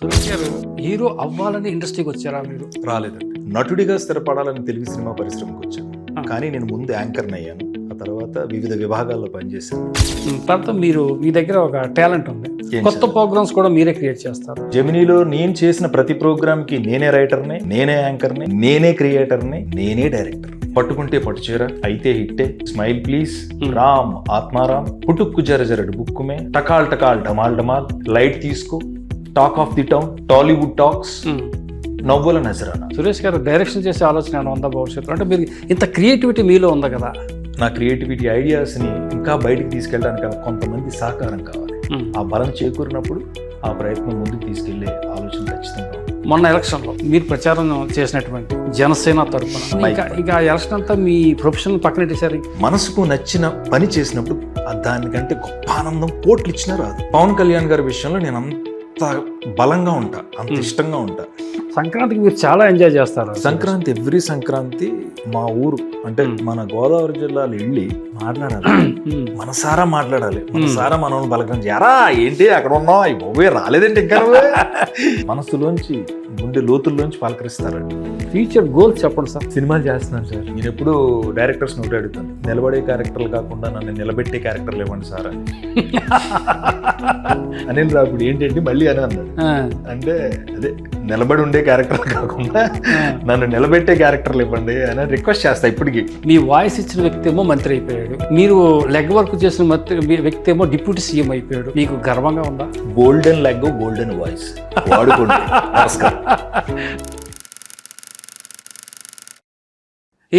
సురేష్ గారు హీరో అవ్వాలని ఇండస్ట్రీకి వచ్చారా మీరు? రాలేదండి. నటుడిగా స్థిరపడాలని తెలుగు సినిమా పరిశ్రమకు వచ్చాను. కానీ నేను ముందు యాంకర్ని అయ్యాను. ఆ తర్వాత వివిధ విభాగాల్లో పనిచేశాను. తర్వాత మీ దగ్గర ఒక టాలెంట్ ఉంది, కొత్త ప్రోగ్రామ్స్ కూడా మీరే క్రియేట్ చేస్తారు. జెమినీలో నేను చేసిన ప్రతి ప్రోగ్రామ్ కి నేనే రైటర్ని, నేనే యాంకర్ని, నేనే క్రియేటర్ని, నేనే డైరెక్టర్. పట్టుకుంటే పట్టుచీర, అయితే హిట్టే, స్మైల్ ప్లీజ్, రామ్ ఆత్మారాం, పుటుక్కు జరజరడు బుక్కుమే, టకాల్ టకాల్ డమాల్ డమాల్, లైట్ తీసుకో, talk of the town, Tollywood talks, నవ్వుల నజరానా. సురేష్ గారు డైరెక్షన్ చేసే ఆలోచన ఏమైనా ఉందా భవిష్యత్తులో? అంటే మీరు ఇంత క్రియేటివిటీ మీలో ఉంది కదా. నా క్రియేటివిటీ ఐడియాస్ని ఇంకా బయటికి తీసుకెళ్ళడానికి కొంతమంది సహకారం కావాలి. ఆ బలం చేకూరినప్పుడు ఆ ప్రయత్నం ముందుకు తీసుకెళ్లే ఆలోచన ఖచ్చితంగా ఉంది. మొన్న ఎలక్షన్లో మీరు ప్రచారం చేసినటువంటి జనసేన తరఫున ఇక ఎలక్షన్ అంతా మీ ప్రొఫెషన్ పక్కన పెట్టేశారు. మనసుకు నచ్చిన పని చేసినప్పుడు దానికంటే గొప్ప ఆనందం కోట్లు ఇచ్చినా రాదు. పవన్ కళ్యాణ్ గారి విషయంలో నేను అంత బలంగా ఉంటా, అంత ఇష్టంగా ఉంటా. సంక్రాంతికి మీరు చాలా ఎంజాయ్ చేస్తారు. సంక్రాంతి ఎవ్రీ సంక్రాంతి మా ఊరు అంటే మన గోదావరి జిల్లాలో వెళ్ళి మాట్లాడాలి, మనసారా మాట్లాడాలి, మనసారా మనం బలకం చేయారా. ఏంటి అక్కడ ఉన్నావు, అవి బాబోయే రాలేదంటే ఇంకా మనసులోంచి గుండె లోతుల్లోంచి పలకరిస్తారండి. ఫ్యూచర్ గోల్స్ చెప్పండి సార్. సినిమాలు చేస్తున్నాను సార్. నేను ఎప్పుడు డైరెక్టర్స్ నోటి అడుగుతాను, నిలబడే క్యారెక్టర్లు కాకుండా నన్ను నిలబెట్టే క్యారెక్టర్లు ఇవ్వండి సార్ అని. అనిల్ రాపుడు ఏంటంటే మళ్ళీ అని అన్నాడు, అంటే అదే నిలబడి ఉండే క్యారెక్టర్లు కాకుండా నన్ను నిలబెట్టే క్యారెక్టర్లు ఇవ్వండి అని రిక్వెస్ట్ చేస్తా. ఇప్పటికి మీ వాయిస్ ఇచ్చిన వ్యక్తి ఏమో మంత్రి అయిపోయాడు, మీరు లెగ్ వర్క్ చేసిన వ్యక్తి ఏమో డిప్యూటీ సీఎం అయిపోయాడు. మీకు గర్వంగా ఉందా? గోల్డెన్ లెగ్, గోల్డెన్ వాయిస్ వాడుకోండి. నమస్కారం.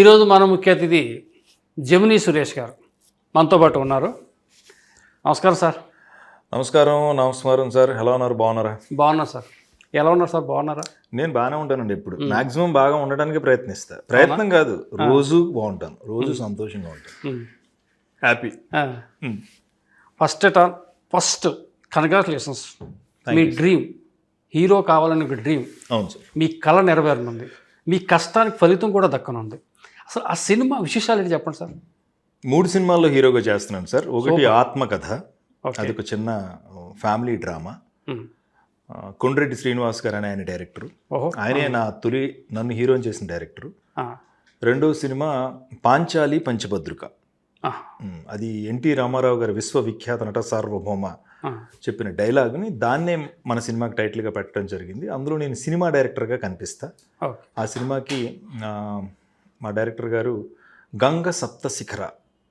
ఈరోజు మన ముఖ్య అతిథి జెమినీ సురేష్ గారు మనతో పాటు ఉన్నారు. నమస్కారం సార్. నమస్కారం సార్. ఎలా ఉన్నారు? బాగున్నారా? బాగున్నా సార్. ఎలా ఉన్నారు సార్? బాగున్నారా? నేను బాగానే ఉంటానండి. ఎప్పుడు మాక్సిమం బాగా ఉండడానికి ప్రయత్నిస్తా. ప్రయత్నం కాదు, రోజు బాగుంటాను, రోజు సంతోషంగా ఉంటాను, హ్యాపీ. First congratulations. మీ డ్రీమ్ హీరో కావాలని ఒక డ్రీమ్. అవును సార్. మీ కళ నెరవేరనుంది, మీ కష్టానికి ఫలితం కూడా దక్కనుంది. అసలు ఆ సినిమా విశేషాలు ఏంటి చెప్పండి సార్. 3 సినిమాల్లో హీరోగా చేస్తున్నాను సార్. ఒకటి ఆత్మకథ, అది ఒక చిన్న ఫ్యామిలీ డ్రామా. కొండ్రెడ్డి శ్రీనివాస్ గారు అని ఆయన డైరెక్టరు, ఆయనే నన్ను హీరోని చేసిన డైరెక్టరు. రెండో సినిమా పాంచాలి పంచభద్రుక, అది ఎన్టీ రామారావు గారి విశ్వవిఖ్యాత నట సార్వభౌమ చెప్పిన డైలాగ్ని దాన్నే మన సినిమాకి టైటిల్గా పెట్టడం జరిగింది. అందులో నేను సినిమా డైరెక్టర్గా కనిపిస్తా. ఆ సినిమాకి మా డైరెక్టర్ గారు గంగ సప్త శిఖర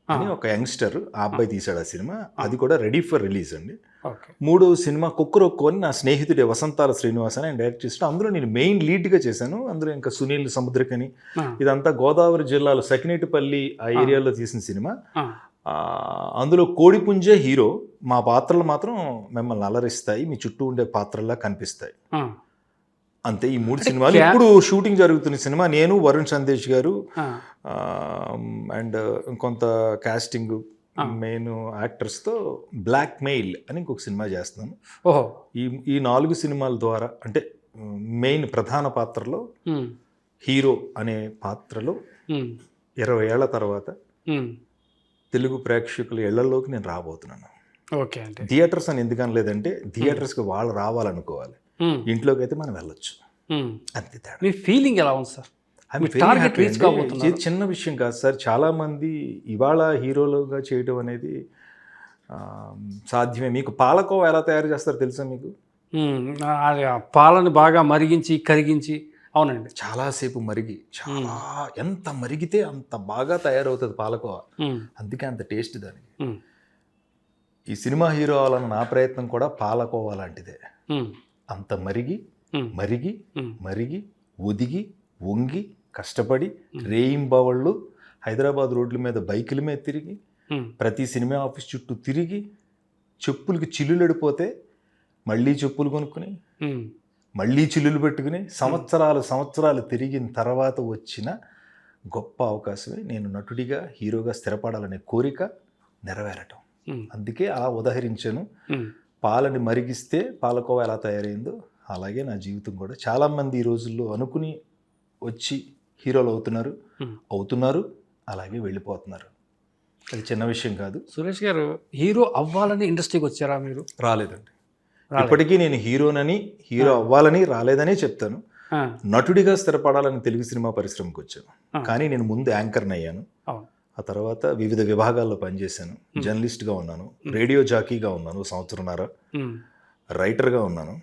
అని ఒక యంగ్స్టర్, ఆ అబ్బాయి తీశాడు ఆ సినిమా. అది కూడా రెడీ ఫర్ రిలీజ్ అండి. మూడవ సినిమా కుక్కరొక్కు అని నా స్నేహితుడే వసంతాల శ్రీనివాస్ అని ఆయన డైరెక్ట్ చేసిన, అందులో నేను మెయిన్ లీడ్గా చేశాను. అందులో ఇంకా సునీల్ సముద్రకని, ఇదంతా గోదావరి జిల్లాలో సకినేటిపల్లి ఆ ఏరియాలో తీసిన సినిమా. అందులో కోడిపుంజే హీరో. మా పాత్రలు మాత్రం మిమ్మల్ని అలరిస్తాయి, మీ చుట్టూ ఉండే పాత్రల్లా కనిపిస్తాయి. అంతే. ఈ 3 సినిమాలు ఇప్పుడు షూటింగ్ జరుగుతున్న సినిమా. నేను, వరుణ్ సందేశ్ గారు అండ్ ఇంకొంత కాస్టింగ్ మెయిన్ యాక్టర్స్తో బ్లాక్ మెయిల్ అని ఇంకొక సినిమా చేస్తున్నాను. ఈ 4 సినిమాల ద్వారా అంటే మెయిన్ ప్రధాన పాత్రలో హీరో అనే పాత్రలో 20 ఏళ్ల తర్వాత తెలుగు ప్రేక్షకుల ఇళ్లలోకి నేను రాబోతున్నాను. థియేటర్స్ అని ఎందుకని లేదంటే థియేటర్స్కి వాళ్ళు రావాలనుకోవాలి, ఇంట్లోకి అయితే మనం వెళ్ళొచ్చు, అంతే తేడా. మీ ఫీలింగ్ ఎలా ఉంది సార్? ఇది చిన్న విషయం కాదు సార్. చాలామంది ఇవాళ హీరోలుగా చేయడం అనేది సాధ్యమే. మీకు పాలకోవా ఎలా తయారు చేస్తారో తెలుసా మీకు? పాలను బాగా మరిగించి కరిగించి. అవునండి. చాలాసేపు మరిగి, చాలా ఎంత మరిగితే అంత బాగా తయారవుతుంది పాలకోవా. అందుకే అంత టేస్ట్ దానికి. ఈ సినిమా హీరో అవ్వాలన్న నా ప్రయత్నం కూడా పాలకోవా లాంటిదే. అంత మరిగి మరిగి మరిగి ఒదిగి వంగి కష్టపడి రేయింబవళ్ళు హైదరాబాద్ రోడ్ల మీద బైకుల మీద తిరిగి, ప్రతి సినిమా ఆఫీస్ చుట్టూ తిరిగి, చెప్పులకి చిల్లులడిపోతే మళ్ళీ చెప్పులు కొనుక్కుని మళ్ళీ చిల్లులు పెట్టుకుని సంవత్సరాలు తిరిగిన తర్వాత వచ్చిన గొప్ప అవకాశమే నేను నటుడిగా హీరోగా స్థిరపడాలనే కోరిక నెరవేరటం. అందుకే అలా ఉదహరించాను. పాలని మరిగిస్తే పాలకోవా ఎలా తయారైందో అలాగే నా జీవితం కూడా. చాలామంది ఈ రోజుల్లో అనుకుని వచ్చి హీరోలు అవుతున్నారు, అలాగే వెళ్ళిపోతున్నారు. అది చిన్న విషయం కాదు. సురేష్ గారు హీరో అవ్వాలని ఇండస్ట్రీకి వచ్చారా మీరు? రాలేదండి. ఇప్పటికీ నేను హీరో అవ్వాలని రాలేదనే చెప్తాను. నటుడిగా స్థిరపడాలని తెలుగు సినిమా పరిశ్రమకు వచ్చాను. కానీ నేను ముందు యాంకర్ని అయ్యాను. ఆ తర్వాత వివిధ విభాగాల్లో పనిచేశాను. జర్నలిస్ట్గా ఉన్నాను, రేడియో జాకీగా ఉన్నాను సంవత్సరంన్నర, రైటర్గా ఉన్నాను,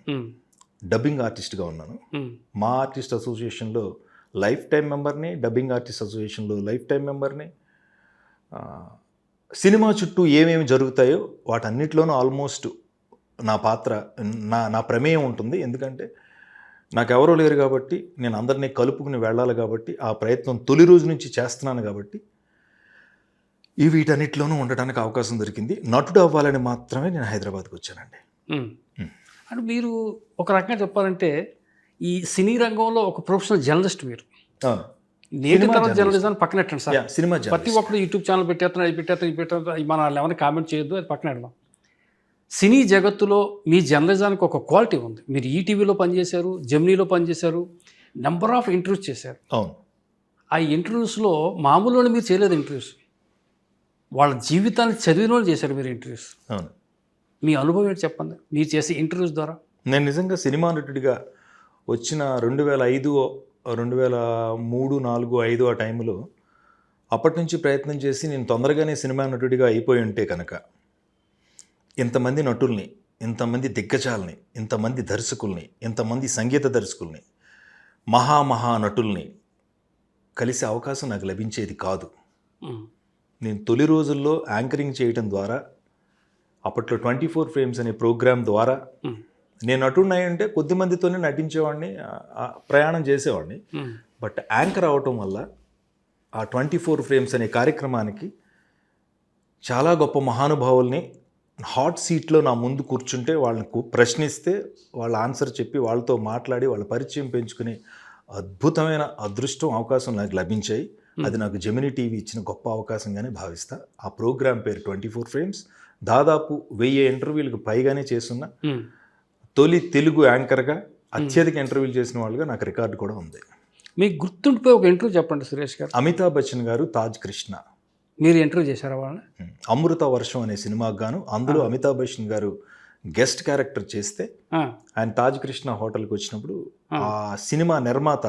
డబ్బింగ్ ఆర్టిస్ట్గా ఉన్నాను. మా ఆర్టిస్ట్ అసోసియేషన్లో లైఫ్ టైం మెంబర్ని, డబ్బింగ్ ఆర్టిస్ట్ అసోసియేషన్లో లైఫ్ టైం మెంబర్ని. సినిమా చుట్టూ ఏమేమి జరుగుతాయో వాటన్నిటిలోనూ ఆల్మోస్ట్ నా పాత్ర, నా ప్రమేయం ఉంటుంది. ఎందుకంటే నాకు ఎవరో లేరు కాబట్టి, నేను అందరినీ కలుపుకుని వెళ్ళాలి కాబట్టి, ఆ ప్రయత్నం తొలి రోజు నుంచి చేస్తున్నాను కాబట్టి వీటన్నిటిలోనూ ఉండడానికి అవకాశం దొరికింది. నటుడు అవ్వాలని మాత్రమే నేను హైదరాబాద్కి వచ్చానండి. అంటే మీరు ఒక రకంగా చెప్పాలంటే ఈ సినీ రంగంలో ఒక ప్రొఫెషనల్ జర్నలిస్ట్ మీరు. నేటి తరం జర్నలిజం పక్కనెట్టండి సార్. సినిమా ప్రతి ఒక్కరు యూట్యూబ్ ఛానల్ పెట్టేస్తున్నారు, మన ఎవరిని కామెంట్ చేయొద్దు, అది పక్కన పెడదాం. సినీ జగత్తులో మీ జర్నలిజానికి ఒక క్వాలిటీ ఉంది. మీరు ఈటీవీలో పనిచేశారు, జెమినీలో పనిచేశారు, నెంబర్ ఆఫ్ ఇంటర్వ్యూస్ చేశారు. అవును. ఆ ఇంటర్వ్యూస్లో మామూలు మీరు చేయలేదు ఇంటర్వ్యూస్, వాళ్ళ జీవితాన్ని చదివిన వాళ్ళు చేశారు మీరు ఇంటర్వ్యూస్. అవును. మీ అనుభవం ఏంటి చెప్పండి మీరు చేసే ఇంటర్వ్యూస్ ద్వారా. నేను నిజంగా సినిమా నటుడిగా వచ్చిన 2005, 2003, 2004, 2005 ఆ టైంలో అప్పటి నుంచి ప్రయత్నం చేసి నేను తొందరగానే సినిమా నటుడిగా అయిపోయి ఉంటే కనుక ఇంతమంది నటుల్ని, ఇంతమంది దిగ్గజాలని, ఇంతమంది దర్శకుల్ని, ఇంతమంది సంగీత దర్శకుల్ని, మహా నటుల్ని కలిసే అవకాశం నాకు లభించేది కాదు. నేను తొలి రోజుల్లో యాంకరింగ్ చేయడం ద్వారా, అప్పట్లో 24 ఫ్రేమ్స్ అనే ప్రోగ్రాం ద్వారా నేను నటుడిని అంటే కొద్ది మందితోనే నటించేవాడిని, ప్రయాణం చేసేవాడిని. బట్ యాంకర్ అవటం వల్ల ఆ 24 ఫ్రేమ్స్ అనే కార్యక్రమానికి చాలా గొప్ప మహానుభావుల్ని హాట్ సీట్లో నా ముందు కూర్చుంటే వాళ్ళని ప్రశ్నిస్తే వాళ్ళ ఆన్సర్ చెప్పి వాళ్ళతో మాట్లాడి వాళ్ళ పరిచయం పెంచుకునే అద్భుతమైన అదృష్టం, అవకాశం నాకు లభించాయి. అది నాకు జెమినీ టీవీ ఇచ్చిన గొప్ప అవకాశంగానే భావిస్తా. ఆ ప్రోగ్రాం పేరు 24 ఫ్రేమ్స్. దాదాపు 1000 ఇంటర్వ్యూలకు పైగానే చేస్తున్న తొలి తెలుగు యాంకర్గా అత్యధిక ఇంటర్వ్యూలు చేసిన వాళ్ళుగా నాకు రికార్డు కూడా ఉంది. మీకు గుర్తుండిపోయి ఒక ఇంటర్వ్యూ చెప్పండి సురేష్ గారు. అమితాబ్ బచ్చన్ గారు తాజ్ కృష్ణ మీరు ఇంటర్వ్యూ చేశారా వాళ్ళని? అమృత వర్షం అనే సినిమాకు గాను అందులో అమితాబ్ బచ్చన్ గారు గెస్ట్ క్యారెక్టర్ చేస్తే ఆయన తాజ్ కృష్ణ హోటల్కి వచ్చినప్పుడు ఆ సినిమా నిర్మాత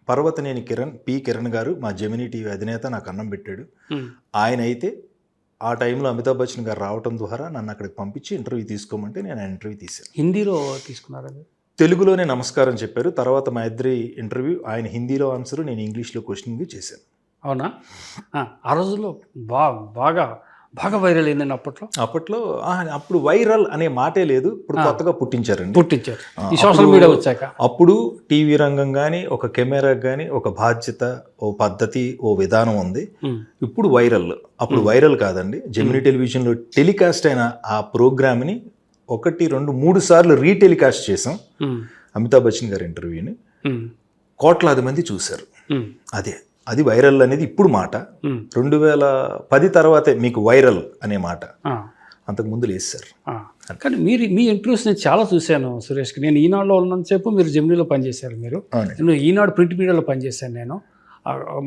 పర్వతనేని కిరణ్ గారు, మా జెమినీ టీవీ అధినేత, నాకు అన్నం పెట్టాడు. ఆయన అయితే ఆ టైంలో అమితాబ్ బచ్చన్ గారు రావటం ద్వారా నన్ను అక్కడికి పంపించి ఇంటర్వ్యూ తీసుకోమంటే నేను ఇంటర్వ్యూ తీశాను. హిందీలో తీసుకున్నారా? తెలుగులోనే నమస్కారం చెప్పారు. తర్వాత మా ఇద్దరి ఇంటర్వ్యూ ఆయన హిందీలో ఆన్సర్, నేను ఇంగ్లీష్లో క్వశ్చనింగ్ చేశాను. అవునా? ఆ రోజుల్లో బాగా వైరల్ అయిందండి అప్పట్లో. అప్పుడు వైరల్ అనే మాటే లేదు, ఇప్పుడు కొత్తగా పుట్టించారు ఈ సోషల్ మీడియా వచ్చాక. అప్పుడు టీవీ రంగం కానీ ఒక కెమెరాకి కానీ ఒక బాధ్యత, ఓ పద్ధతి, ఓ విధానం ఉంది. ఇప్పుడు వైరల్. అప్పుడు వైరల్ కాదండి. జెమినీ టెలివిజన్లో టెలికాస్ట్ అయిన ఆ ప్రోగ్రామ్ని 1, 2, 3 సార్లు రీటెలికాస్ట్ చేసాం. అమితాబ్ బచ్చన్ గారి ఇంటర్వ్యూని కోట్లాది మంది చూశారు. అది వైరల్ అనేది ఇప్పుడు మాట. 2010 తర్వాతే మీకు వైరల్ అనే మాట. అంతకుముందు లేదు సార్. కానీ మీ ఇంటర్వ్యూస్ నేను చాలా చూశాను సురేష్కి. నేను ఈనాడులో ఉన్నంతసేపు మీరు జెమినీలో పనిచేశారు. నేను ఈనాడు ప్రింట్ మీడియాలో పనిచేశాను. నేను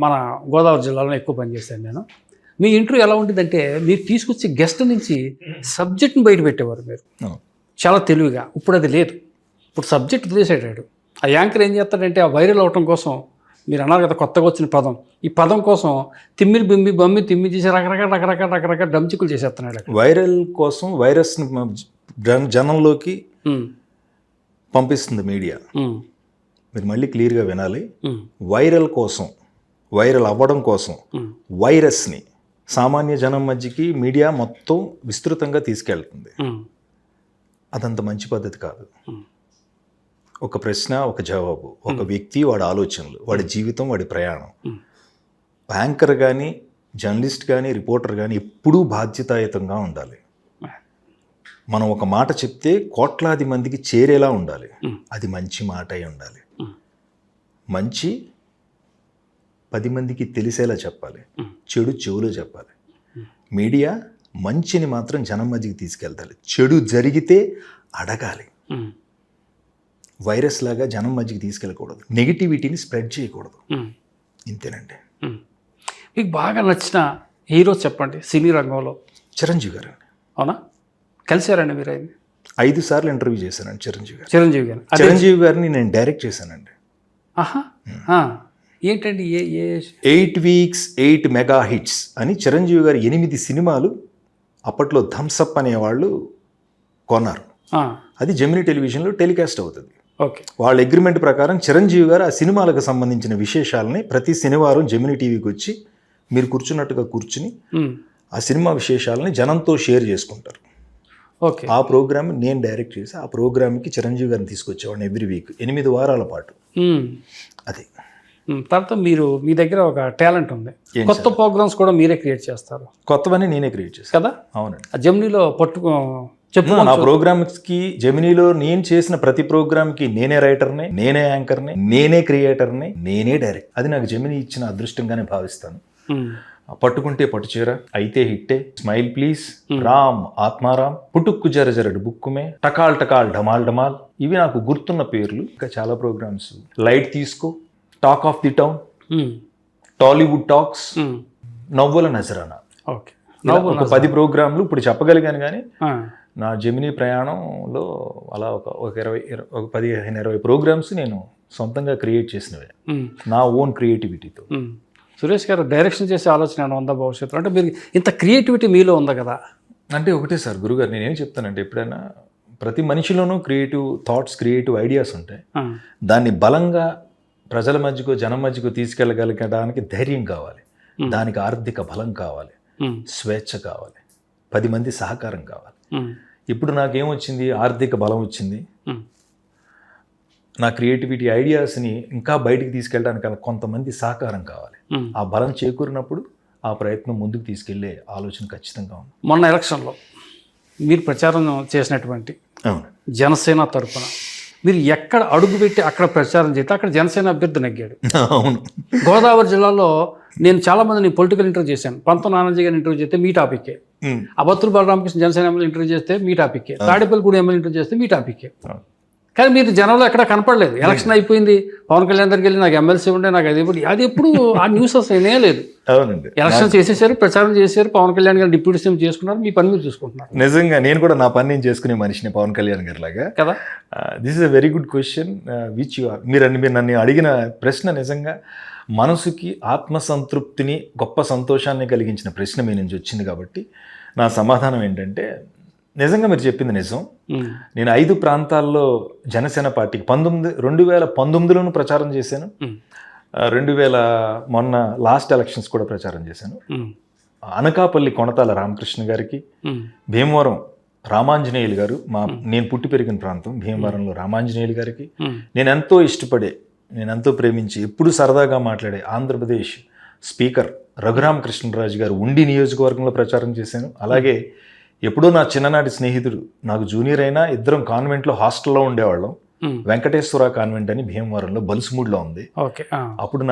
మన గోదావరి జిల్లాలో ఎక్కువ పనిచేశాను. నేను మీ ఇంటర్వ్యూ ఎలా ఉంటుందంటే మీరు తీసుకొచ్చే గెస్ట్ నుంచి సబ్జెక్ట్ని బయట పెట్టేవారు మీరు చాలా తెలివిగా. ఇప్పుడు అది లేదు. ఇప్పుడు సబ్జెక్ట్ వదిలేసాడు. ఆ యాంకర్ ఏం చేస్తాడంటే ఆ వైరల్ అవటం కోసం, మీరు అన్నారు కదా కొత్తగా వచ్చిన పదం, ఈ పదం కోసం తిమ్మిరి బిమ్మి బమ్మి తిమ్మి చేసి రకరకాల డంచికులు చేసేస్తున్నాడు. వైరల్ కోసం వైరస్ని జనంలోకి పంపిస్తుంది మీడియా. మీరు మళ్ళీ క్లియర్గా వినాలి. వైరల్ కోసం, వైరల్ అవ్వడం కోసం వైరస్ని సామాన్య జనం మధ్యకి మీడియా మొత్తం విస్తృతంగా తీసుకెళ్తుంది. అదంత మంచి పద్ధతి కాదు. ఒక ప్రశ్న, ఒక జవాబు, ఒక వ్యక్తి, వాడి ఆలోచనలు, వాడి జీవితం, వాడి ప్రయాణం. యాంకర్ కానీ, జర్నలిస్ట్ కానీ, రిపోర్టర్ కానీ ఎప్పుడూ బాధ్యతాయుతంగా ఉండాలి. మనం ఒక మాట చెప్తే కోట్లాది మందికి చేరేలా ఉండాలి. అది మంచి మాట అయి ఉండాలి. మంచి 10 మందికి తెలిసేలా చెప్పాలి, చెడు చెవులో చెప్పాలి. మీడియా మంచిని మాత్రం జనం మధ్యకి తీసుకెళ్తాలి. చెడు జరిగితే అడగాలి. వైరస్ లాగా జనం మధ్యకి తీసుకెళ్ళకూడదు. నెగిటివిటీని స్ప్రెడ్ చేయకూడదు. ఇంతేనండి. మీకు బాగా నచ్చిన హీరో చెప్పండి సినీ రంగంలో. చిరంజీవి గారు. అవునా? కలిసారండి మీరు? 5 సార్లు ఇంటర్వ్యూ చేశానండి చిరంజీవి గారు. చిరంజీవి గారు చిరంజీవి గారిని నేను డైరెక్ట్ చేశానండి. ఆహా ఏంటండి 8 weeks 8 మెగా హిట్స్ అని చిరంజీవి గారు 8 సినిమాలు అప్పట్లో థమ్సప్ అనేవాళ్ళు కొన్నారు. అది జెమినీ టెలివిజన్లో టెలికాస్ట్ అవుతుంది. ఓకే. వాళ్ళ అగ్రిమెంట్ ప్రకారం చిరంజీవి గారు ఆ సినిమాలకు సంబంధించిన విశేషాలని ప్రతి శనివారం జెమినీ టీవీకి వచ్చి మీరు కూర్చున్నట్టుగా కూర్చుని ఆ సినిమా విశేషాలని జనంతో షేర్ చేసుకుంటారు. ఓకే. ఆ ప్రోగ్రామ్ నేను డైరెక్ట్ చేసి ఆ ప్రోగ్రామ్కి చిరంజీవి గారిని తీసుకొచ్చేవాడిని ఎవ్రీ వీక్ 8 వారాల పాటు. అది తర్వాత మీ దగ్గర ఒక టాలెంట్ ఉంది, కొత్త ప్రోగ్రామ్స్ కూడా మీరే క్రియేట్ చేస్తారు. కొత్తవన్నీ నేనే క్రియేట్ చేస్తాను కదా. అవునండి. ఆ జెమినీలో చెప్పు నా ప్రోగ్రామ్స్కి జెమినీలో నేను చేసిన ప్రతి ప్రోగ్రామ్కి నేనే రైటర్ని, నేనే యాంకర్ని, నేనే క్రియేటర్ని, నేనే డైరెక్ట్. అది నాకు జెమినీ ఇచ్చిన అదృష్టంగానే భావిస్తాను. పట్టుకుంటే పట్టుచీర, అయితే హిట్టే, స్మైల్ ప్లీజ్, రామ్ ఆత్మారాం, పుట్టుక్కు జర జరడు బుక్కుమే, టకాల్ టకాల్ ఢమాల్ ఢమాల్, ఇవి నాకు గుర్తున్న పేర్లు. ఇంకా చాలా ప్రోగ్రామ్స్, లైట్ తీసుకో, talk of the town, Tollywood talks, నవ్వుల నజరానా. ఓకే. ఒక 10 ప్రోగ్రాంలు ఇప్పుడు చెప్పగలిగాను. కానీ నా జెమినీ ప్రయాణంలో అలా ఒక 15-20 ప్రోగ్రామ్స్ నేను సొంతంగా క్రియేట్ చేసినవే నా ఓన్ క్రియేటివిటీతో. సురేష్ గారు డైరెక్షన్ చేసే ఆలోచన ఏమైనా ఉందా భవిష్యత్తులో? అంటే మీరు ఇంత క్రియేటివిటీ మీలో ఉందా కదా? అంటే ఒకటే సార్ గురుగారు, నేనేం చెప్తానంటే ఎప్పుడైనా ప్రతి మనిషిలోనూ క్రియేటివ్ థాట్స్, క్రియేటివ్ ఐడియాస్ ఉంటాయి. దాన్ని బలంగా ప్రజల మధ్యకు, జనం మధ్యకు తీసుకెళ్ళగలగడానికి ధైర్యం కావాలి, దానికి ఆర్థిక బలం కావాలి, స్వేచ్ఛ కావాలి, 10 మంది సహకారం కావాలి. ఇప్పుడు నాకేమొచ్చింది? ఆర్థిక బలం వచ్చింది. నా క్రియేటివిటీ ఐడియాస్ని ఇంకా బయటికి తీసుకెళ్ళడానికి కొంతమంది సహకారం కావాలి. ఆ బలం చేకూరినప్పుడు ఆ ప్రయత్నం ముందుకు తీసుకెళ్లే ఆలోచన ఖచ్చితంగా ఉంది. మొన్న ఎలక్షన్లో మీరు ప్రచారం చేసినటువంటి జనసేన తరఫున మీరు ఎక్కడ అడుగుపెట్టి అక్కడ ప్రచారం చేస్తే అక్కడ జనసేన అభ్యర్థి నెగ్గాడు. అవును. గోదావరి జిల్లాలో నేను చాలా మందిని పొలిటికల్ ఇంటర్వ్యూ చేశాను. పంత నానాజీ గారిని ఇంటర్వ్యూ చేస్తే మీ టాపిక్కే, అబత్తుల బలరామకృష్ణ జనసేన ఎమ్మెల్యే ఇంటర్వ్యూ చేస్తే మీ టాపిక్కే, తాడేపల్లిగూడెం ఎమ్మెల్యే ఇంటర్వ్యూ చేస్తే మీ టాపిక్కే. కానీ మీరు జనంలో ఎక్కడ కనపడలేదు. ఎలక్షన్ అయిపోయింది, పవన్ కళ్యాణ్ దగ్గరికి వెళ్ళి నాకు ఎమ్మెల్సీ ఉండే, నాకు అది ఎప్పుడు ఆ న్యూస్ అసలు లేదు. అవునండి. ఎలక్షన్ చేసేసారు, ప్రచారం చేశారు, పవన్ కళ్యాణ్ గారు డిప్యూటీ సీఎం చేసుకున్నారు, మీ పని మీరు చూసుకుంటున్నారు. నిజంగా నేను కూడా నా పని నేను చేసుకునే మనిషిని పవన్ కళ్యాణ్ గారి లాగా కదా. This is a very good question which you are. మీరు నన్ను అడిగిన ప్రశ్న నిజంగా మనసుకి ఆత్మసంతృప్తిని, గొప్ప సంతోషాన్ని కలిగించిన ప్రశ్న మీ నుంచి వచ్చింది. కాబట్టి నా సమాధానం ఏంటంటే, నిజంగా మీరు చెప్పింది నిజం. నేను 5 ప్రాంతాల్లో జనసేన పార్టీకి 2019లోనూ ప్రచారం చేశాను, 2000 మొన్న లాస్ట్ ఎలక్షన్స్ కూడా ప్రచారం చేశాను. అనకాపల్లి కొణతాల రామకృష్ణ గారికి, భీమవరం రామాంజనేయులు గారు, నేను పుట్టి పెరిగిన ప్రాంతం భీమవరంలో రామాంజనేయులు గారికి, నేను ఎంతో ఇష్టపడే, నేను ఎంతో ప్రేమించి ఎప్పుడు సరదాగా మాట్లాడే ఆంధ్రప్రదేశ్ స్పీకర్ రఘురామకృష్ణరాజు గారు ఉండి నియోజకవర్గంలో ప్రచారం చేశాను. అలాగే ఎప్పుడో నా చిన్ననాటి స్నేహితుడు, నాకు జూనియర్ అయినా, ఇద్దరం కాన్వెంట్లో హాస్టల్లో ఉండేవాళ్ళం. వెంకటేశ్వర కాన్వెంట్ అని భీమవరంలో బలుసుమూడిలో ఉంది. అప్పుడు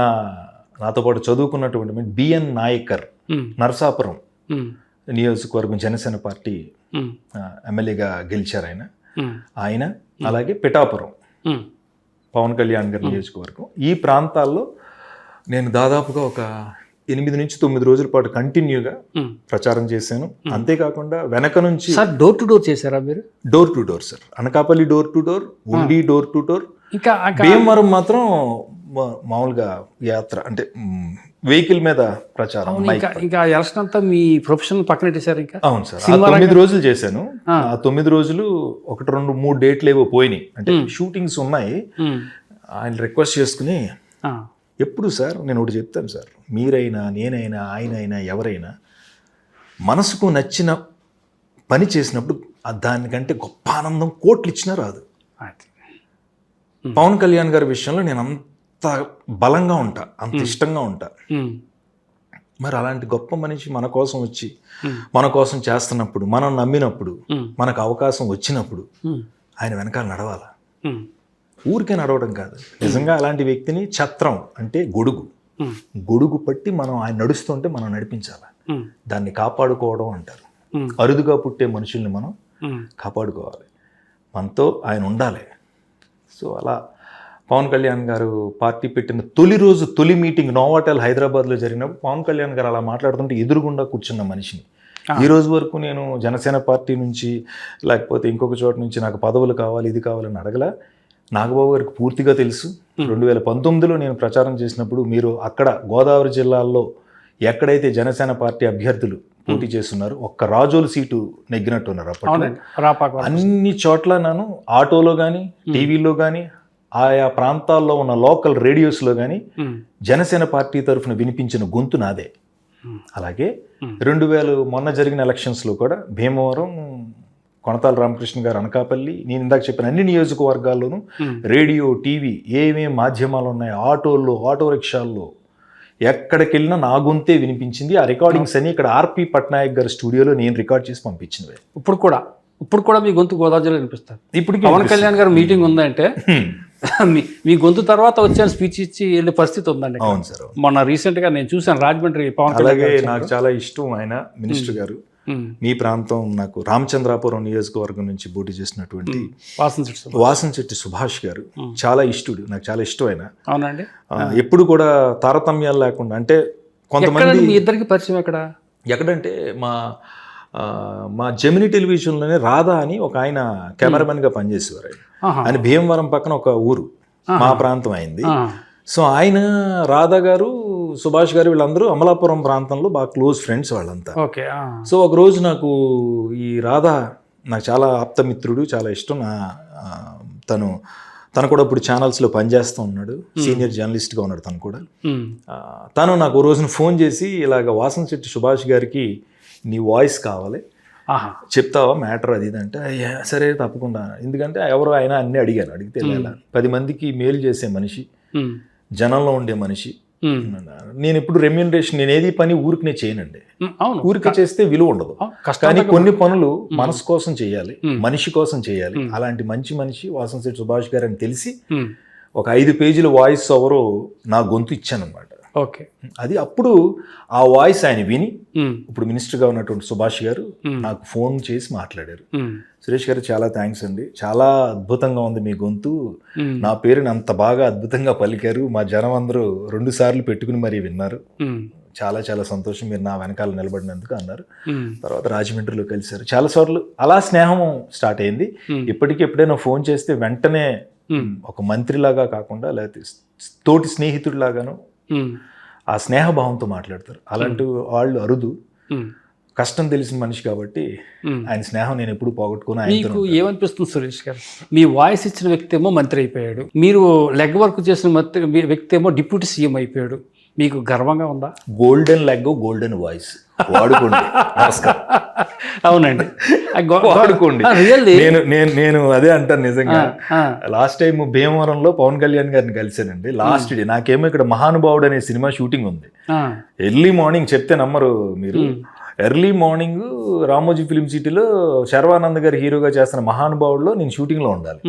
నాతో పాటు చదువుకున్నటువంటి బిఎన్ నాయకర్ నరసాపురం నియోజకవర్గం జనసేన పార్టీ ఎమ్మెల్యేగా గెలిచారు ఆయన. అలాగే పిఠాపురం పవన్ కళ్యాణ్ గారి నియోజకవర్గం. ఈ ప్రాంతాల్లో నేను దాదాపుగా ఒక 8 నుంచి 9 రోజుల పాటు కంటిన్యూగా ప్రచారం చేశాను. అంతేకాకుండా వెనక నుంచి డోర్ టు డోర్ చేశారా మీరు? Door to door sir. Anakapalli door to door, ఉండి డోర్ టు డోర్. ఇంకా భీమవరం మాత్రం మామూలుగా యాత్ర, అంటే వెహికల్ మీద ప్రచారం. ఇంకా ఎలక్షన్ అంతా మీ ప్రొఫెషనల్ పక్కన పెట్టేశారు. ఇంకా అవును సార్. 9 రోజులు చేశాను. ఆ 9 రోజులు 1, 2, 3 డేట్లు ఏవో పోయినాయి, అంటే షూటింగ్స్ ఉన్నాయి. ఆయన రిక్వెస్ట్ చేసుకుని, ఎప్పుడు సార్ నేను ఒకటి చెప్తాను సార్, మీరైనా, నేనైనా, ఆయన అయినా, ఎవరైనా మనసుకు నచ్చిన పని చేసినప్పుడు దానికంటే గొప్ప ఆనందం కోట్లు ఇచ్చినా రాదు. పవన్ కళ్యాణ్ గారి విషయంలో నేను అంత బలంగా ఉంటా, అంత ఇష్టంగా ఉంటా. మరి అలాంటి గొప్ప మనిషి మన కోసం వచ్చి మన కోసం చేస్తున్నప్పుడు, మనం నమ్మినప్పుడు, మనకు అవకాశం వచ్చినప్పుడు ఆయన వెనకాల నడవాలా, ఊరికే నడవడం కాదు. నిజంగా అలాంటి వ్యక్తిని ఛత్రం అంటే గొడుగు పట్టి మనం ఆయన నడుస్తుంటే మనం నడిపించాలి, దాన్ని కాపాడుకోవడం అంటారు. అరుదుగా పుట్టే మనుషుల్ని మనం కాపాడుకోవాలి, మనతో ఆయన ఉండాలి. సో అలా పవన్ కళ్యాణ్ గారు పార్టీ పెట్టిన తొలి మీటింగ్ నోవాటెల్ హైదరాబాద్లో జరిగినప్పుడు పవన్ కళ్యాణ్ గారు అలా మాట్లాడుతుంటే ఎదురుగుండా కూర్చున్న మనిషిని ఈ రోజు వరకు నేను జనసేన పార్టీ నుంచి లేకపోతే ఇంకొక చోట నుంచి నాకు పదవులు కావాలి ఇది కావాలని అడగల. నాగబాబు గారికి పూర్తిగా తెలుసు. 2019లో నేను ప్రచారం చేసినప్పుడు మీరు అక్కడ గోదావరి జిల్లాల్లో ఎక్కడైతే జనసేన పార్టీ అభ్యర్థులు పోటీ చేస్తున్నారు, ఒక్క రాజోలు సీటు నెగ్గినట్టున్నారు. అప్పట్లో అన్ని చోట్ల నేను ఆటోలో కానీ టీవీలో కానీ ఆయా ప్రాంతాల్లో ఉన్న లోకల్ రేడియోస్లో కానీ జనసేన పార్టీ తరఫున వినిపించిన గొంతు నాదే. అలాగే 2000 మొన్న జరిగిన ఎలక్షన్స్లో కూడా భీమవరం, కొనతాల రామకృష్ణ గారు అనకాపల్లి, నేను ఇందాక చెప్పిన అన్ని నియోజకవర్గాల్లోనూ రేడియో, టీవీ ఏమేమి మాధ్యమాలు ఉన్నాయో, ఆటోల్లో, ఆటో రిక్షాల్లో ఎక్కడికి వెళ్ళినా నా గొంతే వినిపించింది. ఆ రికార్డింగ్స్ అని ఇక్కడ ఆర్పి పట్నాయక్ గారి స్టూడియోలో నేను రికార్డ్ చేసి పంపించినవి. ఇప్పుడు కూడా మీ గొంతు గోదావరి జిల్లా వినిపిస్తారు. ఇప్పుడు పవన్ కళ్యాణ్ గారు మీటింగ్ ఉందంటే మీ గొంతు తర్వాత వచ్చే స్పీచ్ ఇచ్చి వెళ్ళే పరిస్థితి ఉందండి. అవును సార్. మొన్న రీసెంట్ గా నేను చూసాను రాజమండ్రి పవన్ కళ్యాణ్. అలాగే నాకు చాలా ఇష్టం ఆయన మినిస్టర్ గారు. మీ ప్రాంతం నాకు రామచంద్రాపురం నియోజకవర్గం నుంచి పోటీ చేసినటువంటి వాసంశెట్టి సుభాష్ గారు చాలా ఇష్టడు, నాకు చాలా ఇష్టం ఆయన. అవునండి. ఎప్పుడు కూడా తారతమ్యాలు లేకుండా, అంటే కొంతమంది మీ ఇద్దరికి పరిచయం ఎక్కడంటే మా జెమినీ టెలివిజన్లోనే రాధా అని ఒక ఆయన కెమెరామెన్గా పనిచేసేవారు. ఆయన భీమవరం పక్కన ఒక ఊరు మా ప్రాంతం అయింది. సో ఆయన రాధా గారు, సుభాష్ గారు వీళ్ళందరూ అమలాపురం ప్రాంతంలో బాగా క్లోజ్ ఫ్రెండ్స్ వాళ్ళంతా. సో ఒక రోజు నాకు ఈ రాధా నాకు చాలా ఆప్తమిత్రుడు, చాలా ఇష్టం. తను కూడా ఇప్పుడు ఛానల్స్లో పనిచేస్తూ ఉన్నాడు, సీనియర్ జర్నలిస్ట్గా ఉన్నాడు తను కూడా. తను నాకు ఓ రోజున ఫోన్ చేసి ఇలాగ వాసంశెట్టి సుభాష్ గారికి నీ వాయిస్ కావాలి, చెప్తావా మ్యాటర్ అది ఇది అంటే, సరే తప్పకుండా. ఎందుకంటే ఎవరు ఆయన అన్నీ అడిగితే 10 మందికి మేలు చేసే మనిషి, జనంలో ఉండే మనిషి. నేను ఇప్పుడు రెమ్యూనరేషన్, నేను ఏది పని ఊరికి చేయనండి. ఊరికే చేస్తే విలువ ఉండదు. కానీ కొన్ని పనులు మనసు కోసం చేయాలి, మనిషి కోసం చేయాలి. అలాంటి మంచి మనిషి వాసంశెట్టి సుభాష్ గారు అని తెలిసి ఒక 5 పేజీల వాయిస్ ఓవరు నా గొంతు ఇచ్చాను అనమాట. అది అప్పుడు ఆ వాయిస్ ఆయన విని ఇప్పుడు మినిస్టర్గా ఉన్నటువంటి సుభాష్ గారు నాకు ఫోన్ చేసి మాట్లాడారు. సురేష్ గారు చాలా థ్యాంక్స్ అండి, చాలా అద్భుతంగా ఉంది మీ గొంతు, నా పేరుని అంత బాగా అద్భుతంగా పలికారు, మా జనం అందరూ 2 సార్లు పెట్టుకుని మరీ విన్నారు, చాలా చాలా సంతోషం మీరు నా వెనకాల నిలబడినందుకు అన్నారు. తర్వాత రాజమండ్రిలో కలిశారు చాలా సార్లు. అలా స్నేహం స్టార్ట్ అయింది. ఇప్పటికీ ఎప్పుడైనా ఫోన్ చేస్తే వెంటనే ఒక మంత్రిలాగా కాకుండా లేకపోతే తోటి స్నేహితుడిలాగాను ఆ స్నేహభావంతో మాట్లాడతారు. అలాంటి వాళ్ళు అరుదు. కష్టం తెలిసిన మనిషి కాబట్టి ఆయన స్నేహం నేను ఎప్పుడు పోగొట్టుకుని. మీకు ఏమనిపిస్తుంది సురేష్ గారు, మీ వాయిస్ ఇచ్చిన వ్యక్తి ఏమో మంత్రి అయిపోయాడు, మీరు లెగ్ వర్క్ చేసిన వ్యక్తి ఏమో డిప్యూటీ సీఎం అయిపోయాడు, మీకు గర్వంగా ఉందా? గోల్డెన్ లెగ్, గోల్డెన్ వాయిస్ వాడుకోండి. అవునండి, వాడుకోండి. నేను అదే అంటాను నిజంగా. లాస్ట్ టైం భీమవరంలో పవన్ కళ్యాణ్ గారిని కలిసానండి. లాస్ట్ డే నాకేమో ఇక్కడ మహానుభావుడు అనే సినిమా షూటింగ్ ఉంది. ఎర్లీ మార్నింగ్, చెప్తే నమ్మరు మీరు, ఎర్లీ మార్నింగ్ రామోజీ ఫిలిం సిటీలో శర్వానంద్ గారు హీరోగా చేస్తున్న మహానుభావుడులో నేను షూటింగ్లో ఉండాలి.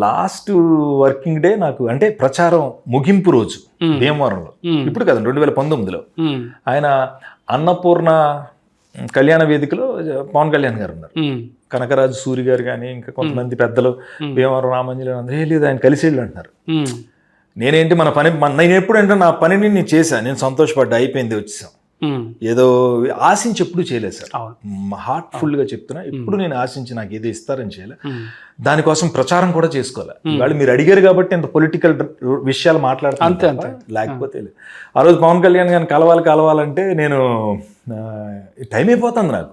లాస్ట్ వర్కింగ్ డే నాకు, అంటే ప్రచారం ముగింపు రోజు భీమవరంలో, ఇప్పుడు కదా 2019లో ఆయన అన్నపూర్ణ కళ్యాణ వేదికలో పవన్ కళ్యాణ్ గారు ఉన్నారు, కనకరాజు సూరి గారు కానీ ఇంకా కొంతమంది పెద్దలు భీమవరం రామంజలి అందరూ లేదు ఆయన కలిసి వెళ్ళి అంటున్నారు. నేనేంటి మన పని, నేను ఎప్పుడంటే నా పనిని నేను చేశాను, నేను సంతోషపడ్డా, అయిపోయింది వచ్చేసాం. ఏదో ఆశించి ఎప్పుడు చేయలేదు సార్, హార్ట్ఫుల్గా చెప్తున్నా. ఎప్పుడు నేను ఆశించి నాకు ఏదో ఇస్తారని చేయలే, దానికోసం ప్రచారం కూడా చేసుకోవాలి. వాళ్ళు మీరు అడిగారు కాబట్టి ఇంత పొలిటికల్ విషయాలు మాట్లాడుతాను, లేకపోతే ఆ రోజు పవన్ కళ్యాణ్ గారిని కలవాలంటే నేను టైం అయిపోతుంది నాకు.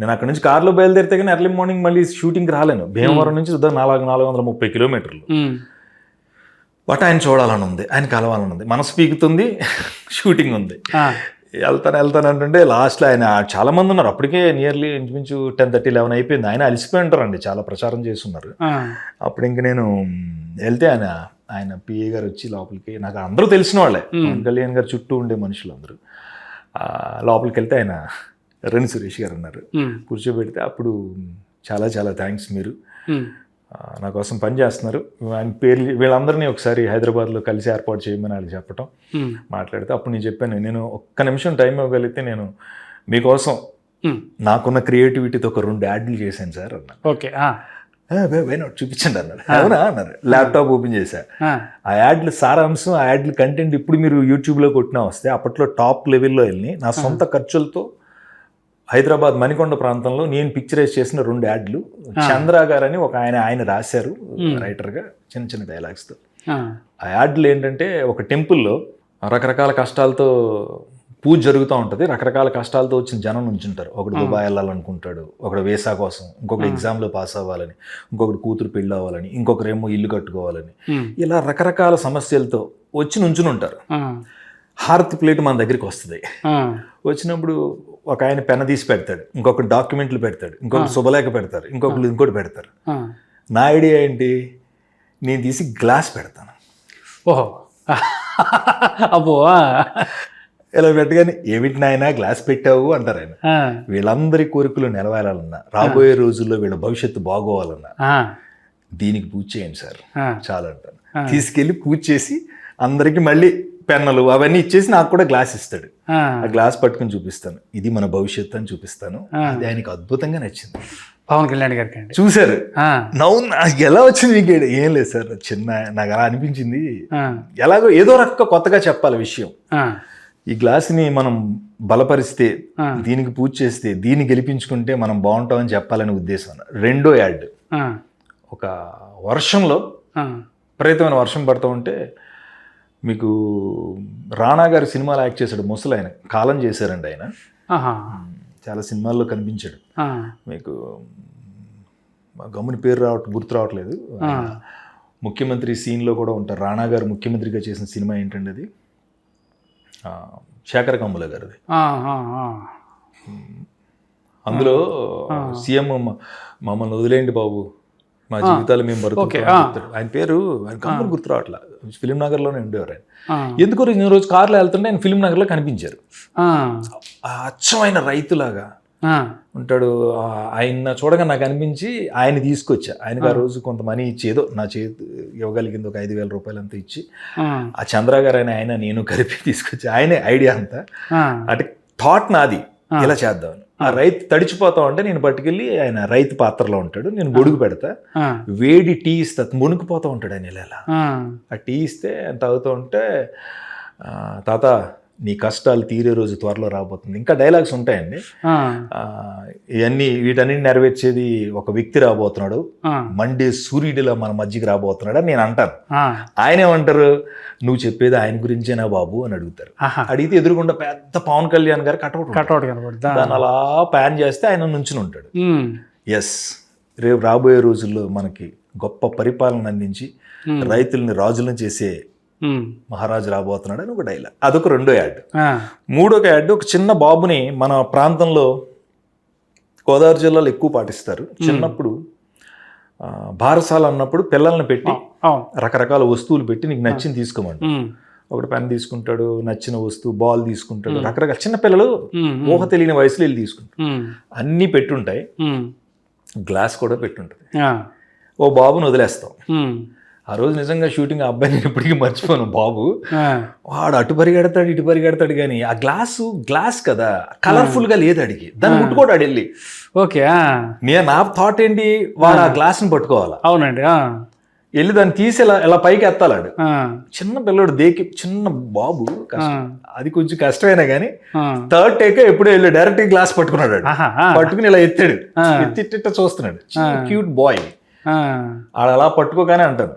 నేను అక్కడ నుంచి కార్లో బయలుదేరితే కానీ ఎర్లీ మార్నింగ్ మళ్ళీ షూటింగ్కి రాలేను. భీమవరం నుంచి 430 కిలోమీటర్లు. బట్ ఆయన చూడాలని ఉంది, ఆయన కలవాలని ఉంది, మనసు పీకుతుంది, షూటింగ్ ఉంది. వెళ్తాను అంటుంటే లాస్ట్లో ఆయన చాలా మంది ఉన్నారు. అప్పటికే నియర్లీ ఇంచుమించు 10:30-11 అయిపోయింది. ఆయన అలసిపోయి ఉంటారండి, చాలా ప్రచారం చేస్తున్నారు. అప్పుడు ఇంక నేను వెళ్తే ఆయన పిఏ గారు వచ్చి లోపలికి, నాకు అందరూ తెలిసిన వాళ్ళే, పవన్ కళ్యాణ్ గారు చుట్టూ ఉండే మనుషులు అందరూ. లోపలికి వెళ్తే ఆయన రణి సురేష్ గారు అన్నారు, కూర్చోబెడితే అప్పుడు చాలా చాలా థ్యాంక్స్, మీరు నా కోసం పని చేస్తున్నారు, ఆయన పేర్లు వీళ్ళందరినీ ఒకసారి హైదరాబాద్లో కలిసి ఏర్పాటు చేయమని వాళ్ళు చెప్పటం, మాట్లాడితే అప్పుడు నేను చెప్పాను, నేను ఒక్క నిమిషం టైం ఇవ్వగలిగితే నేను మీకోసం నాకున్న క్రియేటివిటీతో ఒక 2 యాడ్లు చేశాను సార్ అన్న. ఓకే, చూపించండి అన్నారు. అవునా అన్నారు. ల్యాప్టాప్ ఓపెన్ చేశా. ఆ యాడ్లు సారాంశం, ఆ యాడ్లు కంటెంట్ ఇప్పుడు మీరు యూట్యూబ్లో కొట్టినా వస్తే అప్పట్లో టాప్ లెవెల్లో వెళ్ళి నా సొంత ఖర్చులతో హైదరాబాద్ మణికొండ ప్రాంతంలో నేను పిక్చరైజ్ చేసిన 2 యాడ్లు. చంద్ర గారని ఒక ఆయన రాశారు రైటర్గా, చిన్న చిన్న డైలాగ్స్తో. ఆ యాడ్లు ఏంటంటే, ఒక టెంపుల్లో రకరకాల కష్టాలతో పూజ జరుగుతూ ఉంటుంది, రకరకాల కష్టాలతో వచ్చిన జనం నుంచుంటారు. ఒకడు దుబాయ్ వెళ్ళాలనుకుంటాడు, ఒకడు వీసా కోసం, ఇంకొకటి ఎగ్జామ్లో పాస్ అవ్వాలని, ఇంకొకటి కూతురు పెళ్ళి అవ్వాలని, ఇంకొకరేమో ఇల్లు కట్టుకోవాలని, ఇలా రకరకాల సమస్యలతో వచ్చి నుంచుని ఉంటారు. హారతి ప్లేట్ మన దగ్గరికి వస్తుంది. వచ్చినప్పుడు ఒక ఆయన పెన్న తీసి పెడతాడు, ఇంకొకటి డాక్యుమెంట్లు పెడతాడు, ఇంకొకటి శుభలేఖ పెడతారు, ఇంకోటి పెడతారు. నా ఐడియా ఏంటి, నేను తీసి గ్లాస్ పెడతాను. ఓహో అబ్బో ఇలా పెట్టగానే ఏమిటి నాయన గ్లాస్ పెట్టావు అంటారు ఆయన. వీళ్ళందరి కోరికలు నెరవేరాలన్నా, రాబోయే రోజుల్లో వీళ్ళ భవిష్యత్తు బాగోవాలన్నా దీనికి పూజ చేయండి సార్ చాలా అంటాను. తీసుకెళ్ళి పూజ చేసి అందరికి మళ్ళీ పెన్నులు అవన్నీ ఇచ్చేసి నాకు కూడా గ్లాస్ ఇస్తాడు. ఆ గ్లాస్ పట్టుకుని చూపిస్తాను, ఇది మన భవిష్యత్తు అని చూపిస్తాను. అది ఆయనకి అద్భుతంగా నచ్చింది. పవన్ కళ్యాణ్ గారికి చూసారు, నవ్వు నాకు ఎలా వచ్చింది మీకు? ఏం లేదు సార్, నాకు అలా అనిపించింది. ఎలాగో ఏదో రకంగా కొత్తగా చెప్పాలి విషయం. ఈ గ్లాస్ని మనం బలపరిస్తే, దీనికి పూజ చేస్తే, దీన్ని గెలిపించుకుంటే మనం బాగుంటామని చెప్పాలనే ఉద్దేశం. 2వ యాడ్, ఒక వర్షంలో విపరీతమైన వర్షం పడుతూ ఉంటే, మీకు రాణా గారి సినిమాలో యాక్ట్ చేశాడు ముసలాయన, కాలం చేశారండి ఆయన, చాలా సినిమాల్లో కనిపించాడు. మీకు గమ్ముని పేరు గుర్తు రావట్లేదు. ముఖ్యమంత్రి సీన్లో కూడా ఉంటారు. రాణా గారు ముఖ్యమంత్రిగా చేసిన సినిమా ఏంటండి అది, శేఖర్ కమ్ముల గారిది. అందులో సీఎం మమ్మల్ని వదిలేయండి బాబు, మా జీవితాలు మేము బతుకుతాం. ఆయన పేరు కమ్ములు గుర్తు రావట్లా, ఫిలిం నగర్లోనే ఉండేవారు ఆయన. ఎందుకో నేను రోజు కార్లో వెళ్తుంటే ఆయన ఫిలిం నగర్లో కనిపించారు. అచ్చమైన రైతులాగా ఉంటాడు. ఆయన చూడగా నాకు అనిపించి ఆయన తీసుకొచ్చా. ఆయనకు ఆ రోజు కొంత మనీ ఇచ్చి, ఏదో నా చేతి ఇవ్వగలిగింది ఒక 5,000 రూపాయలు అంతా ఇచ్చి, ఆ చంద్ర గారు ఆయన నేను కలిపి తీసుకొచ్చి, ఆయనే ఐడియా అంతా. అంటే థాట్ నాది, ఇలా చేద్దామని. ఆ రైతు తడిచిపోతా ఉంటే నేను పట్టుకెళ్ళి, ఆయన రైతు పాత్రలో ఉంటాడు, నేను గొడుగు పెడతా, వేడి టీ ఇస్తా, మునిగిపోతూ ఉంటాడు ఆయన. ఇలా ఆ టీ ఇస్తే తాగుతూ ఉంటే, తాత నీ కష్టాలు తీరే రోజు త్వరలో రాబోతుంది. ఇంకా డైలాగ్స్ ఉంటాయండి. వీటన్నిటిని నెరవేర్చేది ఒక వ్యక్తి రాబోతున్నాడు, మండే సూర్యుడిలా మన మధ్యకి రాబోతున్నాడు అని నేను అంటాను. ఆయన ఏమంటారు, నువ్వు చెప్పేది ఆయన గురించేనా బాబు అని అడుగుతారు. అడిగితే ఎదురుగుండా పెద్ద పవన్ కళ్యాణ్ గారు కటౌట్ కనబడుతుంది. దాన్ని అలా ప్యాన్ చేస్తే ఆయన నుంచుని ఉంటాడు. ఎస్, రేపు రాబోయే రోజుల్లో మనకి గొప్ప పరిపాలన అందించి రైతుల్ని రాజులను చేసే మహారాజు రాబోతున్నాడు అని ఒక డైలాగ్. అదొక 2వ యాడ్. 3వ యాడ్, ఒక చిన్న బాబుని మన ప్రాంతంలో గోదావరి జిల్లాలో ఎక్కువ పాటిస్తారు. చిన్నప్పుడు బారసాల అన్నప్పుడు పిల్లల్ని పెట్టి రకరకాల వస్తువులు పెట్టి నీకు నచ్చింది తీసుకోమంట. ఒకటి పెన్ తీసుకుంటాడు, నచ్చిన వస్తువు బాల్ తీసుకుంటాడు, రకరకాల చిన్న పిల్లలు ఊహ తెలియని వయసులో వెళ్ళి తీసుకుంటారు. అన్నీ పెట్టుంటాయి, గ్లాస్ కూడా పెట్టుంటుంది. ఓ బాబుని వదిలేస్తాం. ఆ రోజు నిజంగా షూటింగ్, ఆ అబ్బాయి నేను ఇప్పటికీ మర్చిపోను. బాబు వాడు అటు పరిగెడతాడు ఇటు పరిగెడతాడు, కానీ ఆ గ్లాస్ కదా కలర్ఫుల్గా లేదు, అడిగి దాన్ని ముట్టుకోడు వెళ్ళి. ఓకే, నా థాట్ ఏంటి, వాడు ఆ గ్లాస్ని పట్టుకోవాలా. అవునండి, వెళ్ళి దాన్ని తీసి ఇలా పైకి ఎత్తాలాడు. చిన్న పిల్లడు చిన్న బాబు, అది కొంచెం కష్టమైనా కానీ 3rd టేక్ ఎప్పుడు వెళ్ళి డైరెక్ట్ గ్లాస్ పట్టుకున్నాడు. పట్టుకుని ఇలా ఎత్తాడు, ఎత్తిట్ట చూస్తున్నాడు. Cute boy. ఆడ అలా పట్టుకోగానే అంటాను,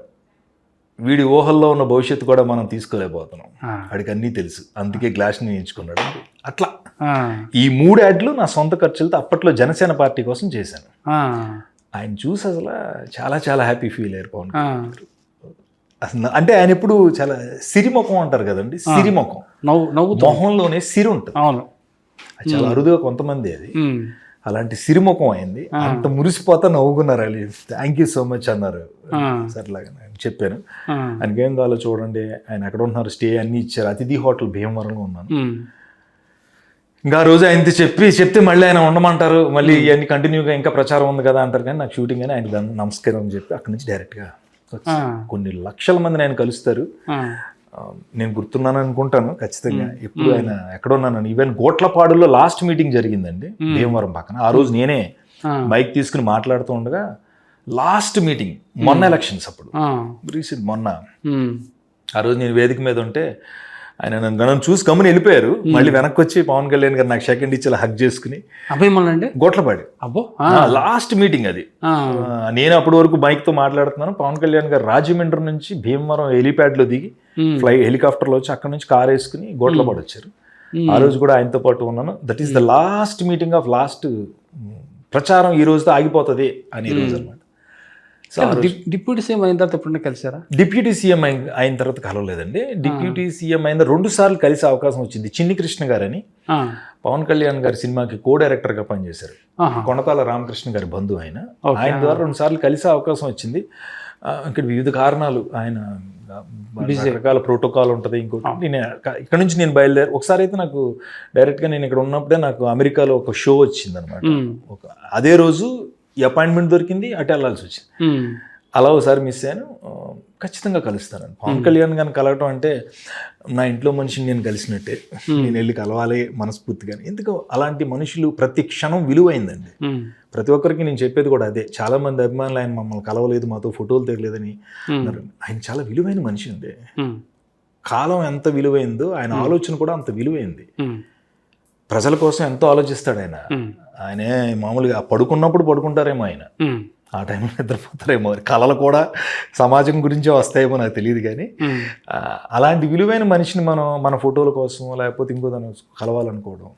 వీడి ఊహల్లో ఉన్న భవిష్యత్తు కూడా మనం తీసుకోలేకపోతున్నాం, వాడికి అన్నీ తెలుసు, అందుకే గ్లాస్ని ఎంచుకున్నాడు. అట్లా ఈ 3 యాడ్లు నా సొంత ఖర్చులతో అప్పట్లో జనసేన పార్టీ కోసం చేశాను. ఆయన చూసి అసలు చాలా చాలా హ్యాపీ ఫీల్ అయ్యారు పవన్ కళ్యాణ్. అసలు అంటే ఆయన ఎప్పుడు చాలా సిరిముఖం అంటారు కదండి, సిరిముఖం, మొహంలోనే సిరి ఉంటుంది. అవును, చాలా అరుదుగా కొంతమంది అది. అలాంటి సిరిముఖం అయింది. అంత మురిసిపోతా నవ్వుకున్నారు. థ్యాంక్ యూ సో మచ్ అన్నారు. సర్లాగా చెప్పాను, ఆయనకేం కావాలో చూడండి, ఆయన ఎక్కడ ఉంటున్నారు, స్టే అన్నీ ఇచ్చారు. అతిథి హోటల్ భీమవరంలో ఉన్నాను. ఇంకా ఆ రోజు ఆయనతో చెప్తే మళ్ళీ ఆయన ఉండమంటారు, మళ్ళీ ఇవన్నీ కంటిన్యూగా ఇంకా ప్రచారం ఉంది కదా అంటారు. కానీ నాకు షూటింగ్ అని ఆయన నమస్కారం అని చెప్పి అక్కడి నుంచి డైరెక్ట్గా కొన్ని లక్షల మందిని ఆయన కలుస్తారు. నేను గుర్తున్నాను అనుకుంటాను ఖచ్చితంగా. ఎప్పుడు ఆయన ఎక్కడున్నాను, ఈవెన్ గోట్లపాడులో లాస్ట్ మీటింగ్ జరిగిందండి భీమవరం పక్కన. ఆ రోజు నేనే మైక్ తీసుకుని మాట్లాడుతూ ఉండగా, లాస్ట్ మీటింగ్ మొన్న ఎలక్షన్స్ అప్పుడు, రీసెంట్ మొన్న, ఆ రోజు నేను వేదిక మీద ఉంటే ఆయన నన్ను చూసి గమ్మున వెళ్ళిపోయారు. మళ్ళీ వెనక్కి వచ్చి పవన్ కళ్యాణ్ గారు నాకు సెకండ్ ఇచ్చి హక్ చేసుకుని అభిమానులండి గోట్లపాడి అబ్బో లాస్ట్ మీటింగ్ అది. నేను అప్పటి వరకు మైక్ తో మాట్లాడుతున్నాను. పవన్ కళ్యాణ్ గారు రాజమండ్రి నుంచి భీమవరం హెలిప్యాడ్ లో దిగి హెలికాప్టర్లో వచ్చి అక్కడ నుంచి కార్ వేసుకుని గోట్లపాడి వచ్చారు. ఆ రోజు కూడా ఆయనతో పాటు ఉన్నాను. That is the last meeting of last ప్రచారం ఈ రోజుతో ఆగిపోతుంది అని ఈ రోజు అనమాట. డిప్యూటీ సీఎం అయిన తర్వాత ఎప్పుడన్నా కలిసారా? డిప్యూటీ సీఎం అయిన తర్వాత కలవలేదండి. డిప్యూటీ సీఎం అయిన 2 సార్లు కలిసే అవకాశం వచ్చింది. చిన్ని కృష్ణ గారని పవన్ కళ్యాణ్ గారి సినిమాకి కో డైరెక్టర్ గా పనిచేశారు. కొండతాల రామకృష్ణ గారి బంధువు ఆయన ద్వారా 2 సార్లు కలిసే అవకాశం వచ్చింది. ఇక్కడ వివిధ కారణాలు ఆయన రకరకాల ప్రోటోకాల్ ఉంటుంది. ఇంకోటి నేను ఇక్కడ నుంచి నేను బయలుదేరి ఒకసారి అయితే నాకు డైరెక్ట్గా నేను ఇక్కడ ఉన్నప్పుడే నాకు అమెరికాలో ఒక షో వచ్చింది అనమాట. అదే రోజు ఈ అపాయింట్మెంట్ దొరికింది, అటు వెళ్ళాల్సి వచ్చింది. అలా ఒకసారి మిస్ అయ్యాను. ఖచ్చితంగా కలుస్తాను. పవన్ కళ్యాణ్ గారిని కలవటం అంటే నా ఇంట్లో మనిషిని నేను కలిసినట్టే. నేను వెళ్ళి కలవాలి మనస్ఫూర్తిగా. ఎందుకు అలాంటి మనుషులు ప్రతి క్షణం విలువైందండి. ప్రతి ఒక్కరికి నేను చెప్పేది కూడా అదే. చాలా మంది అభిమానులు ఆయన మమ్మల్ని కలవలేదు, మాతో ఫోటోలు తెగలేదని. ఆయన చాలా విలువైన మనిషి అండి. కాలం ఎంత విలువైందో ఆయన ఆలోచన కూడా అంత విలువైంది. ప్రజల కోసం ఎంతో ఆలోచిస్తాడు ఆయన. ఆయనే మామూలుగా పడుకున్నప్పుడు పడుకుంటారేమో ఆయన, ఆ టైంలో నిద్రపోతారేమో. కళలు కూడా సమాజం గురించే వస్తాయేమో నాకు తెలియదు. కానీ అలాంటి విలువైన మనిషిని మనం మన ఫోటోల కోసం లేకపోతే ఇంకో దాని కలవాలనుకోవడం,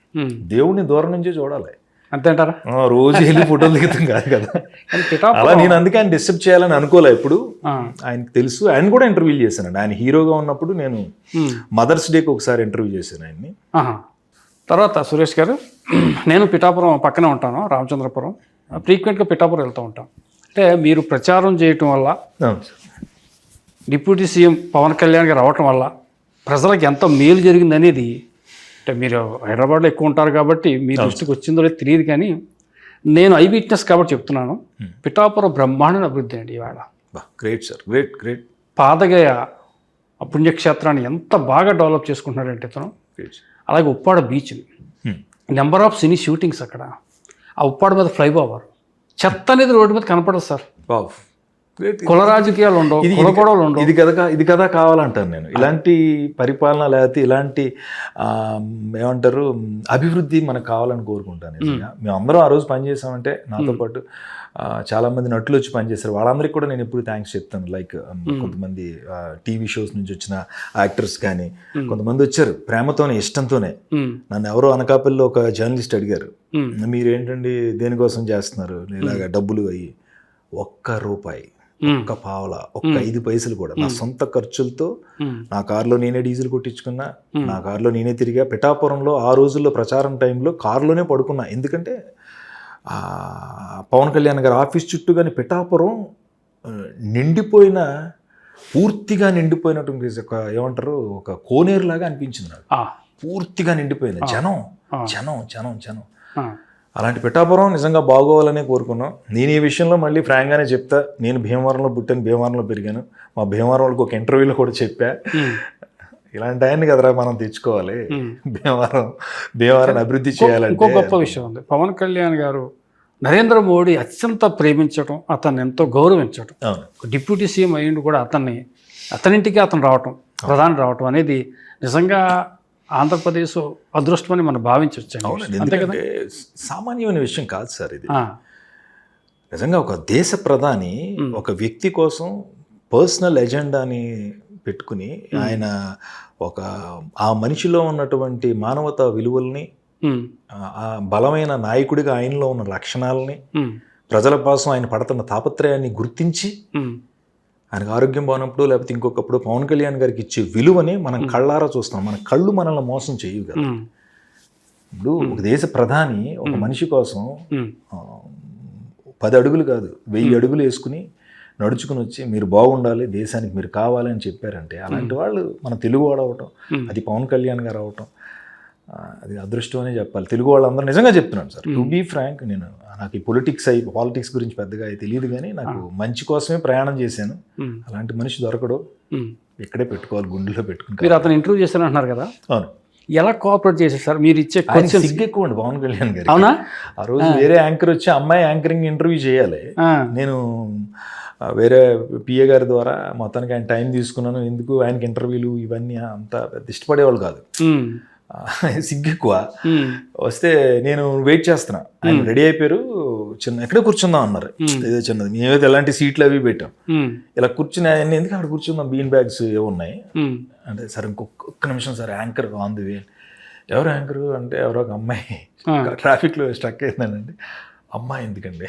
దేవుడిని దూరం నుంచే చూడాలి అంతేంటారా? రోజు వెళ్ళి ఫోటోలు దిగుతాం కాదు కదా. అలా నేను అందుకే ఆయన డిస్టర్బ్ చేయాలని అనుకోలే ఎప్పుడు. ఆయనకు తెలుసు. ఆయన కూడా ఇంటర్వ్యూ చేశానండి. ఆయన హీరోగా ఉన్నప్పుడు నేను మదర్స్ డేకి ఒకసారి ఇంటర్వ్యూ చేశాను ఆయన్ని. తర్వాత సురేష్ గారు, నేను పిఠాపురం పక్కనే ఉంటాను, రామచంద్రపురం. ఫ్రీక్వెంట్గా పిఠాపురం వెళ్తూ ఉంటాం. అంటే మీరు ప్రచారం చేయటం వల్ల, డిప్యూటీ సీఎం పవన్ కళ్యాణ్ గారు రావటం వల్ల ప్రజలకు ఎంత మేలు జరిగింది అనేది, అంటే మీరు హైదరాబాద్లో ఎక్కువ ఉంటారు కాబట్టి మీ దృష్టికి వచ్చిందో లేదో తెలియదు. కానీ నేను ఐ విట్నెస్ కాబట్టి చెప్తున్నాను, పిఠాపురం బ్రహ్మాండ అభివృద్ధి అండి ఇవాళ. Great sir, great great. Padagaya పుణ్యక్షేత్రాన్ని ఎంత బాగా డెవలప్ చేసుకుంటున్నాడంటే ఇతను. అలాగే ఉప్పాడ బీచ్ని, నెంబర్ ఆఫ్ సినీ షూటింగ్స్ అక్కడ. ఆ ఉప్పాడ మీద ఫ్లైఓవర్, చెత్త అనేది రోడ్డు మీద కనపడదు సార్. కుల రాజకీయాలు ఉండవు, కుల గొడవలు ఉండవు. ఇది కదా కావాలంటాను నేను. ఇలాంటి పరిపాలన లేకపోతే ఇలాంటి ఏమంటారు అభివృద్ధి మనకు కావాలని కోరుకుంటాను. మేము అందరం ఆ రోజు పనిచేసామంటే నాతో పాటు చాలామంది నటులు వచ్చి పనిచేశారు. వాళ్ళందరికీ కూడా నేను ఎప్పుడు థ్యాంక్స్ చెప్తాను. లైక్ కొంతమంది టీవీ షోస్ నుంచి వచ్చిన యాక్టర్స్ కానీ కొంతమంది వచ్చారు ప్రేమతోనే, ఇష్టంతోనే. నన్ను ఎవరో అనకాపల్లిలో ఒక జర్నలిస్ట్ అడిగారు, మీరేంటండి దేనికోసం చేస్తున్నారు ఇలాగ డబ్బులు అయ్యి. ₹1, $1 ఒక్క 5 పైసలు కూడా నా సొంత ఖర్చులతో నా కారులో నేనే డీజిల్ కొట్టించుకున్నా, నా కారులో నేనే తిరిగా. పిఠాపురంలో ఆ రోజుల్లో ప్రచారం టైంలో కారులోనే పడుకున్నా. ఎందుకంటే పవన్ కళ్యాణ్ గారి ఆఫీస్ చుట్టూ కానీ పిఠాపురం నిండిపోయిన, పూర్తిగా నిండిపోయినటువంటి ఒక ఏమంటారు ఒక కోనేరులాగా అనిపించింది నాకు. పూర్తిగా నిండిపోయింది జనం జనం జనం జనం. అలాంటి పిఠాపురం నిజంగా బాగోవాలనే కోరుకున్నాం. నేను ఈ విషయంలో మళ్ళీ ఫ్రాంక్గానే చెప్తా, నేను భీమవరంలో పుట్టాను, భీమవరంలో పెరిగాను. మా భీమవరం వాళ్ళకి ఒక ఇంటర్వ్యూలో కూడా చెప్పా, ఇలాంటి ఆయన్ని కదరా మనం తెచ్చుకోవాలి, భీమవరం అభివృద్ధి చేయాలంటే. ఇంకో గొప్ప విషయం ఉంది, పవన్ కళ్యాణ్ గారు నరేంద్ర మోడీ అత్యంత ప్రేమించడం, అతన్ని ఎంతో గౌరవించడం. డిప్యూటీ సీఎం అయ్యిండు కూడా అతనింటికి అతను రావటం, ప్రధాని రావటం అనేది నిజంగా ఆంధ్రప్రదేశ్ అదృష్టమని మనం భావించవచ్చు. అంతే కదా, సామాన్యమైన విషయం కాదు సార్ ఇది. నిజంగా ఒక దేశ ప్రధాని ఒక వ్యక్తి కోసం పర్సనల్ ఎజెండాని పెట్టుకుని ఆయన ఆ మనిషిలో ఉన్నటువంటి మానవతా విలువల్ని, ఆ బలమైన నాయకుడిగా ఆయనలో ఉన్న లక్షణాలని, ప్రజల కోసం ఆయన పడుతున్న తాపత్రయాన్ని గుర్తించి ఆయనకు ఆరోగ్యం బాగున్నప్పుడు లేకపోతే ఇంకొకప్పుడు పవన్ కళ్యాణ్ గారికి ఇచ్చే విలువని మనం కళ్ళారా చూస్తాం. మన కళ్ళు మనల్ని మోసం చేయవు కదా. ఇప్పుడు ఒక దేశ ప్రధాని ఒక మనిషి కోసం 10 అడుగులు కాదు 1000 అడుగులు వేసుకుని నడుచుకుని వచ్చి మీరు బాగుండాలి, దేశానికి మీరు కావాలి అని చెప్పారంటే, అలాంటి వాళ్ళు మన తెలుగువాడు అవటం, అది పవన్ కళ్యాణ్ గారు అవటం, అది అదృష్టం అనే చెప్పాలి. తెలుగు వాళ్ళందరూ నిజంగా చెప్తున్నాను సార్, టు బీ ఫ్రాంక్, నాకు ఈ పాలిటిక్స్ గురించి పెద్దగా తెలియదు, కానీ నాకు మంచి కోసమే ప్రయాణం చేశాను. అలాంటి మనిషి దొరకడు, ఇక్కడే పెట్టుకోవాలి, గుండెలో పెట్టుకుంటారు. మీరు అతను ఇంటర్వ్యూ చేశారంటున్నారు కదా, అవును. ఎలా కోఆపరేట్ చేశారు సార్? మీరు ఇచ్చే సిగ్గు ఎక్కువ అండి పవన్ కళ్యాణ్ గారు. అవునా? ఆ రోజు వేరే యాంకర్ వచ్చి అమ్మాయి యాంకరింగ్ ఇంటర్వ్యూ చేయాలి, నేను వేరే పిఏ గారి ద్వారా మొత్తానికి ఆయన టైం తీసుకున్నాను. ఎందుకు ఆయనకి ఇంటర్వ్యూలు ఇవన్నీ అంత పెద్ద ఇష్టపడేవాళ్ళు కాదు, సిగ్గు ఎక్కువ. వస్తే నేను వెయిట్ చేస్తున్నా, ఆయన రెడీ అయిపోయారు, చిన్న ఎక్కడే కూర్చుందాం అన్నారు, ఏదో చిన్నది, మేమైతే ఎలాంటి సీట్లు అవి పెట్టాం, ఇలా కూర్చుని ఆయన ఎందుకు అక్కడ కూర్చుందాం, బీన్ బ్యాగ్స్ ఏవో ఉన్నాయి అంటే, సరే ఒక్క నిమిషం sir, anchor on the way. ఎవరు యాంకరు అంటే, ఎవరో ఒక అమ్మాయి ట్రాఫిక్లో స్ట్రక్ అయిందానండి. అమ్మాయి ఎందుకండి,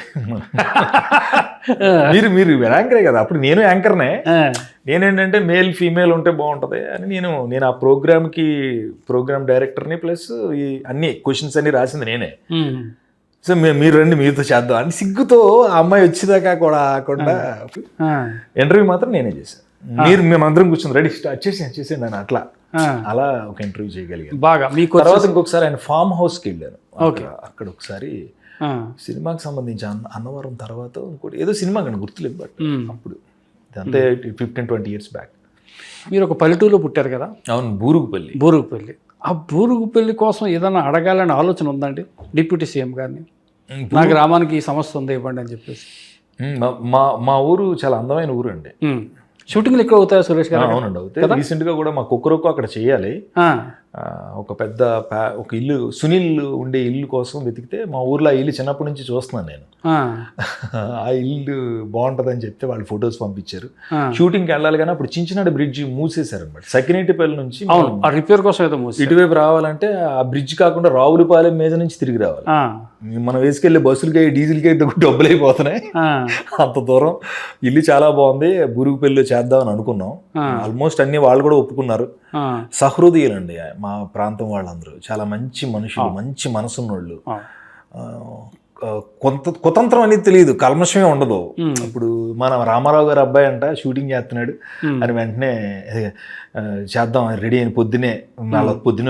మీరు యాంకరే కదా, అప్పుడు నేను యాంకర్నే, నేనేంటంటే మేల్ ఫీమేల్ ఉంటే బాగుంటుంది అని నేను ఆ ప్రోగ్రామ్ డైరెక్టర్ని ప్లస్ ఈ అన్ని క్వశ్చన్స్ అన్ని రాసింది నేనే. సో మీరు రండి మీతో చేద్దాం అని సిగ్గుతో ఆ అమ్మాయి వచ్చేదాకా కూడా కాకుండా ఇంటర్వ్యూ మాత్రం నేనే చేశాను. మేమందరం కూర్చొని రెడీ స్టార్ట్ చేసేయండి అని అట్లా అలా ఒక ఇంటర్వ్యూ చేయగలిగాను. బాగా మీకు తర్వాత ఇంకొకసారి ఆయన ఫామ్ హౌస్కి వెళ్ళాను, అక్కడ ఒకసారి సినిమాకి సంబంధించి అన్నవరం తర్వాత ఇంకోటి ఏదో సినిమా కానీ గుర్తులేదు, బట్ అప్పుడు అంతే 15-20 years బ్యాక్. మీరు ఒక పల్లెటూరులో పుట్టారు కదా? అవును, బూరుగుపల్లి. ఆ బూరుగుపల్లి కోసం ఏదైనా అడగాలని ఆలోచన ఉందండి డిప్యూటీ సీఎం గారిని, నా గ్రామానికి ఈ సమస్య ఉంది ఇవ్వండి అని చెప్పేసి? మా ఊరు చాలా అందమైన ఊరు అండి. షూటింగ్లు ఎక్కువ అవుతాయి సురేష్ గారు? అవునండి, అవుతాయి. రీసెంట్గా కూడా మా కుక్కరొక్కు అక్కడ చేయాలి, ఒక పెద్ద ఒక ఇల్లు, సునీల్ ఉండే ఇల్లు కోసం వెతికితే మా ఊర్లో ఆ ఇల్లు చిన్నప్పటి నుంచి చూస్తున్నాను నేను. ఆ ఇల్లు బాగుంటుందని చెప్తే వాళ్ళు ఫొటోస్ పంపించారు. షూటింగ్కి వెళ్ళాలి కానీ అప్పుడు చించినాడు బ్రిడ్జ్ మూసేశారు అనమాట. సకినేటిపల్లి నుంచి రిపేర్ కోసం ఇటువైపు రావాలంటే ఆ బ్రిడ్జ్ కాకుండా రావులపాలెం మీద నుంచి తిరిగి రావాలి. మనం వేసుకెళ్ళే బస్సులకి డీజిల్కి డబ్బులు అయిపోతున్నాయి, అంత దూరం. ఇల్లు చాలా బాగుంది, బూరుగుపల్లిలో చేద్దామని అనుకున్నాం. ఆల్మోస్ట్ అన్ని వాళ్ళు కూడా ఒప్పుకున్నారు. సహృదయులండి మా ప్రాంతం వాళ్ళందరూ, చాలా మంచి మనుషులు, మంచి మనసున్నోళ్ళు. కుతంత్రం అనేది తెలియదు, కల్మషమే ఉండదు. ఇప్పుడు మన రామారావు గారు అబ్బాయి అంట షూటింగ్ చేస్తున్నాడు అని వెంటనే చేద్దాం రెడీ అయిన పొద్దునే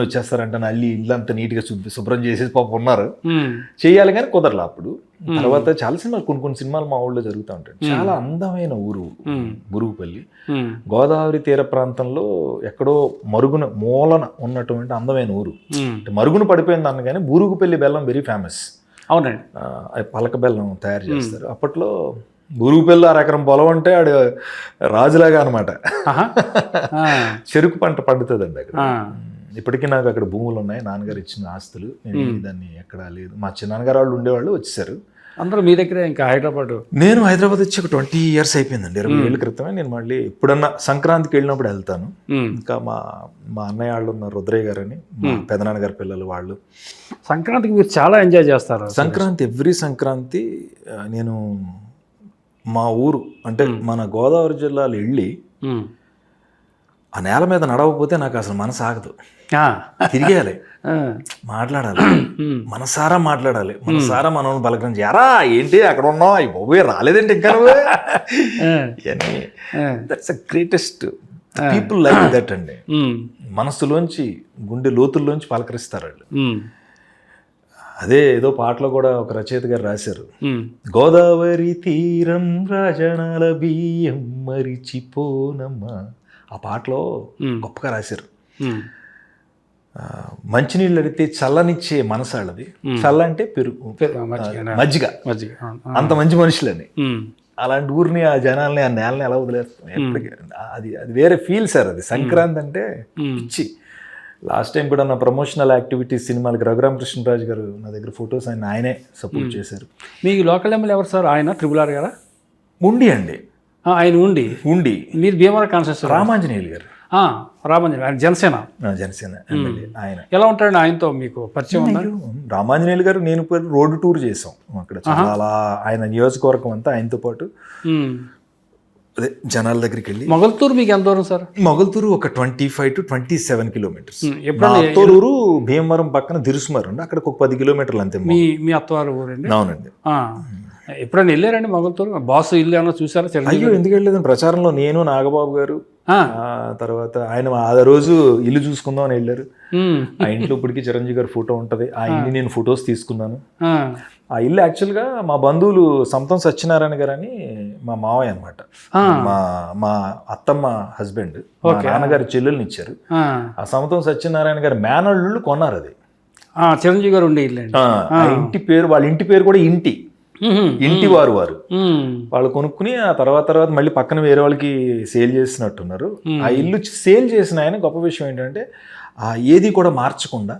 వచ్చేస్తారంట, అల్లి ఇల్లు అంతా నీట్గా శుభ్రం చేసేసి పాప ఉన్నారు, చేయాలి కానీ కుదరలా. అప్పుడు తర్వాత చాలా సినిమాలు, కొన్ని సినిమాలు మా ఊళ్ళో జరుగుతూ ఉంటాయి. చాలా అందమైన ఊరు బూరుగుపల్లి, గోదావరి తీర ప్రాంతంలో ఎక్కడో మూలన ఉన్నటువంటి అందమైన ఊరు. మరుగున పడిపోయింది అన్న కానీ బూరుగుపల్లి బెల్లం వెరీ ఫేమస్. అవునండి, పలక బెల్లం తయారు చేస్తారు. అప్పట్లో బూరుగుపల్లి 1 ఎకరం పొలం అంటే ఆడు రాజులాగా అనమాట. చెరుకు పంట పండుతుందండి అక్కడ. ఇప్పటికీ నాకు అక్కడ భూములు ఉన్నాయి, నాన్నగారు ఇచ్చిన ఆస్తులు. నేను దాన్ని ఎక్కడా లేదు. మా చిన్నాన్నగారు వాళ్ళు ఉండేవాళ్ళు, వచ్చేసారు అందరూ మీ దగ్గర. ఇంకా హైదరాబాద్, నేను హైదరాబాద్ వచ్చి ఒక 20 years అయిపోయిందండి. 20 ఏళ్ళ క్రితమే. నేను మళ్ళీ ఎప్పుడన్నా సంక్రాంతికి వెళ్ళినప్పుడు వెళ్తాను. ఇంకా మా అన్నయ్య వాళ్ళు ఉన్నారు, రుద్రయ్య గారు అని, మా పెదనాన్నగారి పిల్లలు వాళ్ళు. సంక్రాంతికి మీరు చాలా ఎంజాయ్ చేస్తారు. సంక్రాంతి ఎవ్రీ సంక్రాంతి నేను మా ఊరు అంటే మన గోదావరి జిల్లాలో వెళ్ళి ఆ నేల మీద నడవకపోతే నాకు అసలు మనసు ఆగదు. తిరిగేయాలి, మాట్లాడాలి, మనసారా మాట్లాడాలి, మనసారా మనం పలకరించి, ఎరా ఏంటి అక్కడ ఉన్నావు, అయ్యి బాబోయ్ రాలేదంటే ఇంకా that's the greatest people like that అండి. మనసులోంచి గుండె లోతుల్లోంచి పలకరిస్తారు వాళ్ళు. అదే ఏదో పాటలో కూడా ఒక రచయిత గారు రాశారు, గోదావరి తీరం రాజనాల బియ్యం మరిచిపోనమ్మా. ఆ పాటలో గొప్పగా రాశారు. మంచినీళ్ళు అడిగితే చల్లనిచ్చే మనసాళ్ళది. చల్ల అంటే పెరుగు, మజ్జిగ, అంత మంచి మనుషులని. అలాంటి ఊరిని, ఆ జనాల్ని, ఆ నేలని ఎలా వదిలేస్తాం ఎప్పటికీ. అది వేరే ఫీల్ సార్. అది సంక్రాంతి అంటే పిచ్చి. లాస్ట్ టైం కూడా నా ప్రమోషనల్ యాక్టివిటీస్ సినిమాలకి రఘురామకృష్ణరాజు గారు నా దగ్గర ఫొటోస్ ఆయనే సపోర్ట్ చేశారు. మీకు లోకల్ ఎమ్మెల్యే ఎవరు సార్? ఆయన RRR గారా? ఉండి అండి, ఆయన ఉండి. మీరు భీమవరం కాన్స్టిట్యూన్సీ రామాంజనేయులు గారు. రామాంజనేయులు ఆయన జనసేన ఎమ్మెల్యే. ఆయన ఎలా ఉంటాడు? ఆయనతో మీకు పరిచయం ఉందా? రామాంజనేయులు గారు నేను రోడ్ టూర్ చేసాం అక్కడ. చాలా ఆయన నియోజకవర్గం అంతా ఆయనతో పాటు అదే జనాల దగ్గరికి వెళ్ళి. మొగల్తూరు మీకు ఎంత దూరం సార్? మొగల్తూరు ఒక 25 to 27 kilometers. అత్తూరు భీమవరం పక్కన దిరుసుమారు అండి, అక్కడ ఒక 10 kilometers అంతే. మీ అత్తవారు ఊరండి? అవునండి. ఎప్పుడైనా వెళ్ళారండి మొగల్తూరు? బాస్ ఇల్లు ఏమన్నా చూసారా? అయ్యో ఎందుకు వెళ్ళలేదు. ప్రచారంలో నేను, నాగబాబు గారు, తర్వాత ఆయన ఆ రోజు ఇల్లు చూసుకుందాం అని వెళ్ళారు. ఆ ఇంట్లో ఇప్పటికీ చిరంజీవి గారి ఫోటో ఉంటది. ఆ ఇల్లు నేను ఫొటోస్ తీసుకున్నాను. ఆ ఇల్లు యాక్చువల్గా మా బంధువులు సమతం సత్యనారాయణ గారు అని మా మావయ్య అనమాట, మా అత్తమ్మ హస్బెండ్, నాన్నగారి చెల్లెల్ని ఇచ్చారు. ఆ సమతం సత్యనారాయణ గారి మేనల్లుళ్ళు కొన్నారు అది. చిరంజీవి గారు ఉండే ఇల్లు. ఇంటి పేరు, వాళ్ళ ఇంటి పేరు కూడా ఇంటి. ఇంటి వారు వాళ్ళు కొనుక్కుని ఆ తర్వాత మళ్ళీ పక్కన వేరే వాళ్ళకి సేల్ చేసినట్టున్నారు. ఆ ఇల్లు సేల్ చేసిన ఆయన గొప్ప విషయం ఏంటంటే ఆ ఏది కూడా మార్చకుండా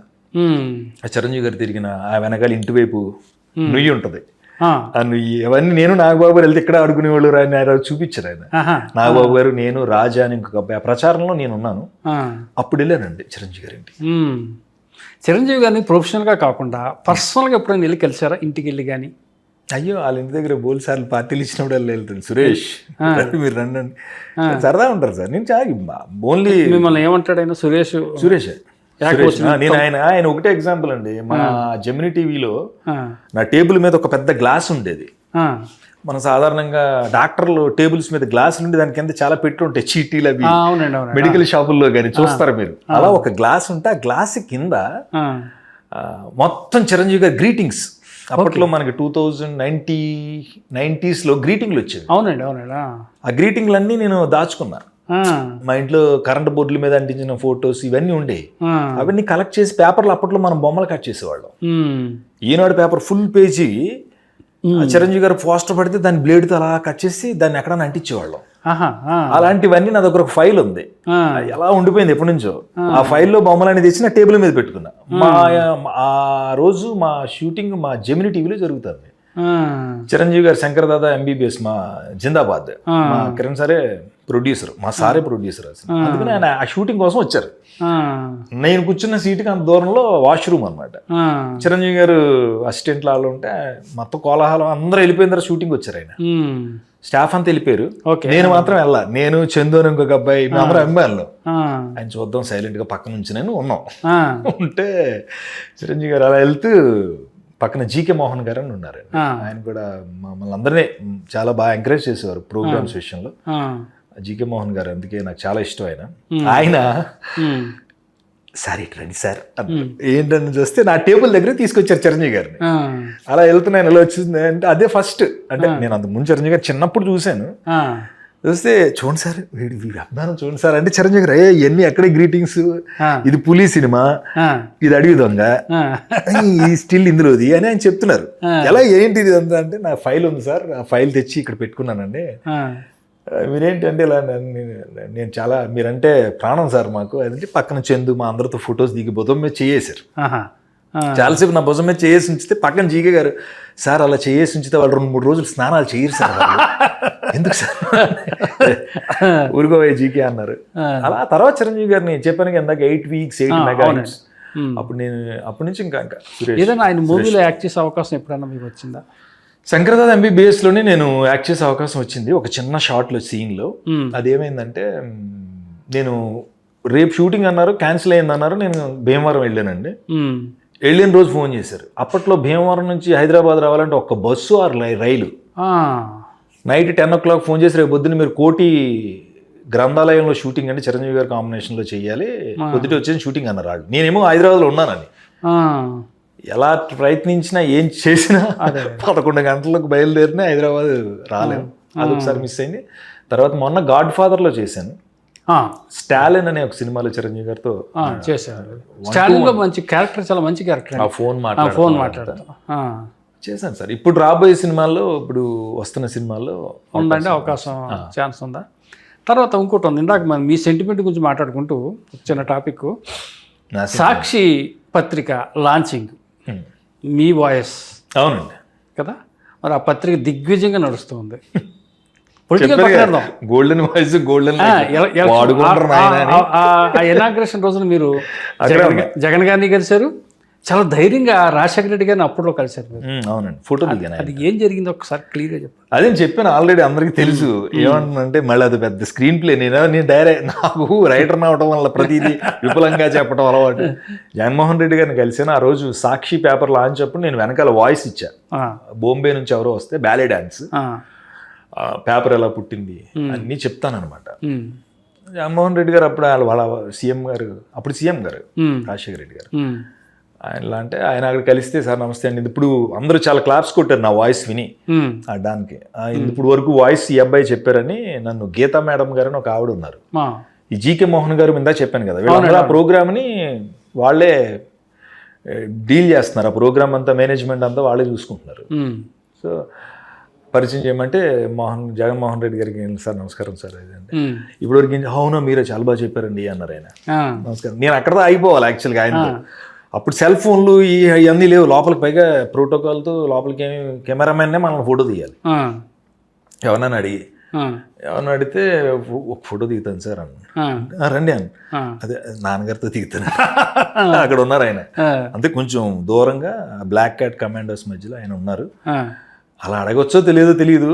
ఆ చిరంజీవి గారు తిరిగిన ఆ వెనకాల ఇంటి వైపు నుయ్యి ఉంటుంది. ఆ నుయ్యి అవన్నీ నేను నాగబాబు గారు వెళ్తే ఇక్కడ ఆడుకునేవాళ్ళు ఆయన చూపించారు. ఆయన నాగబాబు గారు, నేను, రాజా అని ఇంకొక అబ్బాయి ఆ ప్రచారంలో నేను ఉన్నాను. అప్పుడు వెళ్ళానండి చిరంజీవి గారి ఇంటికి. చిరంజీవి గారిని ప్రొఫెషనల్గా కాకుండా పర్సనల్గా ఎప్పుడైనా వెళ్ళి కలిసారా ఇంటికి వెళ్ళి కానీ? అయ్యో వాళ్ళ ఇంటి దగ్గర బోల్ సార్లు పార్టీలు ఇచ్చినప్పుడు వెళ్తాను. సురేష్ మీరు రండి సరదా ఉంటారు సార్. నేను చాలా ఓన్లీ మిమ్మల్ని ఏమంటాడు ఆయన? సురేష్ నేను ఆయన ఒకటే ఎగ్జాంపుల్ అండి. మా జెమినీ టీవీలో నా టేబుల్ మీద ఒక పెద్ద గ్లాస్ ఉండేది. మనం సాధారణంగా డాక్టర్లు టేబుల్స్ మీద గ్లాసులు ఉండి దాని కింద చాలా పెట్టి ఉంటాయి చీటీలు అవి మెడికల్ షాపుల్లో కానీ చూస్తారు మీరు. అలా ఒక గ్లాస్ ఉంటే ఆ గ్లాస్ కింద మొత్తం చిరంజీవి గారి గ్రీటింగ్స్. అప్పట్లో మనకి 2090s గ్రీటింగ్లు వచ్చేవి. అవునండి. ఆ గ్రీటింగ్లన్నీ నేను దాచుకున్నా. మా ఇంట్లో కరెంట్ బోర్డుల మీద అంటించిన ఫొటోస్ ఇవన్నీ ఉండేవి. అవన్నీ కలెక్ట్ చేసి పేపర్లు అప్పట్లో మనం బొమ్మలు కట్ చేసేవాళ్ళం. ఈనాడు పేపర్ ఫుల్ పేజీ చిరంజీవి గారు పోస్టర్ పడితే దాన్ని బ్లేడ్తో అలా కట్ చేసి దాన్ని ఎక్కడైనా అంటించేవాళ్ళం. అలాంటివన్నీ నా దగ్గర ఒక ఫైల్ ఉంది. ఎలా ఉండిపోయింది ఎప్పటి నుంచో. ఆ ఫైల్లో బొమ్మలని తెచ్చి నా టేబుల్ మీద పెట్టుకున్నా. ఆ రోజు మా షూటింగ్ మా జెమినీ టీవీలో జరుగుతుంది. చిరంజీవి గారు శంకర్ దాదా ఎంబీబీఎస్ మా జిందాబాద్ మా కిరణ్ సారే ప్రొడ్యూసర్, మా సారే ప్రొడ్యూసర్. అందుకని ఆయన ఆ షూటింగ్ కోసం వచ్చారు. నేను కూర్చున్న సీటుకి అంత దూరంలో వాష్రూమ్ అనమాట. చిరంజీవి గారు అసిస్టెంట్ లాగా ఉంటే మొత్తం కోలాహలం అందరూ వెళ్ళిపోయిన తర్వాత షూటింగ్ వచ్చారు. ఆయన స్టాఫ్ అంతా వెళ్ళిపోయారు. నేను మాత్రం వెళ్ళా. నేను చందు అని ఇంకొక అబ్బాయి అందరూ అమ్మాయిలు. ఆయన చూద్దాం సైలెంట్ గా పక్క నుంచి నేను ఉన్నాం. ఉంటే చిరంజీవి గారు అలా వెళ్తూ పక్కన జీకే మోహన్ గారు అని ఉన్నారు. ఆయన కూడా మమ్మల్ని అందరినీ చాలా బాగా ఎంకరేజ్ చేసేవారు ప్రోగ్రామ్స్ విషయంలో. జీకే మోహన్ గారు అందుకే నాకు చాలా ఇష్టం. ఆయన సార్ ఇటు రండి సార్ ఏంటని చూస్తే నా టేబుల్ దగ్గర తీసుకొచ్చారు చిరంజీవి గారిని. అలా వెళ్తున్నాను. ఎలా వచ్చింది అంటే అదే ఫస్ట్. అంటే నేను అంత ముందు చిరంజీవి గారు చిన్నప్పుడు చూశాను. చూస్తే చూడండి సార్ వీడి అభిమానం చూడండి సార్ అంటే చిరంజీవి గారు ఇవన్నీ ఎక్కడే గ్రీటింగ్స్, ఇది పులి సినిమా, ఇది అడవి దొంగ, ఈ స్టిల్ ఇందులోది అని ఆయన చెప్తున్నారు. ఎలా ఏంటి ఇది అంతా అంటే నా ఫైల్ ఉంది సార్, ఆ ఫైల్ తెచ్చి ఇక్కడ పెట్టుకున్నానండి. మీరేంటంటే ఇలా నేను చాలా మీరంటే ప్రాణం సార్ మాకు. అదంటే పక్కన చందు మా అందరితో ఫొటోస్ దిగి భుజం మీద చేయేశారు. చాలాసేపు నా భుజం మీద చేయేసి ఉంచితే పక్కన జీకే గారు సార్ అలా చేయేసి ఉంచితే వాళ్ళు 2-3 రోజులు స్నానాలు చేయరు సార్. ఎందుకు సార్ ఊరుకోవే జీకే అన్నారు. అలా తర్వాత చిరంజీవి గారిని చెప్పాను ఇందాక 8 weeks 8 మెగా. అప్పటి నుంచి ఇంకా ఏదైనా ఆయన మూవీలో యాక్ట్ చేసే అవకాశం ఎప్పుడైనా మీకు వచ్చిందా? శంకరదాద ఎంబీబీఎస్లోనే నేను యాక్ట్ చేసే అవకాశం వచ్చింది ఒక చిన్న షార్ట్లో సీన్లో. అదేమైందంటే నేను రేపు షూటింగ్ అన్నారు, క్యాన్సిల్ అయింది అన్నారు. నేను భీమవరం వెళ్ళానండి. వెళ్ళిన రోజు ఫోన్ చేశారు. అప్పట్లో భీమవరం నుంచి హైదరాబాద్ రావాలంటే ఒక్క బస్సు ఆర్ రైలు. నైట్ 10 o'clock ఫోన్ చేసి రేపు పొద్దున్న మీరు కోటి గ్రంథాలయంలో షూటింగ్ అంటే చిరంజీవి గారి కాంబినేషన్లో చెయ్యాలి, పొద్దుట వచ్చేసి షూటింగ్ అన్నారు వాళ్ళు. నేనేమో హైదరాబాద్లో ఉన్నానని. ఎలా ప్రయత్నించినా ఏం చేసినా 11 గంటలకు బయలుదేరినా హైదరాబాద్ రాలేము. అదొకసారి మిస్ అయింది. తర్వాత మొన్న గాడ్ ఫాదర్లో చేశాను. స్టాలిన్ అనే ఒక సినిమాలో చిరంజీవి గారితో చేశారు. స్టాలిన్లో మంచి క్యారెక్టర్, చాలా మంచి క్యారెక్టర్. ఫోన్ మాట్లాడతాను చేశాను సార్. ఇప్పుడు రాబోయే సినిమాల్లో, ఇప్పుడు వస్తున్న సినిమాల్లో ఉందండి అవకాశం, ఛాన్స్ ఉందా? తర్వాత ఇంకోటి ఉంది, ఇందాక మనం మీ సెంటిమెంట్ గురించి మాట్లాడుకుంటూ చిన్న టాపిక్, సాక్షి పత్రిక లాంచింగ్ మీ వాయిస్. అవునండి కదా. మరి ఆ పత్రిక దిగ్విజయంగా నడుస్తుంది. గోల్డెన్ వాయిస్, గోల్డెన్ ఇనాగ్రేషన్ రోజున మీరు జగన్ గారిని కలిశారు, చాలా ధైర్యంగా రాజశేఖర రెడ్డి గారిని అప్పట్లో కలిశారు. అవునండి, ఫోటో దిగాను. అది ఏం జరిగిందో ఒకసారి క్లియర్గా చెప్పండి. అదే చెప్పాను ఆల్రెడీ, అందరికీ తెలుసు. ఏమంటుందంటే మళ్ళీ అది పెద్ద స్క్రీన్ ప్లే. నేను డైరెక్ట్ నాకు రైటర్ అవడం వల్ల ప్రతిదీ విపులంగా చెప్పడం అలవాటు. జగన్మోహన్ రెడ్డి గారిని కలిసాను. ఆ రోజు సాక్షి పేపర్ లాంచ్ అప్పుడు నేను వెనకాల వాయిస్ ఇచ్చా. బాంబే నుంచి ఎవరో వస్తే బ్యాలే డాన్స్, పేపర్ ఎలా పుట్టింది అన్నీ చెప్తానమాట. జగన్మోహన్ రెడ్డి గారు అప్పుడు వాళ్ళ సీఎం గారు, అప్పుడు సీఎం గారు రాజశేఖర రెడ్డి గారు, ఆయనలా అంటే ఆయన అక్కడ కలిస్తే సార్ నమస్తే అండి, ఇప్పుడు అందరూ చాలా క్లాప్స్ కొట్టారు నా వాయిస్ విని. ఆడడానికి ఇప్పుడు వరకు వాయిస్ ఈ అబ్బాయి చెప్పారని నన్ను గీతా మేడం గారు అని ఒక ఆవిడ ఉన్నారు, ఈ జీకే మోహన్ గారు మీద చెప్పాను కదా, వీళ్ళందరూ ఆ ప్రోగ్రామ్ని వాళ్ళే డీల్ చేస్తున్నారు. ఆ ప్రోగ్రామ్ అంతా మేనేజ్మెంట్ అంతా వాళ్ళే చూసుకుంటున్నారు. సో పరిచయం చేయమంటే జగన్మోహన్ రెడ్డి గారికి సార్ నమస్కారం సార్ అదంటే ఇప్పటివరకు అవునా మీరే చాలా బాగా చెప్పారండి అన్నారు ఆయన. నమస్కారం. నేను అక్కడతో అయిపోవాలి యాక్చువల్గా ఆయనతో. అప్పుడు సెల్ ఫోన్లు ఇవన్నీ లేవు లోపలికి, పైగా ప్రోటోకాల్తో లోపలికి కెమెరామెన్నే మనల్ని ఫోటో తీయాలి. ఎవరన్నా అడిగితే ఒక ఫోటో దిగుతాను సార్ అన్న. రండి అన్న. అదే నాన్నగారితో దిగుతాను. అక్కడ ఉన్నారు ఆయన. అంతే కొంచెం దూరంగా బ్లాక్ క్యాట్ కమాండర్స్ మధ్యలో ఆయన ఉన్నారు. అలా అడగొచ్చో తెలియదు.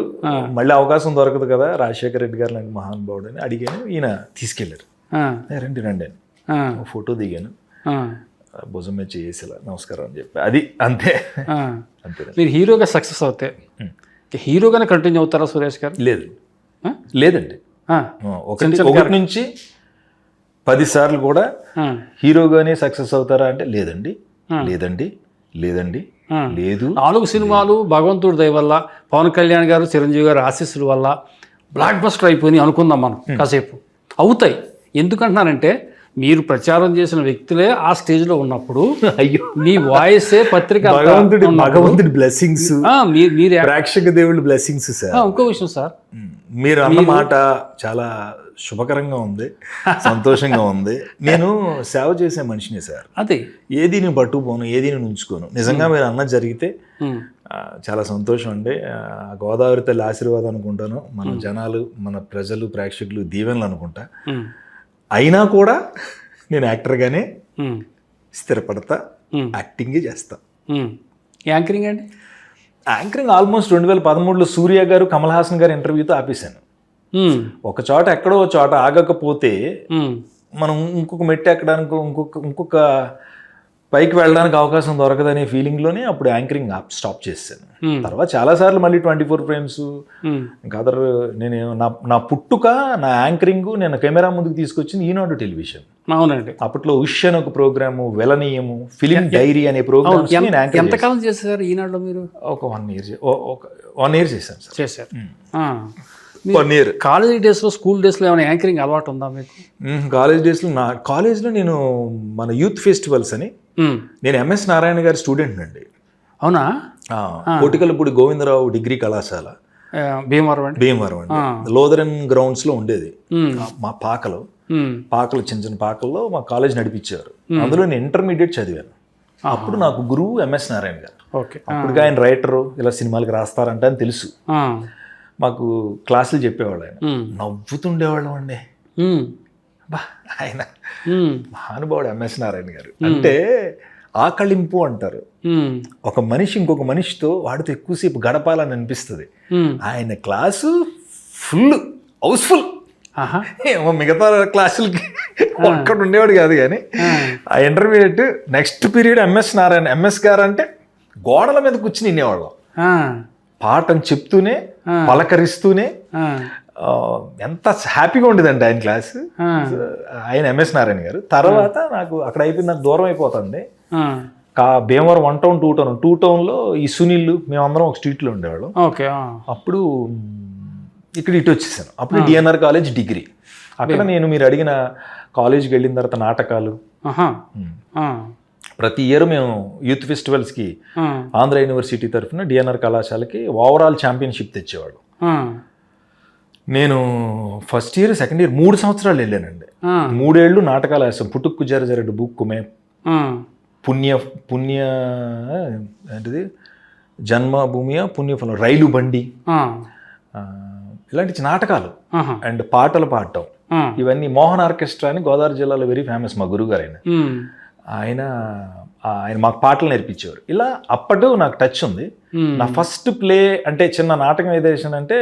మళ్ళీ అవకాశం దొరకదు కదా, రాజశేఖర రెడ్డి గారు లాంటి మహానుభావుడు అని అడిగాను. ఈయన తీసుకెళ్ళారు. రండి అని ఫోటో దిగాను. భుజం మీద చేసేలా నమస్కారం అని చెప్పి అది అంతే. మీరు హీరోగా సక్సెస్ అవుతే హీరోగానే కంటిన్యూ అవుతారా సురేష్ గారు? లేదండి. ఒకటి నుంచి 10 సార్లు కూడా హీరోగానే సక్సెస్ అవుతారా అంటే లేదండి. లేదు. 4 సినిమాలు భగవంతుడి దయ వల్ల, పవన్ కళ్యాణ్ గారు, చిరంజీవి గారు ఆశీస్సుల వల్ల బ్లాక్ బస్టర్ అయిపోయి అనుకుందాం మనం కాసేపు. అవుతాయి. ఎందుకంటున్నానంటే మీరు ప్రచారం చేసిన వ్యక్తులే ఆ స్టేజ్లో ఉన్నప్పుడు మీ వాయిసే పత్రిక భగవంతుడి బ్లెస్సింగ్స్, మీరు ప్రేక్షక దేవుడి బ్లెస్సింగ్స్ సార్. ఇంకో విషయం సార్, మీరు అన్న మాట చాలా శుభకరంగా ఉంది, సంతోషంగా ఉంది. నేను సేవ చేసే మనిషిని సార్. అదే ఏది నేను పట్టుకుపోను, ఏది నేను ఉంచుకోను. నిజంగా మీరు అన్నది జరిగితే చాలా సంతోషం అండి. గోదావరి తల్లి ఆశీర్వాదం అనుకుంటాను, మన జనాలు, మన ప్రజలు, ప్రేక్షకులు దీవెనలు అనుకుంటా. అయినా కూడా నేను యాక్టర్గానే స్థిరపడతా, యాక్టింగే చేస్తా. యాంకరింగ్ అండి? యాంకరింగ్ ఆల్మోస్ట్ 2013లో సూర్య గారు, కమల్ హాసన్ గారు ఇంటర్వ్యూతో ఆపేశాను. ఒక చోట ఎక్కడో చోట ఆగకపోతే మనం ఇంకొక మెట్టు ఎక్కడానికి, ఇంకొక పైకి వెళ్ళడానికి అవకాశం దొరకదనే ఫీలింగ్లోనే అప్పుడు యాంకరింగ్ స్టాప్ చేశాను. తర్వాత చాలాసార్లు మళ్ళీ 24 ఫ్రేమ్స్ ఇంకా నేను నా పుట్టుక, నా యాంకరింగ్ నేను కెమెరా ముందుకు తీసుకొచ్చింది ఈనాడు టెలివిజన్. అవునండి. అప్పట్లో ఉష్ అని ఒక ప్రోగ్రాము, వెలనీయము, ఫిలిం డైరీ అనే ప్రోగ్రామ్. ఎంతకాలం చేశారు ఈనాడులో మీరు? ఒక 1 year చేశారు. 1 year. కాలేజ్ డేస్లో, స్కూల్ డేస్లో ఏమైనా యాంకరింగ్ అలవాటు ఉందా మీకు? కాలేజ్లో నేను మన యూత్ ఫెస్టివల్స్ అని, నేను ఎంఎస్ నారాయణ గారి స్టూడెంట్ అండి. అవునా? కోటికలపూడి గోవిందరావు డిగ్రీ కళాశాల, భీమవరం అండి. లోదరన్ గ్రౌండ్స్ లో ఉండేది. మా పాకలో చిన్న పాకల్లో మా కాలేజ్ నడిపించారు. అందులో నేను ఇంటర్మీడియట్ చదివాను. అప్పుడు నాకు గురువు ఎంఎస్ నారాయణ గారు. అప్పుడు ఆయన రైటరు, ఇలా సినిమాలకు రాస్తారంట అని తెలుసు. మాకు క్లాసులు చెప్పేవాళ్ళు. ఆయన నవ్వుతుండేవాళ్ళం అండి. ఆయన మహానుభావుడు ఎంఎస్ నారాయణ గారు. అంటే ఆకళింపు అంటారు. ఒక మనిషి ఇంకొక మనిషితో వాడితో ఎక్కువసేపు గడపాలని అనిపిస్తుంది. ఆయన క్లాసు ఫుల్ హౌస్ఫుల్. ఏమో మిగతా క్లాసులకి ఒక్కడ ఉండేవాడు కాదు. కానీ ఆ ఇంటర్మీడియట్ నెక్స్ట్ పీరియడ్ ఎంఎస్ గారు అంటే గోడల మీద కూర్చుని వినేవాళ్ళం. పాఠం చెప్తూనే, పలకరిస్తూనే ఎంత హ్యాపీగా ఉండేదండి ఆయన క్లాస్. ఆయన ఎంఎస్ నారాయణ గారు. తర్వాత నాకు అక్కడ అయిపోయింది, నాకు దూరం అయిపోతుంది. భీమవరం 1 town 2 town 2 townలో ఈ సునీల్ మేమందరం ఒక స్ట్రీట్లో ఉండేవాళ్ళం. అప్పుడు ఇక్కడ ఇటు వచ్చేసాను. అప్పుడు డిఎన్ఆర్ కాలేజ్ డిగ్రీ. అక్కడ నేను మీరు అడిగిన కాలేజ్కి వెళ్ళిన తర్వాత నాటకాలు, ప్రతి ఇయర్ మేము యూత్ ఫెస్టివల్స్కి ఆంధ్ర యూనివర్సిటీ తరఫున డిఎన్ఆర్ కళాశాలకి ఓవరాల్ ఛాంపియన్షిప్ తెచ్చేవాళ్ళు. నేను ఫస్ట్ ఇయర్, సెకండ్ ఇయర్ 3 సంవత్సరాలు వెళ్ళానండి. 3 ఏళ్ళు నాటకాలు వేసాం. పుట్టుక్కు జరజరడు బుక్కుమే, పుణ్య ఏంటిది, జన్మభూమియ పుణ్యఫలం, రైలు బండి, ఇలాంటి నాటకాలు అండ్ పాటలు పాడటం. ఇవన్నీ మోహన్ ఆర్కెస్ట్రా అని గోదావరి జిల్లాలో వెరీ ఫేమస్. మా గురువు గారు ఆయన మాకు పాటలు నేర్పించేవారు. ఇలా అప్పటి నాకు టచ్ ఉంది. నా ఫస్ట్ ప్లే అంటే చిన్న నాటకం ఏది వేసానంటే,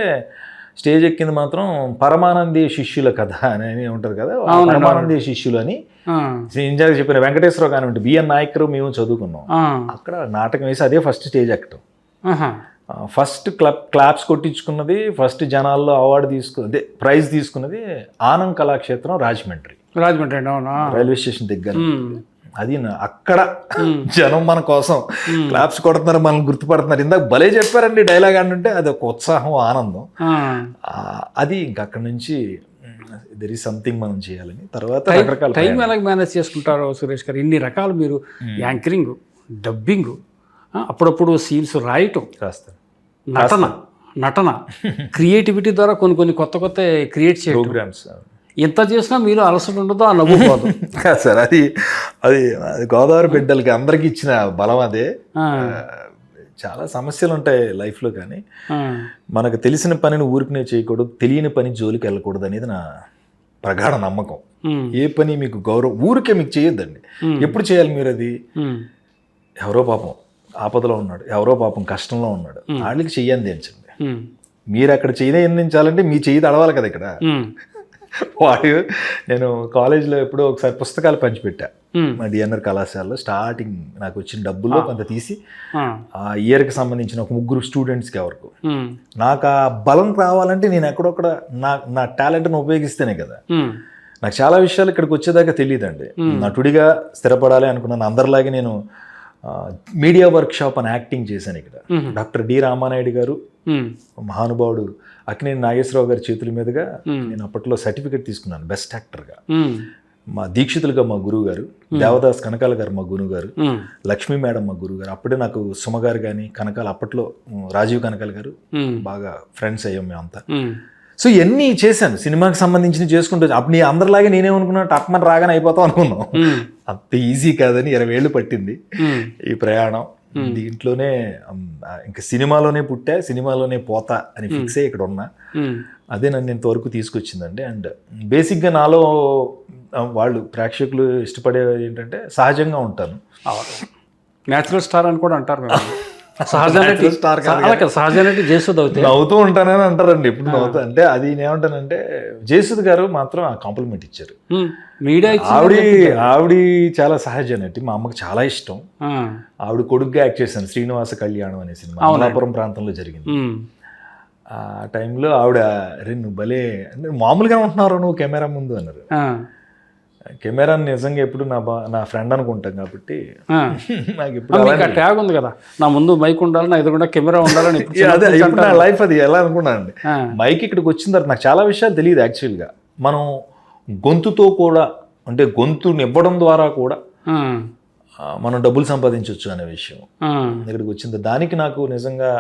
స్టేజ్ ఎక్కింది మాత్రం పరమానందీయ శిష్యుల కథ అని ఉంటుంది కదా, పరమానందీయ శిష్యులు అని ఇంజాగా చెప్పిన వెంకటేశ్వరరావు కానివ్వండి, బిఎన్ నాయకరు మేము చదువుకున్నాం. అక్కడ నాటకం వేసి అదే ఫస్ట్ స్టేజ్ ఎక్కడం. ఫస్ట్ క్లాప్స్ కొట్టించుకున్నది, ఫస్ట్ జనాల్లో అవార్డు అదే ప్రైజ్ తీసుకున్నది ఆనంద్ కళాక్షేత్రం, రాజమండ్రి రైల్వే స్టేషన్ దగ్గర. అది అక్కడ జనం మన కోసం క్లాప్స్ కొడుతున్నారు, మనల్ని గుర్తుపడుతున్నారు. ఇందాక భలే చెప్పారండి డైలాగ్ అంటే, అది ఒక ఉత్సాహం, ఆనందం. అది ఇంకా అక్కడ నుంచి దెర్ ఈస్ సంథింగ్ మనం చేయాలని. తర్వాత రకరకాల టైం ఎలా మేనేజ్ చేసుకుంటారో సురేష్ గారు? ఇన్ని రకాలు మీరు యాంకరింగ్, డబ్బింగ్, అప్పుడప్పుడు సీన్స్ రాస్తాను. నటన క్రియేటివిటీ ద్వారా కొన్ని కొత్త క్రియేట్ చేయడం, ప్రోగ్రామ్స్ ఎంత చేసినా మీరు అలసట ఉండదో ఆ నవ్వు పోదు. సార్ అది గోదావరి బిడ్డలకి అందరికి ఇచ్చిన బలం అదే. చాలా సమస్యలు ఉంటాయి లైఫ్లో, కానీ మనకు తెలిసిన పనిని ఊరికనే చేయకూడదు, తెలియని పని జోలికి వెళ్ళకూడదు అనేది నా ప్రగాఢ నమ్మకం. ఏ పని మీకు ఊరికే మీకు చేయొద్దండి. ఎప్పుడు చేయాలి మీరు అది? ఎవరో పాపం ఆపదలో ఉన్నాడు, ఎవరో పాపం కష్టంలో ఉన్నాడు, వాళ్ళకి చెయ్యి అందించండి. మీరు అక్కడ చెయ్యి అందించాలంటే మీ చెయ్యి తడవాలి కదా. ఇక్కడ నేను కాలేజ్లో ఎప్పుడో ఒకసారి పుస్తకాలు పంచిపెట్టా మా డిఎన్ఆర్ కళాశాలలో. స్టార్టింగ్ నాకు వచ్చిన డబ్బుల్లో కొంత తీసి ఆ ఇయర్కి సంబంధించిన ఒక 3 స్టూడెంట్స్కి ఎవరికి. నాకు ఆ బలం రావాలంటే నేను ఎక్కడొక్కడ నా టాలెంట్ని ఉపయోగిస్తేనే కదా. నాకు చాలా విషయాలు ఇక్కడికి వచ్చేదాకా తెలియదండి. నటుడిగా స్థిరపడాలి అనుకున్నాను. అందరిలాగే నేను మీడియా వర్క్షాప్ అని యాక్టింగ్ చేశాను ఇక్కడ. డాక్టర్ డి రామానాయుడు గారు, మహానుభావుడు అక్కినేని నాగేశ్వరరావు గారి చేతుల మీదుగా నేను అప్పట్లో సర్టిఫికెట్ తీసుకున్నాను బెస్ట్ యాక్టర్గా. మా దీక్షితులుగా మా గురువు గారు, దేవదాస్ కనకాల గారు మా గురువు గారు, లక్ష్మీ మేడం మా గురువు గారు. అప్పుడే నాకు సుమ గారు కానీ కనకాల, అప్పట్లో రాజీవ్ కనకాల గారు, బాగా ఫ్రెండ్స్ అయ్యాం మేమంతా. సో ఇవన్నీ చేశాను, సినిమాకి సంబంధించి చేసుకుంటూ. అప్పుడు అందరిలాగే నేనేమనుకున్నా టక్మని రాగానే అయిపోతాం అనుకున్నాం. అంత ఈజీ కాదని 20 ఏళ్ళు పట్టింది ఈ ప్రయాణం. దీంట్లోనే ఇంకా సినిమాలోనే పుట్టా, సినిమాలోనే పోతా అని ఫిక్స్ అయ్యి ఇక్కడ ఉన్నా. అదే నన్ను ఇంతవరకు తీసుకొచ్చిందండి. అండ్ బేసిక్గా నాలో వాళ్ళు ప్రేక్షకులు ఇష్టపడేది ఏంటంటే సహజంగా ఉంటాను. న్యాచురల్ స్టార్ అని కూడా అంటారు. సహజానికి జయసుద్ నవ్వుతూ ఉంటానని అంటారండి. ఇప్పుడు నవ్వుతా అంటే అది నేనేమంటానంటే, జయసుద్ గారు మాత్రం ఆ కాంప్లిమెంట్ ఇచ్చారు. ఆవిడ చాలా సహజ నటి, మా అమ్మకి చాలా ఇష్టం. ఆవిడ కొడుకుగా యాక్ట్ చేశాను శ్రీనివాస కళ్యాణం అనే సినిమా, అమలాపురం ప్రాంతంలో జరిగింది. ఆ టైంలో ఆవిడ అరే నువ్వు భలే అంటే మామూలుగా ఉంటున్నారు నువ్వు కెమెరా ముందు అన్నారు. కెమెరాని నిజంగా ఎప్పుడు నా ఫ్రెండ్ అనుకుంటాం కాబట్టి నాకు ఇప్పుడు ట్యాగ్ ఉంది కదా, నా ముందు మైక్ ఉండాలి, నా ఎదురుకుండా కెమెరా ఉండాలని. అదే ఇప్పుడు నా లైఫ్ అది ఎలా అనుకున్నానండి. మైక్ ఇక్కడికి వచ్చిన తర్వాత నాకు చాలా విషయాలు తెలియదు. యాక్చువల్గా మనం గొంతుతో కూడా, అంటే గొంతుని ఇవ్వడం ద్వారా కూడా మనం డబ్బులు సంపాదించవచ్చు అనే విషయం ఇక్కడికి వచ్చింది. దానికి నాకు నిజంగా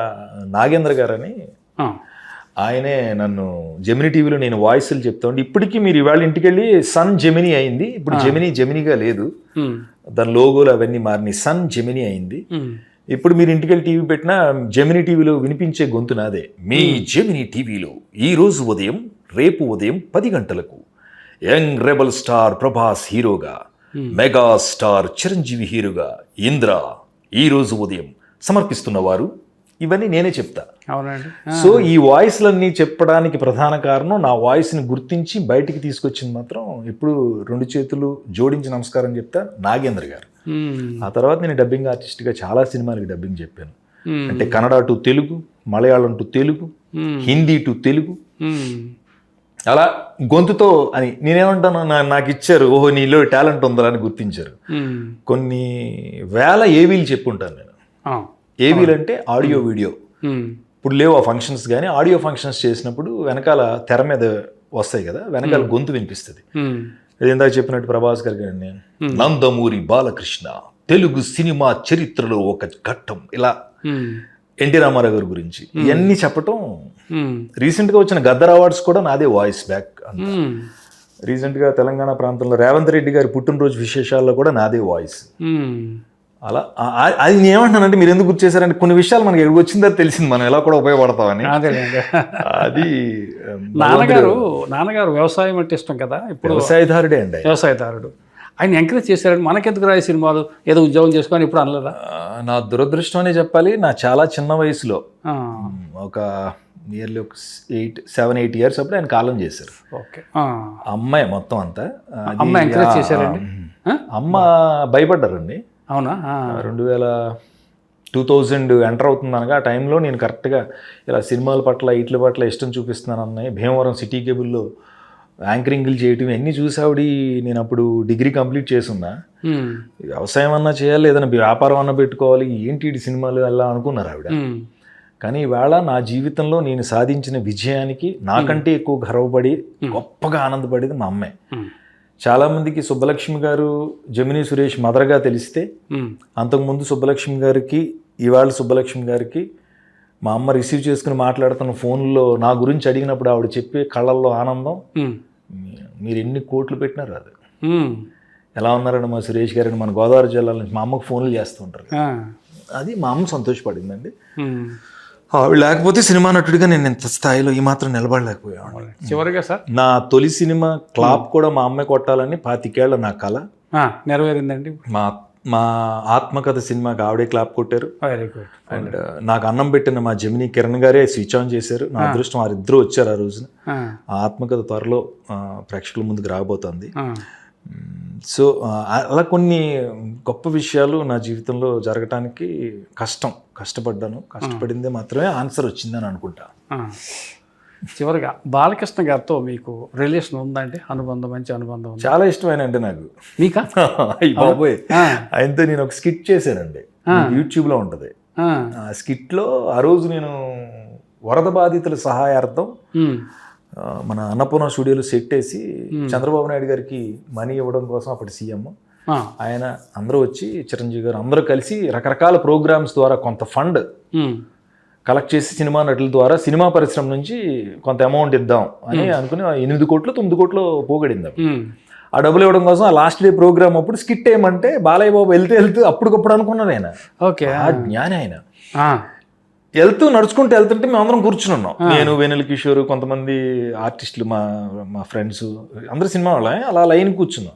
నాగేంద్ర గారని ఆయనే నన్ను జెమినీ టీవీలో నేను వాయిస్లు చెప్తా ఉంటే, ఇప్పటికీ మీరు ఇవాళ ఇంటికి వెళ్ళి సన్ జెమినీ అయింది, ఇప్పుడు జెమినీగా లేదు, దాని లోగోలు అవన్నీ మారినాయి, సన్ జెమినీ అయింది. ఇప్పుడు మీరు ఇంటికి వెళ్ళి టీవీ పెట్టినా జెమినీ టీవీలో వినిపించే గొంతు నాదే. మీ జెమినీ టీవీలో ఈ రోజు ఉదయం, రేపు ఉదయం 10 గంటలకు యంగ్ రెబల్ స్టార్ ప్రభాస్ హీరోగా, మెగా స్టార్ చిరంజీవి హీరోగా ఇంద్ర ఈ రోజు ఉదయం సమర్పిస్తున్నవారు. ఇవన్నీ నేనే చెప్తా. అవునండి. సో ఈ వాయిస్లన్నీ చెప్పడానికి ప్రధాన కారణం, నా వాయిస్ని గుర్తించి బయటికి తీసుకొచ్చింది మాత్రం ఎప్పుడు 2 చేతులు జోడించి నమస్కారం చెప్తా నాగేంద్ర గారు. ఆ తర్వాత నేను డబ్బింగ్ ఆర్టిస్ట్గా చాలా సినిమాలకి డబ్బింగ్ చెప్పాను. అంటే Kannada to Telugu, Malayalam to Telugu, Hindi to Telugu, అలా గొంతుతో అని నేనేమంటాను, నాకు ఇచ్చారు, ఓహో నీలో టాలెంట్ ఉందా అని గుర్తించారు. కొన్ని వేల ఏవీలు చెప్పుంటాను నేను. ఏవీలు అంటే ఆడియో వీడియో. ఇప్పుడు లేవు ఆ ఫంక్షన్స్, కానీ ఆడియో ఫంక్షన్స్ చేసినప్పుడు వెనకాల తెర మీద వస్తాయి కదా, వెనకాల గొంతు వినిపిస్తుంది. ఇందాక చెప్పినట్టు ప్రభాస్ గారు కానీ నందమూరి బాలకృష్ణ తెలుగు సినిమా చరిత్రలో ఒక ఘట్టం, ఇలా ఎన్టీ రామారావు గారి గురించి ఇవన్నీ చెప్పటం. రీసెంట్గా వచ్చిన గద్దర్ అవార్డ్స్ కూడా నాదే వాయిస్ బ్యాక్. రీసెంట్గా తెలంగాణ ప్రాంతంలో రేవంత్ రెడ్డి గారి పుట్టినరోజు విశేషాల్లో కూడా నాదే వాయిస్. అలా అది నేను ఏమంటానంటే, మీరు ఎందుకు గుర్తు చేశారంటే కొన్ని విషయాలు మనకి ఎక్కడికి వచ్చిన తర్వాత తెలిసింది మనం ఎలా కూడా ఉపయోగపడతామని. అది నాన్నగారు వ్యవసాయం అంటే ఇష్టం కదా, ఇప్పుడు వ్యవసాయదారుడే అండి. వ్యవసాయదారుడు ఆయన ఎంకరేజ్ చేశారండి. మనకెందుకు రాయి సినిమాలు, ఏదో ఉద్యోగం చేసుకొని ఇప్పుడు అనలేదా? నా దురదృష్టం అనే చెప్పాలి. నా చాలా చిన్న వయసులో ఒక నియర్లీ ఒక 7-8 ఇయర్స్ అప్పుడు ఆయన కాలం చేశారు. ఓకే. అమ్మాయి మొత్తం అంతా అమ్మ ఎంకరేజ్ చేశారండి. అమ్మ భయపడ్డారండి. అవునా? 2000 ఎంటర్ అవుతుంది అనగా ఆ టైంలో నేను కరెక్ట్గా ఇలా సినిమాల పట్ల వీటి పట్ల ఇష్టం చూపిస్తున్నాను అన్నాయి. భీమవరం సిటీ కేబుల్లో యాంకరింగ్లు చేయటం ఇవన్నీ చూసావిడి. నేను అప్పుడు డిగ్రీ కంప్లీట్ చేసున్నా. వ్యవసాయం అన్నా చేయాలి, ఏదైనా వ్యాపారం అన్నా పెట్టుకోవాలి, ఏంటి సినిమాలు అలా అనుకున్నారు ఆవిడ. కానీ ఈవేళ నా జీవితంలో నేను సాధించిన విజయానికి నాకంటే ఎక్కువ గర్వపడి గొప్పగా ఆనందపడేది మా అమ్మాయి. చాలామందికి సుబ్బలక్ష్మి గారు జమినీ సురేష్ మదర్గా తెలిస్తే, అంతకుముందు సుబ్బలక్ష్మి గారికి ఇవాళ సుబ్బలక్ష్మి గారికి మా అమ్మ రిసీవ్ చేసుకుని మాట్లాడుతున్న ఫోన్లో నా గురించి అడిగినప్పుడు ఆవిడ చెప్పే కళ్ళల్లో ఆనందం మీరు ఎన్ని కోట్లు పెట్టినారు అది. ఎలా ఉన్నారండి మా సురేష్ గారని మన గోదావరి జిల్లా నుంచి మా అమ్మకు ఫోన్లు చేస్తూ ఉంటారు. అది మా అమ్మ సంతోషపడిందండి. ఆవిడ లేకపోతే సినిమా నటుడిగా నేను ఇంత స్థాయిలో ఈ మాత్రం నిలబడలేకపోయాను. చివరిగా సార్ నా తొలి సినిమా క్లాప్ కూడా మా అమ్మాయి కొట్టాలని 25 ఏళ్ల నా కళ నెరవేరిందండి. మా ఆత్మకథ సినిమాకి ఆవిడే క్లాప్ కొట్టారు. Very good. అండ్ నాకు అన్నం పెట్టిన మా జమినీ కిరణ్ గారే స్విచ్ ఆన్ చేశారు. నా అదృష్టం వారిద్దరూ వచ్చారు ఆ రోజున. ఆ ఆత్మకథ త్వరలో ప్రేక్షకుల ముందుకు రాబోతోంది. సో అలా కొన్ని గొప్ప విషయాలు నా జీవితంలో జరగటానికి కష్టపడ్డాను. కష్టపడిందే మాత్రమే ఆన్సర్ వచ్చిందని అనుకుంటా. చివరిగా బాలకృష్ణ గారితో మీకు రిలేషన్ ఉందండి? అనుబంధం, మంచి అనుబంధం ఉంది? చాలా ఇష్టమైన అంటే నాకు మీకా? బాబోయ్, ఆయనతో నేను ఒక స్కిట్ చేశానండి, యూట్యూబ్లో ఉంటుంది. ఆ స్కిట్లో ఆ రోజు నేను వరద బాధితుల సహాయార్థం మన అన్నపూర్ణ స్టూడియోలో సెట్ వేసి చంద్రబాబు నాయుడు గారికి మనీ ఇవ్వడం కోసం అప్పటి సీఎం ఆయన అందరూ వచ్చి చిరంజీవి గారు అందరూ కలిసి రకరకాల ప్రోగ్రామ్స్ ద్వారా కొంత ఫండ్ కలెక్ట్ చేసి సినిమా నటుల ద్వారా సినిమా పరిశ్రమ నుంచి కొంత అమౌంట్ ఇద్దాం అని అనుకుని 8 కోట్లు 9 కోట్లు పోగడింది. ఆ డబ్బులు ఇవ్వడం కోసం ఆ లాస్ట్ డే ప్రోగ్రామ్ అప్పుడు స్కిట్ ఏమంటే బాలయ్య బాబు వెళ్తూ అప్పటికప్పుడు అనుకున్నాను ఆయన. ఓకే. ఆ జ్ఞాని ఆయన నడుచుకుంటూ వెళ్తుంటే మేము అందరం కూర్చుని ఉన్నాం. నేను, వెన్నెల కిషోర్, కొంతమంది ఆర్టిస్టులు, మా ఫ్రెండ్స్ అందరు సినిమా వాళ్ళే అలా లైన్ కూర్చున్నాం.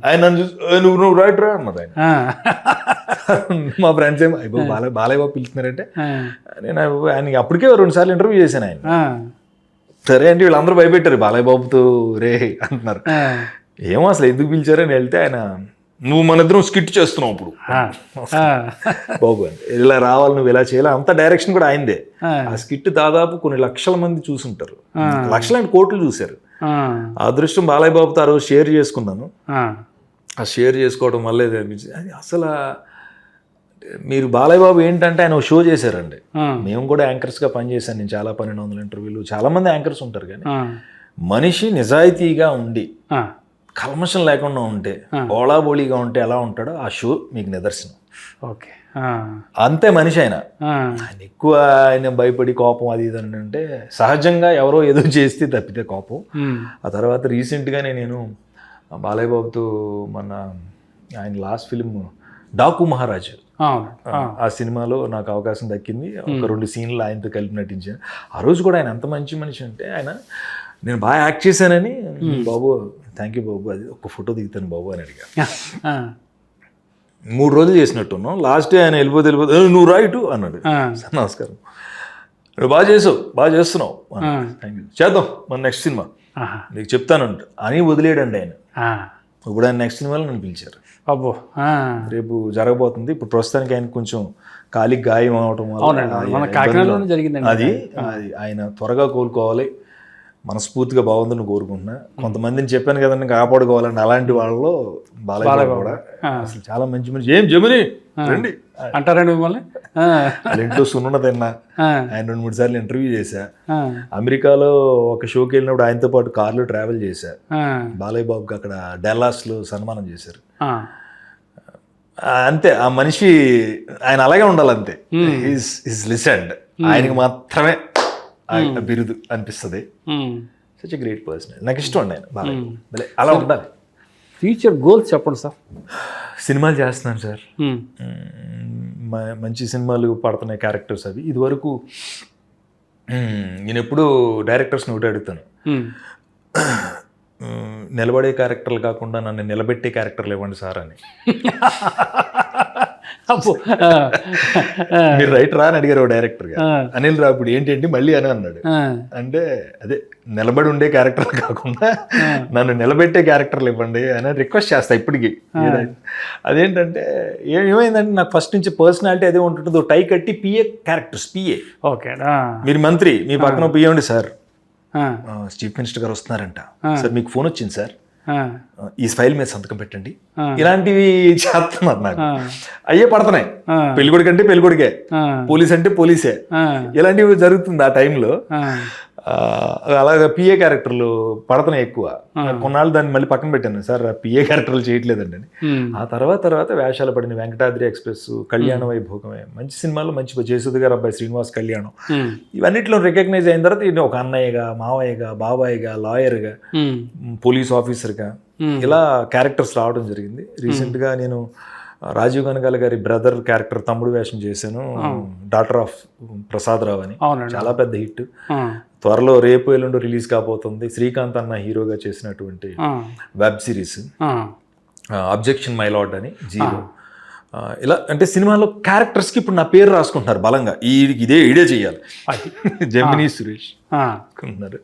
ఆయన నన్ను చూసి నువ్వు రైట్ రా అన్నారు ఆయన. మా ఫ్రెండ్స్ ఏమో అయిపో బాలయ్య బాబు పిలుస్తున్నారంటే నేను ఆయనకి అప్పటికే 2 సార్లు ఇంటర్వ్యూ చేశాను ఆయన. సరే అంటే వీళ్ళందరూ భయపెట్టారు బాలయ్య బాబుతో రే అంటున్నారు. ఏమో అసలు ఎందుకు పిలిచారని వెళ్తే ఆయన నువ్వు మన ఇద్దరం స్కిట్ చేస్తున్నావు ఇప్పుడు బాబు అని, ఇలా రావాలి నువ్వు ఇలా చేయాలి, అంత డైరెక్షన్ కూడా ఆయనదే. ఆ స్కిట్ దాదాపు కొన్ని లక్షల మంది చూసుంటారు, లక్షలంటే కోట్లు చూశారు. ఆ అదృష్టం బాలయ్య బాబుతో ఆ రోజు షేర్ చేసుకున్నాను. ఆ షేర్ చేసుకోవడం వల్ల అనిపించింది అది అసలు మీరు బాలయ్య బాబు ఏంటంటే ఆయన షో చేశారండి. మేము కూడా యాంకర్స్గా పనిచేశాను. నేను చాలా 1200 ఇంటర్వ్యూలు, చాలా మంది యాంకర్స్ ఉంటారు. కానీ మనిషి నిజాయితీగా ఉండి కల్మషం లేకుండా ఉంటే, ఓళాబోళీగా ఉంటే ఎలా ఉంటాడో ఆ షో మీకు నిదర్శనం. ఓకే. అంతే మనిషి ఆయన. ఆయన ఎక్కువ ఆయన భయపడి కోపం అది ఇది అని అంటే సహజంగా ఎవరో ఏదో చేస్తే తప్పితే కోపం. ఆ తర్వాత రీసెంట్గానే నేను బాలయ్య బాబుతో మన ఆయన లాస్ట్ ఫిలిం డాకు మహారాజు, ఆ సినిమాలో నాకు అవకాశం దక్కింది. ఒక 2 సీన్లు ఆయనతో కలిపి నటించాను. ఆ రోజు కూడా ఆయన ఎంత మంచి మనిషి అంటే ఆయన నేను బాగా యాక్ట్ చేశానని బాబు థ్యాంక్ యూ బాబు అది ఒక ఫోటో దిగుతాను బాబు అని అడిగా. 3 రోజులు చేసినట్టున్నాం. లాస్ట్ డే ఆయన వెళ్ళిపోతే నువ్వు రైటు అన్నాడు. సార్ నమస్కారం, నువ్వు బాగా చేస్తున్నావు థ్యాంక్ యూ, చేద్దాం మన నెక్స్ట్ సినిమా నీకు చెప్తానంట అని వదిలేడండి ఆయన. ఇప్పుడు ఆయన నెక్స్ట్ సినిమాలో నన్ను పిలిచారు. అబ్బో, రేపు జరగబోతుంది. ఇప్పుడు ప్రస్తుతానికి ఆయన కొంచెం కాలికి గాయం అవటం వల్ల అది ఆయన త్వరగా కోలుకోవాలి, మనస్ఫూర్తిగా బాగుందని కోరుకుంటున్నా. కొంతమందిని చెప్పాను కదండి కాపాడుకోవాలని, అలాంటి వాళ్ళలో బాలయ్య కూడా అసలు చాలా మంచి మనిషి. ఏం జమిని రండి అంటారండి మిమ్మల్ని. వాళ్ళ ఇంట్లో సున్న తిన్నా, ఆయన 2-3 సార్లు ఇంటర్వ్యూ చేశా. అమెరికాలో ఒక షోకి వెళ్ళినప్పుడు ఆయనతో పాటు కార్లో ట్రావెల్ చేశా. బాలయ్య బాబుకి అక్కడ డల్లాస్లో సన్మానం చేశారు. అంతే, ఆ మనిషి ఆయన అలాగే ఉండాలంతే. ఈజ్ లిసెండ్, ఆయనకి మాత్రమే బిరుదు అనిపిస్తుంది. సచ్ ఎ గ్రేట్ పర్సన్, నాకు ఇష్టం అండి ఆయన బాగా. అలా ఉండాలి. ఫ్యూచర్ గోల్స్ చెప్పండి సార్. సినిమాలు చేస్తున్నాను సార్, మంచి సినిమాలు పడుతున్నాయి క్యారెక్టర్స్ అవి. ఇదివరకు నేను ఎప్పుడు డైరెక్టర్స్ని ఒకటి అడుగుతాను, నిలబడే క్యారెక్టర్లు కాకుండా నన్ను నిలబెట్టే క్యారెక్టర్లు ఇవ్వండి సార్ అని. మీరు రైటరా అని అడిగారు డైరెక్టర్ గా. అనిల్ రాపుడు ఏంటంటే మళ్ళీ అని అన్నాడు. అంటే అదే నిలబడి ఉండే క్యారెక్టర్లు కాకుండా నన్ను నిలబెట్టే క్యారెక్టర్లు ఇవ్వండి అని రిక్వెస్ట్ చేస్తా ఇప్పటికి. అదేంటంటే ఏమైందంటే నాకు ఫస్ట్ నుంచి పర్సనాలిటీ అదే ఉంటుందో, టై కట్టి పిఏ క్యారెక్టర్స్. పిఏ ఓకే, మీరు మంత్రి, మీ పక్కన పిఏ ఉండి సార్ చీఫ్ మినిస్టర్ గారు వస్తున్నారంట సార్, మీకు ఫోన్ వచ్చింది సార్, ఈ ఫైల్ మీద సంతకం పెట్టండి, ఇలాంటివి చేస్తున్నారు. నాకు అయ్యే పడుతున్నాయి. పెళ్ళికొడుకు అంటే పెళ్ళికొడుకే, పోలీస్ అంటే పోలీసే, ఇలాంటివి జరుగుతుంది. ఆ టైంలో అలాగే పిఏ క్యారెక్టర్లు పడుతున్నాయి ఎక్కువ. కొన్నాళ్ళు దాన్ని మళ్ళీ పక్కన పెట్టాను, సార్ పిఏ క్యారెక్టర్లు చేయట్లేదండి అని. ఆ తర్వాత వేషాలు పడిన వెంకటాద్రి ఎక్స్ప్రెస్, కళ్యాణ వైభోగమే, మంచి సినిమాలు, మంచి జయసుధ గారు అబ్బాయి శ్రీనివాస్ కళ్యాణం, ఇవన్నిట్లో రికగ్నైజ్ అయిన తర్వాత ఈయన ఒక అన్నయ్యగా, మావయ్యగా, బాబాయ్గా, లాయర్గా, పోలీస్ ఆఫీసర్గా ఇలా క్యారెక్టర్స్ రావడం జరిగింది. రీసెంట్గా నేను రాజీవ్ కనకాల గారి బ్రదర్ క్యారెక్టర్ తమ్ముడు వేషం చేశాను, డాటర్ ఆఫ్ ప్రసాద్ రావు అని, చాలా పెద్ద హిట్. త్వరలో రేపు ఎల్లుండి రిలీజ్ కాబోతుంది. శ్రీకాంత్ అన్న హీరోగా చేసినటువంటి web series objection my lord అని, జీరో. ఇలా అంటే సినిమాలో క్యారెక్టర్స్కి ఇప్పుడు నా పేరు రాసుకుంటున్నారు బలంగా, ఇదే చేయాలి జెమినీ సురేష్ అనుకుంటున్నారు.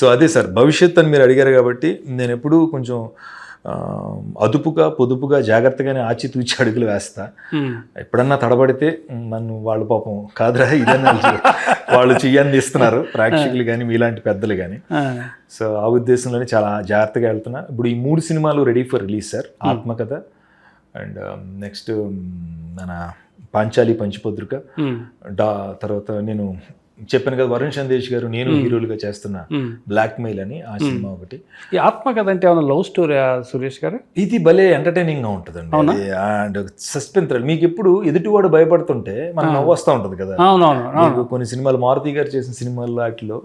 సో అదే సార్ భవిష్యత్ అని మీరు అడిగారు కాబట్టి నేను ఎప్పుడూ కొంచెం అదుపుగా, పొదుపుగా, జాగ్రత్తగానే ఆచితూచి అడుగులు వేస్తా. ఎప్పుడన్నా తడబడితే నన్ను వాళ్ళు పాపం కాదురా ఇదన్నా వాళ్ళు చెయ్యని ఇస్తున్నారు ప్రేక్షకులు కానీ మీలాంటి పెద్దలు కానీ. సో ఆ ఉద్దేశంలోనే చాలా జాగ్రత్తగా వెళ్తున్నా. ఇప్పుడు ఈ 3 సినిమాలు రెడీ ఫర్ రిలీజ్ సార్. ఆత్మకథ అండ్ నెక్స్ట్ మన పాంచాలి పంచపత్రిక, తర్వాత నేను చెప్పాను కదా వరుణ్ సందేశ్ గారు నేను హీరోలుగా చేస్తున్న బ్లాక్ మెయిల్ అని, ఆ సినిమా ఒకటి. ఈ ఆత్మకథ అంటే ఏమైనా లవ్ స్టోరీ సురేష్ గారు? ఇది భలే ఎంటర్టైనింగ్ గా ఉంటుందండి. And suspense thrill. మీకు ఎప్పుడు ఎదుటివాడు భయపడుతుంటే మనకు నవ్వు వస్తూ ఉంటుంది కదా. కొన్ని సినిమాలు మారుతి గారు చేసిన సినిమాల్లో వాటిలో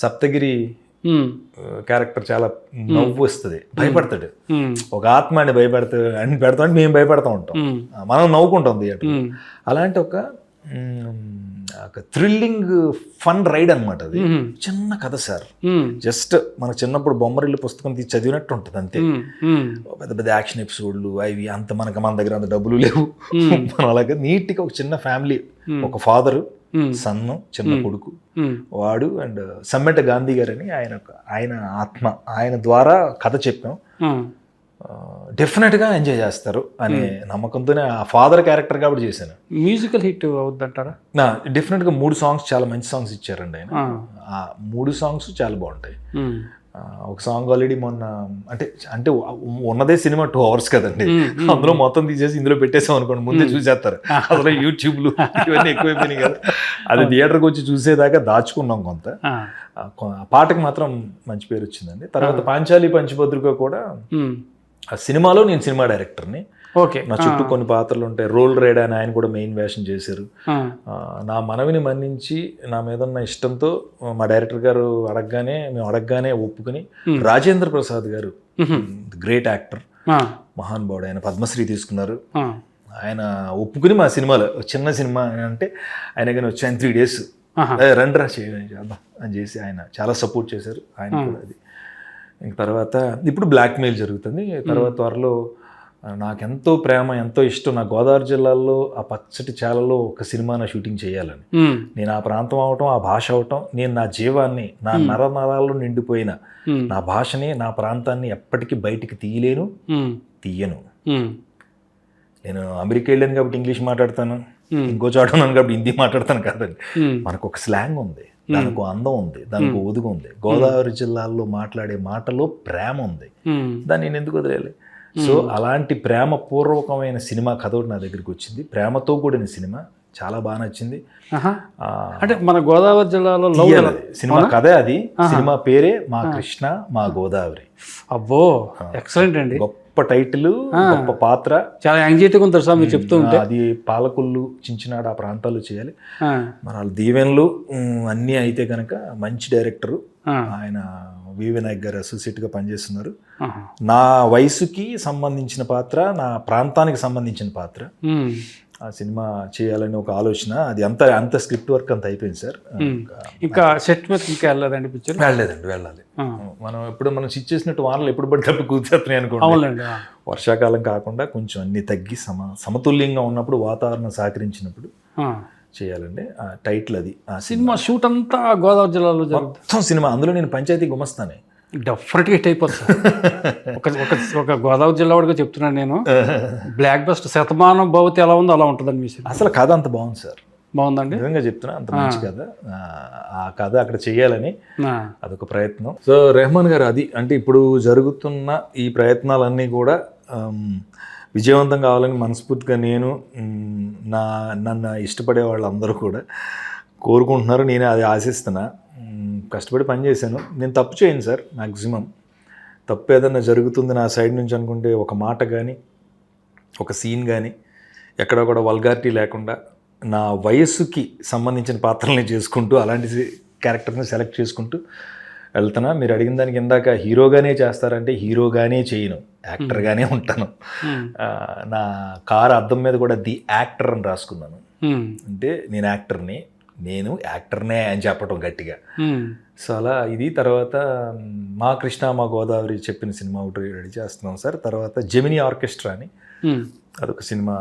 సప్తగిరి క్యారెక్టర్ చాలా నవ్వు వస్తుంది, భయపడతాడు. ఒక ఆత్మ అని పెడతాం, మేము భయపడతా ఉంటాం, మనం నవ్వుకుంటాం థియేటర్. అలాంటి ఒక థ్రిల్లింగ్ ఫన్ రైడ్ అనమాట అది. చిన్న కథ సార్, జస్ట్ మన చిన్నప్పుడు బొమ్మరిల్లు పుస్తకం తీసి చదివినట్టు ఉంటుంది అంతే. పెద్ద పెద్ద యాక్షన్ ఎపిసోడ్లు అవి అంత మన దగ్గర అంత డబ్బులు లేవు. మనం అలాగే నీట్గా ఒక చిన్న ఫ్యామిలీ, ఒక ఫాదరు, సన్ను, చిన్న కొడుకు వాడు, అండ్ సమ్మెట గాంధీ గారు అని ఆయన ఆత్మ, ఆయన ద్వారా కథ చెప్పాం. డెఫినెట్గా ఎంజాయ్ చేస్తారు అనే నమ్మకంతోనే ఆ ఫాదర్ క్యారెక్టర్ కాబట్టి చేశాను. మ్యూజికల్ హిట్ అవుద్దంటారా? డెఫినెట్గా 3 సాంగ్స్ చాలా మంచి సాంగ్స్ ఇచ్చారండి ఆయన. ఆ 3 సాంగ్స్ చాలా బాగుంటాయి. ఒక సాంగ్ ఆల్రెడీ మొన్న అంటే ఉన్నదే సినిమా 2 hours కదండి, అందులో మొత్తం తీసేసి ఇందులో పెట్టేసాం అనుకోండి, ముందే చూసేస్తారు. అందులో యూట్యూబ్లు ఇవన్నీ ఎక్కువైపోయినాయి కదా, అది థియేటర్కి వచ్చి చూసేదాకా దాచుకున్నాం కొంత. పాటకు మాత్రం మంచి పేరు వచ్చిందండి. తర్వాత పాంచాలి పంచభద్రిక కూడా ఆ సినిమాలో నేను సినిమా డైరెక్టర్ని. ఓకే, నా చుట్టూ కొన్ని పాత్రలు ఉంటాయి. రోల్ రైడ్ అని ఆయన కూడా మెయిన్ వేషం చేశారు. నా మనవిని మన్నించి నా మీద ఉన్న ఇష్టంతో మా డైరెక్టర్ గారు మేము అడగగానే ఒప్పుకుని, రాజేంద్ర ప్రసాద్ గారు గ్రేట్ యాక్టర్, మహానుభావుడు, ఆయన పద్మశ్రీ తీసుకున్నారు. ఆయన ఒప్పుకుని మా సినిమాలో చిన్న సినిమా అంటే ఆయన కానీ వచ్చాయని 3 days రండ్రా చేద్దాం అని చేసి ఆయన చాలా సపోర్ట్ చేశారు. ఆయన కూడా అది. ఇంక తర్వాత ఇప్పుడు బ్లాక్ మెయిల్ జరుగుతుంది. తర్వాత త్వరలో నాకెంతో ప్రేమ, ఎంతో ఇష్టం, నా గోదావరి జిల్లాలో ఆ పచ్చటి చాలలో ఒక సినిమా షూటింగ్ చేయాలని. నేను ఆ ప్రాంతం అవటం, ఆ భాష అవటం, నేను నా జీవాన్ని, నా నరనరాల్లో నిండిపోయిన నా భాషని, నా ప్రాంతాన్ని ఎప్పటికీ బయటికి తీయను. నేను అమెరికా వెళ్ళాను కాబట్టి ఇంగ్లీష్ మాట్లాడతాను, ఇంకో చోట ఉన్నాను కాబట్టి హిందీ మాట్లాడతాను కాదండి. మనకు ఒక స్లాంగ్ ఉంది, దానికి అందం ఉంది, దానికి ఒదుగు ఉంది. గోదావరి జిల్లాల్లో మాట్లాడే మాటలో ప్రేమ ఉంది, దాన్ని నేను ఎందుకు వదిలేయాలి? సో అలాంటి ప్రేమపూర్వకమైన సినిమా కథ నా దగ్గరికి వచ్చింది. ప్రేమతో కూడిన సినిమా చాలా బాగా నచ్చింది. అంటే మన గోదావరి జిల్లాలో సినిమా కథే అది. సినిమా పేరే మా కృష్ణ మా గోదావరి. అబ్బో, ఎక్సలెంట్ అండి. గొప్ప టైటిల్, గొప్ప పాత్ర. చాలా యాంగ్జైటీగా ఉంటుంది సార్ మీరు చెప్తూ ఉంటే. అది పాలకొల్లు, చించినాడు ఆ ప్రాంతాల్లో చేయాలి. మన వాళ్ళ దీవెనలు అన్నీ అయితే కనుక మంచి డైరెక్టరు ఆయన వి వినాయక్ గారు అసోసియేట్గా పనిచేస్తున్నారు. నా వయసుకి సంబంధించిన పాత్ర, నా ప్రాంతానికి సంబంధించిన పాత్ర. ఆ సినిమా చేయాలని ఒక ఆలోచన. అది అంత స్క్రిప్ట్ వర్క్ అంత అయిపోయింది సార్. ఇంకా సెట్ మీద ఇంకా వెళ్ళలేదండి పిక్చర్? వెళ్ళాలి. మనం సిచ్ చేసినట్టు వానలు ఎప్పుడు పడితే అప్పుడు కూర్చేస్తున్నాయి అనుకోండి. వర్షాకాలం కాకుండా కొంచెం అన్ని తగ్గి సమతుల్యంగా ఉన్నప్పుడు, వాతావరణం సహకరించినప్పుడు చేయాలండి. ఆ టైటిల్ అది. ఆ సినిమా షూట్ అంతా గోదావరి జిల్లాలో జరుగుతుంది మొత్తం సినిమా. అందులో నేను పంచాయతీ గుమస్తానే. డెఫినెట్గా హిట్ అయిపోతుంది. ఒక గోదావరి జిల్లా వాడిగా చెప్తున్నాను నేను. బ్లాక్ బస్టర్ శతమానం భవతి ఎలా ఉందో అలా ఉంటుందండి మీ సినిమా. అసలు కథ అంత బాగుంది సార్. బాగుందండి, నిజంగా చెప్తున్నా, అంత మంచి కథ. ఆ కథ అక్కడ చేయాలని అదొక ప్రయత్నం. సో రెహమాన్ గారు అది అంటే ఇప్పుడు జరుగుతున్న ఈ ప్రయత్నాలన్నీ కూడా విజయవంతం కావాలని మనస్ఫూర్తిగా నేను, నన్ను ఇష్టపడే వాళ్ళందరూ కూడా కోరుకుంటున్నారు. నేను అది ఆశిస్తున్నా. కష్టపడి పని చేశాను. నేను తప్పు చేయను సార్. మ్యాక్సిమం తప్పు ఏదైనా జరుగుతుంది నా సైడ్ నుంచి అనుకుంటే ఒక మాట కానీ ఒక సీన్ కానీ ఎక్కడ కూడా వల్గారిటీ లేకుండా నా వయస్సుకి సంబంధించిన పాత్రల్ని చేసుకుంటూ అలాంటి క్యారెక్టర్ని సెలెక్ట్ చేసుకుంటూ వెళ్తున్నా. మీరు అడిగిన దానికి ఇందాక హీరోగానే చేస్తారంటే హీరోగానే చేయను, యాక్టర్గానే ఉంటాను. నా కారు అద్దం మీద కూడా ది యాక్టర్ అని రాసుకున్నాను. అంటే నేను యాక్టర్నే అని చెప్పడం గట్టిగా. సో అలా ఇది. తర్వాత మా కృష్ణ మా గోదావరి చెప్పిన సినిమా ఒకటి రెడీ చేస్తున్నాం సార్. తర్వాత జెమినీ ఆర్కెస్ట్రా అని అదొక సినిమా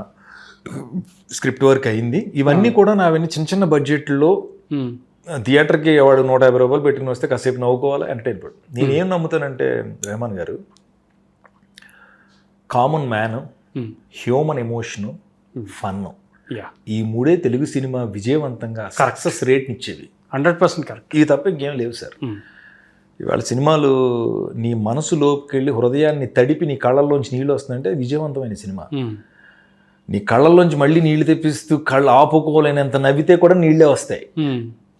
స్క్రిప్ట్ వర్క్ అయింది. ఇవన్నీ కూడా నావన్నీ చిన్న చిన్న బడ్జెట్లో థియేటర్కి వాడు 150 రూపాయలు పెట్టుకుని వస్తే కాసేపు నవ్వుకోవాలి, ఎంటర్టైన్మెంట్. నేనేం నమ్ముతానంటే రెహమాన్ గారు, common man, human emotion, fun, ఈ మూడే తెలుగు సినిమా విజయవంతంగా సక్సెస్ రేట్నిచ్చేవి. 100% కరెక్ట్. ఇవి తప్ప ఇంకేం లేవు సార్. ఇవాళ సినిమాలు నీ మనసులోకి వెళ్ళి హృదయాన్ని తడిపి నీ కళ్ళల్లోంచి నీళ్ళు వస్తుందంటే విజయవంతమైన సినిమా. నీ కళ్ళల్లోంచి మళ్ళీ నీళ్లు తెప్పిస్తూ కళ్ళు ఆపుకోలేనంత నవ్వితే కూడా నీళ్ళే వస్తాయి.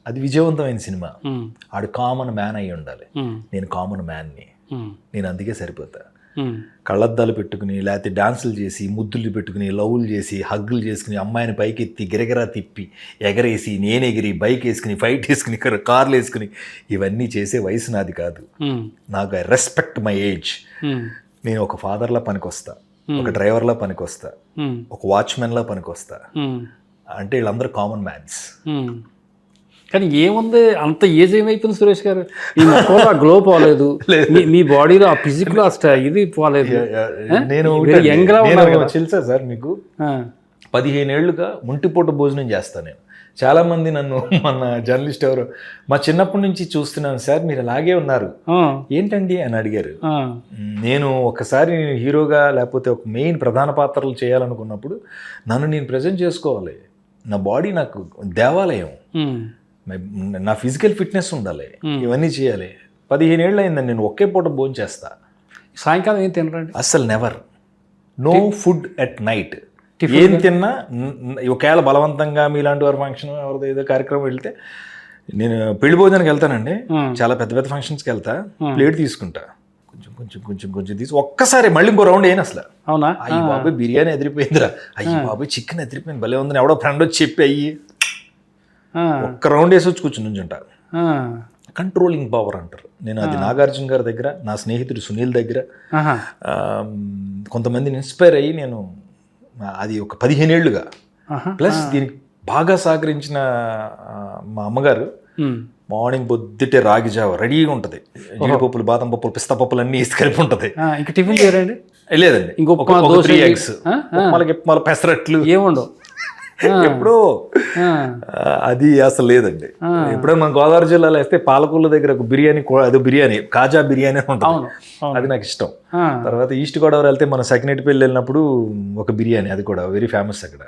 అది విజయవంతమైన సినిమా. ఆడు కామన్ మ్యాన్ అయి ఉండాలి. నేను కామన్ మ్యాన్ని, నేను అందుకే సరిపోతా. కళ్ళద్దాలు పెట్టుకుని లేకపోతే డాన్సులు చేసి ముద్దులు పెట్టుకుని లవ్లు చేసి హగ్గులు చేసుకుని అమ్మాయిని పైకి ఎత్తి గిరగిరా తిప్పి ఎగరేసి నేను ఎగిరి బైక్ వేసుకుని ఫైట్ వేసుకుని కార్లు వేసుకుని ఇవన్నీ చేసే వయసు నాది కాదు. నాకు ఐ రెస్పెక్ట్ మై ఏజ్. నేను ఒక ఫాదర్లా పనికొస్తా, ఒక డ్రైవర్లా పనికొస్తా, ఒక వాచ్మెన్లా పనికొస్తా. అంటే వీళ్ళందరూ కామన్ మ్యాన్స్. కానీ ఏముంది, అంత ఏజ్ ఏమైపోయింది సురేష్ గారు? ఈ మొక్కలో గ్లో పోలేదు, మీ బాడీలో ఆ ఫిజిక్లో ఇది పోలేదు. నేను తెలుసా సార్ మీకు, 15 ఏళ్ళుగా ఒంటిపూట భోజనం చేస్తాను నేను. చాలామంది నన్ను మన జర్నలిస్ట్ ఎవరు మా చిన్నప్పటి నుంచి చూస్తున్నాను సార్, మీరు అలాగే ఉన్నారు ఏంటండి అని అడిగారు. నేను ఒకసారి హీరోగా లేకపోతే ఒక మెయిన్ ప్రధాన పాత్రలు చేయాలనుకున్నప్పుడు నన్ను నేను ప్రజెంట్ చేసుకోవాలి. నా బాడీ నాకు దేవాలయం, నా ఫిజికల్ ఫిట్నెస్ ఉండాలి, ఇవన్నీ చేయాలి. 15 ఏళ్ళు అయిందని నేను ఒకే పూట భోజనం చేస్తా. సాయంకాలం ఏం తినరండి అస్సలు? Never. No food at night. ఏం తిన్నా ఒకవేళ బలవంతంగా మీలాంటి వారి ఫంక్షన్ ఎవరిదో ఏదో కార్యక్రమం వెళ్తే, నేను పెళ్లి భోజనానికి వెళ్తానండి, చాలా పెద్ద పెద్ద ఫంక్షన్స్కి వెళ్తా, ప్లేట్ తీసుకుంటా, కొంచెం కొంచెం కొంచెం కొంచెం తీసి ఒక్కసారి మళ్ళీ ఇంకో రౌండ్ అయినా అసలు. అవునా? అయ్యి బాబాయ్ బిర్యానీ ఎదిరిపోయిందిరా, అయ్యి బాబాయ్ చికెన్ ఎదిరిపోయింది, భలే ఉందని ఎవడో ఫ్రెండ్ వచ్చి చెప్పి అయ్యి ఒక్క రౌండ్ వేసి వచ్చి కూర్చుని నుంచుంటారు. కంట్రోలింగ్ పవర్ అంటారు. నేను అది నాగార్జున గారి దగ్గర, నా స్నేహితుడు సునీల్ దగ్గర కొంతమందిని ఇన్స్పైర్ అయ్యి నేను అది ఒక 15 ఏళ్ళుగా. ప్లస్ దీనికి బాగా సహకరించిన మా అమ్మగారు మార్నింగ్ పొద్దుటే రాగి జావ రెడీగా ఉంటుంది. జీడిపప్పులు, బాదం పప్పులు, పిస్తా పప్పులు అన్నీ వేసి కలిపి ఉంటుంది. ఇంకా టిఫిన్ చేయండి? లేదండి, ఇంకొక 3 eggs, మళ్ళీ పెసరట్లు ఏముండవు ఎప్పుడో. అది అసలు లేదండి. ఎప్పుడైనా మన గోదావరి జిల్లాలో వేస్తే పాలకూల దగ్గర ఒక బిర్యానీ, అది బిర్యానీ కాజా బిర్యానీ ఉంటుంది, అది నాకు ఇష్టం. తర్వాత ఈస్ట్ గోదావరి వెళ్తే మన సకినేటిపల్లి వెళ్ళినప్పుడు ఒక బిర్యానీ, అది కూడా వెరీ ఫేమస్ అక్కడ.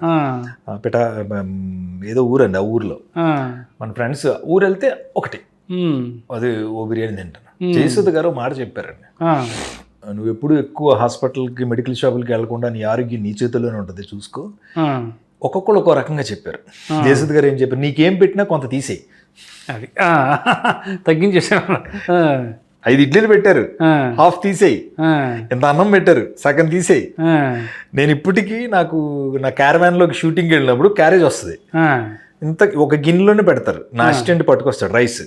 ఏదో ఊరండి, ఆ ఊర్లో మన ఫ్రెండ్స్ ఊరు వెళ్తే ఒకటి అది ఓ బిర్యానీ తింటాను. జయసుధ గారు మాట చెప్పారండి, నువ్వు ఎప్పుడు ఎక్కువ హాస్పిటల్కి మెడికల్ షాపులకి వెళ్లకుండా నీ ఆరోగ్యం నీ చేతుల్లోనే ఉంటుంది, చూసుకో. ఒక్కొక్కరు ఒక్కో రకంగా చెప్పారు. జయసుధ్ గారు ఏం చెప్పారు, నీకేం పెట్టినా కొంత తీసేయి. అది తగ్గించేసాను. 5 ఇడ్లీలు పెట్టారు, హాఫ్ తీసేయి. ఎంత అన్నం పెట్టారు, సగం తీసేయి. నేను ఇప్పటికీ నాకు నా క్యారవాన్లోకి షూటింగ్కి వెళ్ళినప్పుడు క్యారేజ్ వస్తుంది, ఇంత ఒక గిన్నెలోనే పెడతారు. నా అసిస్టెంట్ పట్టుకొస్తాడు రైస్,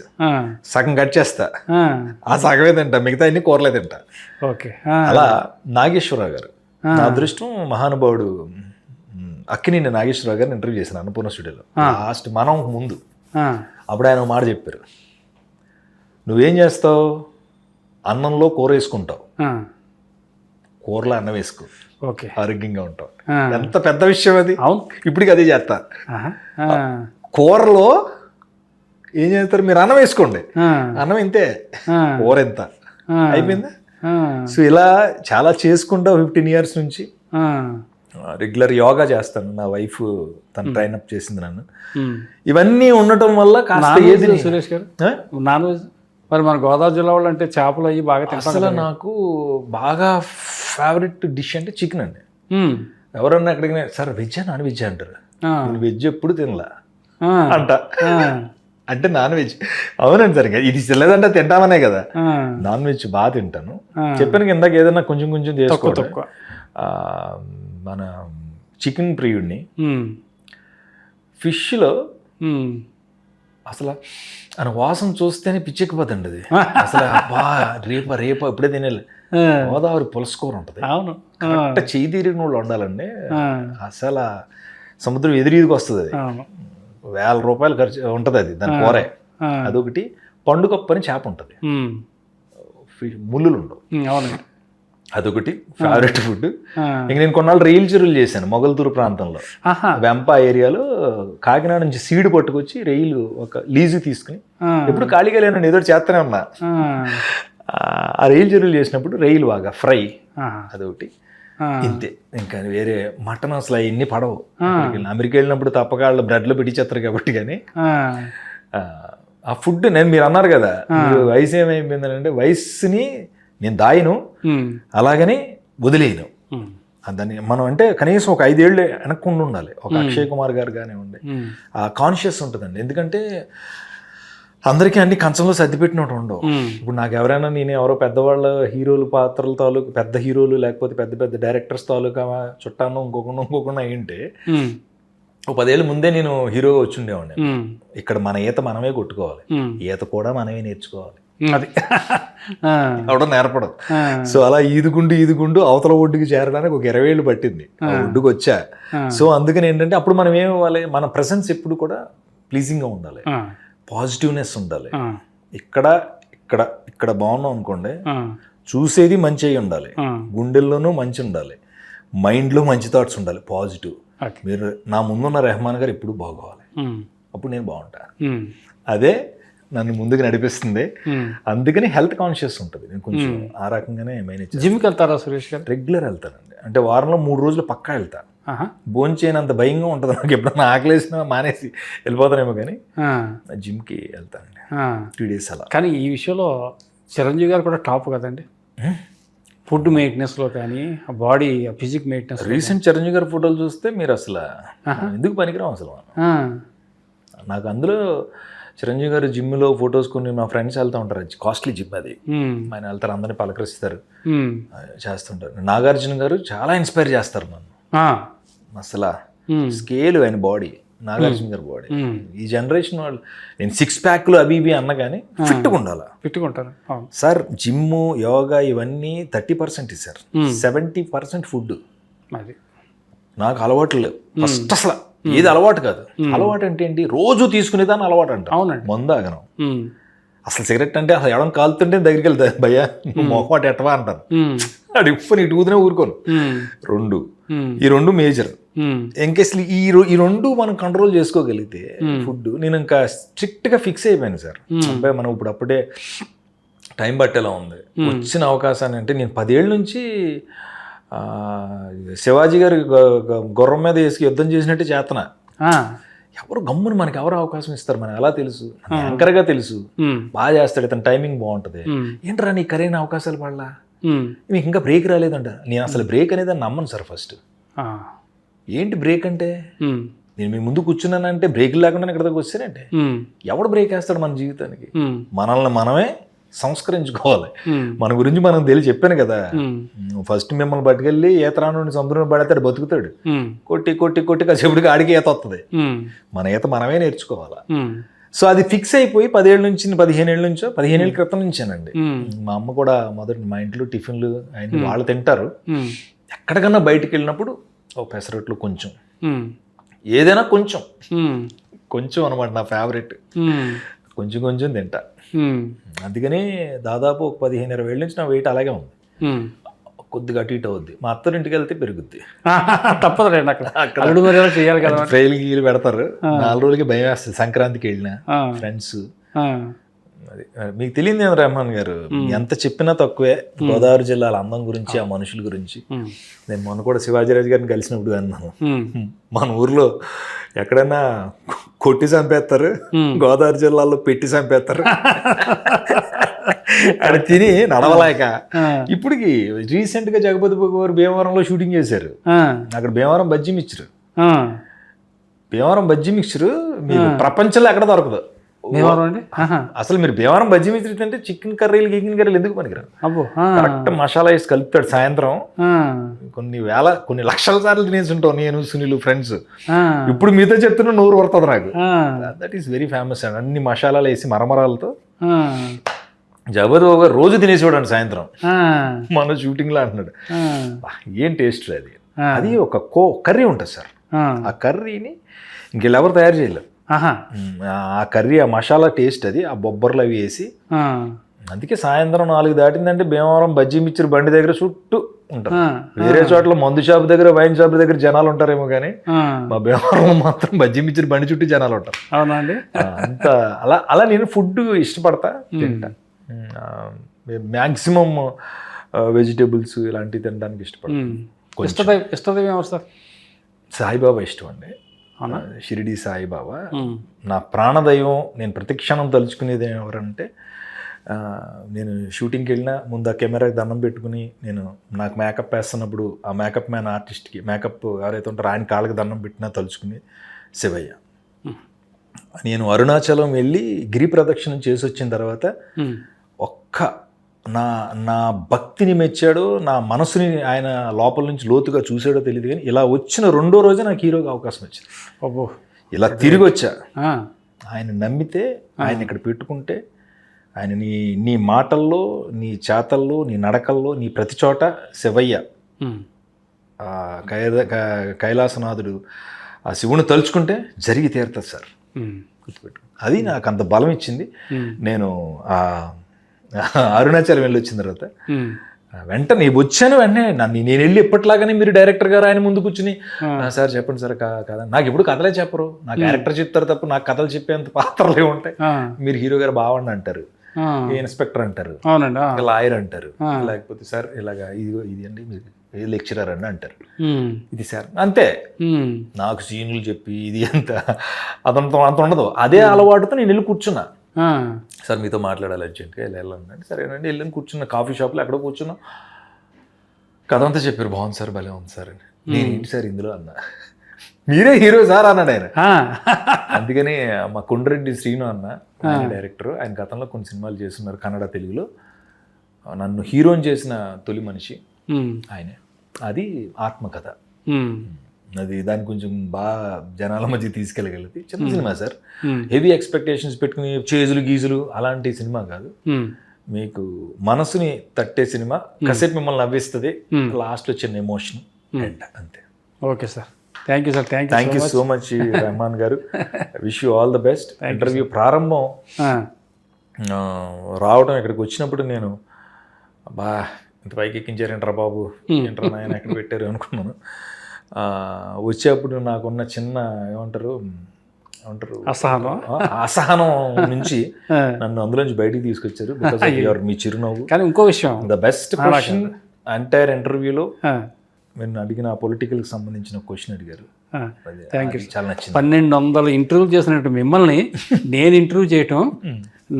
సగం కట్ చేస్తా, ఆ సగమే తింటా, మిగతా అన్ని కూరలే తింటా. అలా నాగేశ్వరరావు గారు, నా అదృష్టం, మహానుభావుడు అక్కినేని నాగేశ్వరరావు గారిని ఇంటర్వ్యూ చేశాను అన్నపూర్ణ స్టూడియోలో లాస్ట్ మనం ముందు. అప్పుడు ఆయన మాట చెప్పారు, నువ్వేం చేస్తావు, అన్నంలో కూర వేసుకుంటావు, కూరలో అన్నం వేసుకో, ఆరోగ్యంగా ఉంటావు. ఎంత పెద్ద విషయం అది. ఇప్పటికి అదే చేస్తా. కూరలో ఏం చేస్తారు, మీరు అన్నం వేసుకోండి, అన్నం ఇంతే, కూర ఎంత, అయిపోయిందా. సో ఇలా చాలా చేసుకుంటావు 15 years నుంచి. రెగ్యులర్ యోగా చేస్తాను, నా వైఫ్ తను ట్రైనప్ చేసింది నన్ను. ఇవన్నీ ఉండటం వల్ల కాస్త సురేష్ గారు నాన్ వెజ్ మరి మన గోదావరి జిల్లా వాళ్ళు అంటే చేపలు అవి బాగా తింటారు. అసలు నాకు బాగా ఫేవరెట్ డిష్ అంటే చికెన్ అండి. ఎవరన్నా ఎక్కడికి సార్ వెజ్ నాన్ వెజ్ అంటారు, నేను వెజ్ ఎప్పుడు తినలా అంట. అంటే నాన్ వెజ్ అవునండి సార్, ఇంకా ఇది లేదంటే తింటామనే కదా. నాన్ వెజ్ బాగా తింటాను. చెప్పాను ఇందాక ఏదైనా కొంచెం కొంచెం చేసుకోవడం. మన చికెన్ ప్రియుడిని. ఫిష్లో అసలు ఆయన వాసన చూస్తేనే పిచ్చెక్కిపోతుంది అది. అసలు అబ్బా రేప ఇప్పుడే తినేది. గోదావరి పులసకూర ఉంటుంది. అవును, కరెక్ట్ చేయి తీరిన వాళ్ళు ఉండాలండి. అసలు సముద్రం ఎదురీదికి వస్తుంది అది. 1000 రూపాయలు ఖర్చు ఉంటుంది అది, దాని కూరే. అదొకటి. పండుగప్పని చేప ఉంటుంది, ముళ్ళులు ఉండవు. అవునండి, అదొకటి ఫేవరెట్ ఫుడ్. ఇంక నేను కొన్నాళ్ళు రైలు చెరువులు చేశాను మొగల్తూరు ప్రాంతంలో. వెంప ఏరియాలో కాకినాడ నుంచి సీడ్ పట్టుకొచ్చి రైలు ఒక లీజు తీసుకుని, ఎప్పుడు ఖాళీగా లేను ఏదో చేస్తూనే ఉన్నా. ఆ రైలు చెరువులు చేసినప్పుడు రైలు బాగా ఫ్రై, అదొకటి. ఇంతే. ఇంకా వేరే మటన్ అసలు అవన్నీ పడవు. అమెరికా వెళ్ళినప్పుడు తప్పక వాళ్ళు బ్రెడ్లో పెట్టించేస్తారు కాబట్టి. కానీ ఆ ఫుడ్ మీరు అన్నారు కదా, వయసు ఏమైపోయిందంటే వయసుని నేను దాయను, అలాగని వదిలేయను. దాన్ని మనం అంటే కనీసం ఒక 5 ఏళ్ళు వెనక్కుండా ఉండాలి. ఒక అక్షయ్ కుమార్ గారు కానివ్వండి, ఆ కాన్షియస్ ఉంటుందండి. ఎందుకంటే అందరికీ అన్ని కంచంలో సర్దిపెట్టినట్టు ఉండవు. ఇప్పుడు నాకు ఎవరైనా నేను ఎవరో పెద్దవాళ్ళ హీరోలు పాత్రల తాలూకు పెద్ద హీరోలు లేకపోతే పెద్ద పెద్ద డైరెక్టర్స్ తాలూకా చుట్టాను ఇంకొకకుండా అయ్యింటే ఒక 10 ఏళ్ళ ముందే నేను హీరోగా వచ్చి ఉండేవాడిని. ఇక్కడ మన ఈత మనమే కొట్టుకోవాలి, ఈత కూడా మనమే నేర్చుకోవాలి. అది అవడం నేర్పడం. సో అలా ఈదుగుండు అవతల ఒడ్డుకి చేరడానికి ఒక 20 ఏళ్ళు పట్టింది. ఆ ఒడ్డుకు వచ్చా. సో అందుకని ఏంటంటే అప్పుడు మనం ఏమివ్వాలి, మన ప్రెసెన్స్ ఎప్పుడు కూడా ప్లీజింగ్గా ఉండాలి, పాజిటివ్నెస్ ఉండాలి. ఇక్కడ బాగున్నాం అనుకోండి, చూసేది మంచి అయి ఉండాలి, గుండెల్లోనూ మంచి ఉండాలి, మైండ్లో మంచి థాట్స్ ఉండాలి, పాజిటివ్. మీరు నా ముందున్న రెహమాన్ గారు ఎప్పుడు బాగోవాలి, అప్పుడు నేను బాగుంటాను. అదే నన్ను ముందుకు నడిపిస్తుంది. అందుకని హెల్త్ కాన్షియస్ ఉంటుంది. నేను కొంచెం ఆ రకంగానే మేనేజ్. జిమ్కి వెళ్తారా సురేష్ గారు? రెగ్యులర్ వెళ్తానండి. అంటే వారంలో 3 రోజులు పక్కా వెళ్తాను. భోంచేయనంత భయంగా ఉంటుంది నాకు. ఎప్పుడన్నా ఆకలేసినా మానేసి వెళ్ళిపోతానేమో, కానీ జిమ్కి వెళ్తానండి 3 days అలా. కానీ ఈ విషయంలో చిరంజీవి గారు కూడా టాప్ కదండి, ఫుడ్ మెయింటెనెన్స్లో కానీ body physique maintenance. Recent Chiranjeevi గారి ఫోటోలు చూస్తే మీరు అసలు ఎందుకు పనికిరాం అసలు. నాకు అందులో చిరంజీవి గారు జిమ్లో ఫొటోస్ కొన్ని మా ఫ్రెండ్స్ వెళ్తూ ఉంటారు. కాస్ట్లీ జిమ్ అది, ఆయన వెళ్తారు, అందరినీ పలకరిస్తారు, చేస్తుంటారు. నాగార్జున గారు చాలా ఇన్స్పైర్ చేస్తారు నన్ను అసలు. స్కేల్ ఆయన బాడీ, నాగార్జున గారి బాడీ. ఈ జనరేషన్ వాళ్ళు నేను 6 ప్యాక్లు అవి ఇవి అన్న కానీ ఫిట్గా ఉండాలి. ఫిట్గా సార్. జిమ్, యోగా ఇవన్నీ 30% సార్, 70% ఫుడ్. అది నాకు అలవాట్లు లేవు ఫస్ట్. అసలు ఏది అలవాటు కాదు. అలవాటు అంటే ఏంటి, రోజు తీసుకునేదాన్ని అలవాటు అంట. అవునండి, మందాగనం. అసలు సిగరెట్ అంటే అసలు ఎడం కాలుతుంటే దగ్గరికి వెళ్తాను, భయ్యా మొహమాట ఎట్టవా అంటాను. అది ఉప్పుని ఇటు ఊదినే ఊరుకోను. 2 ఈ 2 మేజర్. ఇంకేసలు ఈ 2 మనం కంట్రోల్ చేసుకోగలిగితే ఫుడ్. నేను ఇంకా స్ట్రిక్ట్గా ఫిక్స్ అయిపోయాను సార్. అబ్బాయి మనం ఇప్పుడు అప్పుడే టైం పట్టేలా ఉంది. వచ్చిన అవకాశాన్ని అంటే నేను 10 ఏళ్ళ నుంచి శివాజీ గారి గుర్రం మీద వేసుకు యుద్ధం చేసినట్టు చేతన. ఎవరు గమ్మును మనకి ఎవరు అవకాశం ఇస్తారు, మనకు ఎలా తెలుసు, యాంకర్గా తెలుసు, బాగా చేస్తాడు, ఇతను టైమింగ్ బాగుంటుంది. ఏంటరా నీకు కరైన అవకాశాలు పడలా, మీకు ఇంకా బ్రేక్ రాలేదంట. నేను అసలు బ్రేక్ అనేది నమ్మను సార్. ఫస్ట్ ఏంటి బ్రేక్ అంటే, నేను మీ ముందు కూర్చున్నానంటే బ్రేక్ లేకుండా ఇక్కడ దాకా వచ్చానంటే ఎవడు బ్రేక్ వేస్తాడు మన జీవితానికి? మనల్ని మనమే సంస్కరించుకోవాలి. మన గురించి మనం తెలిసి చెప్పాను కదా, ఫస్ట్ మిమ్మల్ని పట్టుకెళ్ళి ఈత నుండి సముద్రంలో పడతాడు, బతుకుతాడు, కొట్టి కొట్టి కొట్టి కాసేపటికి ఆడికి ఈత వస్తుంది. మన ఈత మనమే నేర్చుకోవాలా. సో అది ఫిక్స్ అయిపోయి 10 ఏళ్ళ నుంచి 15 ఏళ్ళ నుంచో 15 ఏళ్ళ క్రితం నుంచేనండి. మా అమ్మ కూడా మొదటి మా ఇంట్లో టిఫిన్లు అన్ని వాళ్ళు తింటారు. ఎక్కడికన్నా బయటికి వెళ్ళినప్పుడు ఓ పెసరట్లు కొంచెం, ఏదైనా కొంచెం కొంచెం అనమాట నా ఫేవరెట్. కొంచెం కొంచెం తింటా. అందుకని దాదాపు ఒక 15-20 ఏళ్ళ నుంచి నా వెయిట్ అలాగే ఉంది. కొద్దిగా అటు ఇటు అవుద్ది. మా అత్తరింటికి వెళ్తే పెరుగుద్ది, తప్పదు. అక్కడ చేయాలి కదా, ఫ్రైలు గీలు పెడతారు. 4 రోజులకి భయం వేస్తుంది. సంక్రాంతికి వెళ్ళిన ఫ్రెండ్స్. అది మీకు తెలియదు ఏం రెహమాన్ గారు, ఎంత చెప్పినా తక్కువే గోదావరి జిల్లాల అందం గురించి, ఆ మనుషుల గురించి. నేను మొన్న కూడా శివాజీరాజు గారిని కలిసినప్పుడు అన్నాను, మన ఊర్లో ఎక్కడైనా కొట్టి చంపేస్తారు, గోదావరి జిల్లాలో పెట్టి చంపేస్తారు. అక్కడ తిని నడవలేక. ఇప్పటికి రీసెంట్ గా జగపతి గారు భీమవరంలో షూటింగ్ చేశారు. అక్కడ భీమవరం బజ్జీ మిక్చర్ మీకు ప్రపంచంలో ఎక్కడ దొరకదు. భీమవరం అండి. అసలు మీరు భీమవరం బజ్జీ మిత్రి అంటే చికెన్ కర్రీలు ఎందుకు పనికిరారు? అబ్బో. కరెక్ట్ మసాలా వేసి కలుపుతాడు సాయంత్రం. కొన్ని లక్షల సార్లు తినేసి ఉంటాం నేను, సునీల్, ఫ్రెండ్స్. ఇప్పుడు మీతో చెప్తున్నా నోరు పడుతుంది నాకు. దట్ ఈస్ వెరీ ఫేమస్ అండి. అన్ని మసాలాలు వేసి మరమరాలతో జబరు రోజు తినేసేవాడు సాయంత్రం. మన షూటింగ్ లో అంటున్నాడు, ఏం టేస్ట్ అది. అది ఒక కర్రీ ఉంటుంది సార్. ఆ కర్రీని ఇంకెవరు తయారు చేయలేరు. ఆ కర్రీ, ఆ మసాలా టేస్ట్ అది, ఆ బొబ్బర్లు అవి వేసి. అందుకే సాయంత్రం 4 దాటిందంటే భీమవరం బజ్జీ మిక్చర్ బండి దగ్గర చుట్టూ ఉంటారు. వేరే చోట్ల మందు షాప్ దగ్గర, వైన్ షాప్ దగ్గర జనాలు ఉంటారేమో కానీ మా భీమవరంలో మాత్రం బజ్జీ మిక్చర్ బండి చుట్టూ జనాలు ఉంటారు. అవునండి. అంత అలా నేను ఫుడ్ ఇష్టపడతా, తింటా. మ్యాక్సిమం వెజిటేబుల్స్ ఇలాంటివి తినడానికి ఇష్టపడతా. సాయిబాబా ఇష్టం అండి. షిరిడి సాయిబాబా నా ప్రాణదైవం. నేను ప్రతిక్షణం తలుచుకునేది ఎవరంటే, నేను షూటింగ్కి వెళ్ళినా ముందు ఆ కెమెరాకి దండం పెట్టుకుని, నాకు మేకప్ వేస్తున్నప్పుడు ఆ మేకప్ మ్యాన్ ఆర్టిస్ట్కి మేకప్ ఎవరైతే ఉంటారో ఆయన కాళ్ళకి దండం పెట్టినా తలుచుకుని శివయ్య. నేను అరుణాచలం వెళ్ళి గిరి ప్రదక్షిణం చేసి వచ్చిన తర్వాత నా భక్తిని మెచ్చాడో, నా మనసుని ఆయన లోపల నుంచి లోతుగా చూసాడో తెలియదు కానీ, ఇలా వచ్చిన 2వ రోజే నాకు హీరోగా అవకాశం వచ్చింది. ఇలా తిరిగి వచ్చా. ఆయన నమ్మితే, ఆయన ఇక్కడ పెట్టుకుంటే, ఆయన నీ మాటల్లో, నీ చేతల్లో, నీ నడకల్లో, నీ ప్రతి చోట శివయ్య, కైలాసనాథుడు, ఆ శివుని తలుచుకుంటే జరిగి తీరుతుంది సార్. గుర్తుపెట్టు. అది నాకు అంత బలం ఇచ్చింది. నేను అరుణాచలం వెళ్ళి వచ్చిన తర్వాత వెంటనే వచ్చాను. నేను వెళ్ళి ఎప్పటిలాగానే మీరు డైరెక్టర్ గారు ఆయన ముందు కూర్చుని, సార్ చెప్పండి సార్ కదా, నాకు ఎప్పుడు కథలే చెప్పరు, నా క్యారెక్టర్ చెప్తారు తప్ప నాకు కథలు చెప్పేంత పాత్రలే ఉంటాయి. మీరు హీరో గారు బావండి అంటారు, ఇన్స్పెక్టర్ అంటారు, లాయర్ అంటారు, లేకపోతే సార్ ఇలాగా ఇది అండి మీరు లెక్చరర్ అండి అంటారు, ఇది సార్ అంతే. నాకు సీన్లు చెప్పి ఇది అంత అంత ఉండదు. అదే అలవాటుతో నేను వెళ్ళి కూర్చున్నా. సార్ మీతో మాట్లాడాలి అర్జెంట్గా వెళ్ళాలండి. సరేనండి వెళ్ళని కూర్చున్నా, కాఫీ షాప్లో ఎక్కడో కూర్చున్నా. కథ అంతా చెప్పారు, బాగుంది సార్, భలే ఉంది సార్ అని. నేనేంటి సార్ ఇందులో అన్నా, మీరే హీరో సార్ అన్నాడు ఆయన. అందుకని మా కొండ్రెడ్డి శ్రీను అన్న డైరెక్టర్, ఆయన గతంలో కొన్ని సినిమాలు చేస్తున్నారు కన్నడ, తెలుగులో. నన్ను హీరోని చేసిన తొలి మనిషి ఆయనే. అది ఆత్మకథ. అది దాన్ని కొంచెం బాగా జనాల మధ్య తీసుకెళ్ళగలిగింది. చిన్న సినిమా సార్, హెవీ ఎక్స్పెక్టేషన్స్ పెట్టుకుని చేజులు గీజులు అలాంటి సినిమా కాదు. మీకు మనసుని తట్టే సినిమా, కాసేపు మిమ్మల్ని నవ్విస్తుంది, లాస్ట్లో చిన్న ఎమోషన్ అంతే. Okay sir, thank you sir. Thank you so much Rahman గారు. Wish you all the best. Interview ప్రారంభం రావడం, ఇక్కడికి వచ్చినప్పుడు నేను ఇంత పైకి ఎక్కించారంటారా బాబు, ఏంట్రా నాయన ఎక్కడ పెట్టారు అనుకున్నాను. వచ్చేప్పుడు నాకున్న చిన్న ఏమంటారు అసహనం నుంచి నన్ను అందులోంచి బయటికి తీసుకొచ్చారు. బికాజ్ మీ చిరునవ్వు. కానీ ఇంకో విషయం, ద బెస్ట్ క్వశ్చన్ ఎంటైర్ ఇంటర్వ్యూలో నేను అడిగిన పొలిటికల్కి సంబంధించిన క్వశ్చన్ అడిగారు. Thank you. చాలా నచ్చింది. 1200 ఇంటర్వ్యూ చేసినట్టు మిమ్మల్ని నేను ఇంటర్వ్యూ చేయటం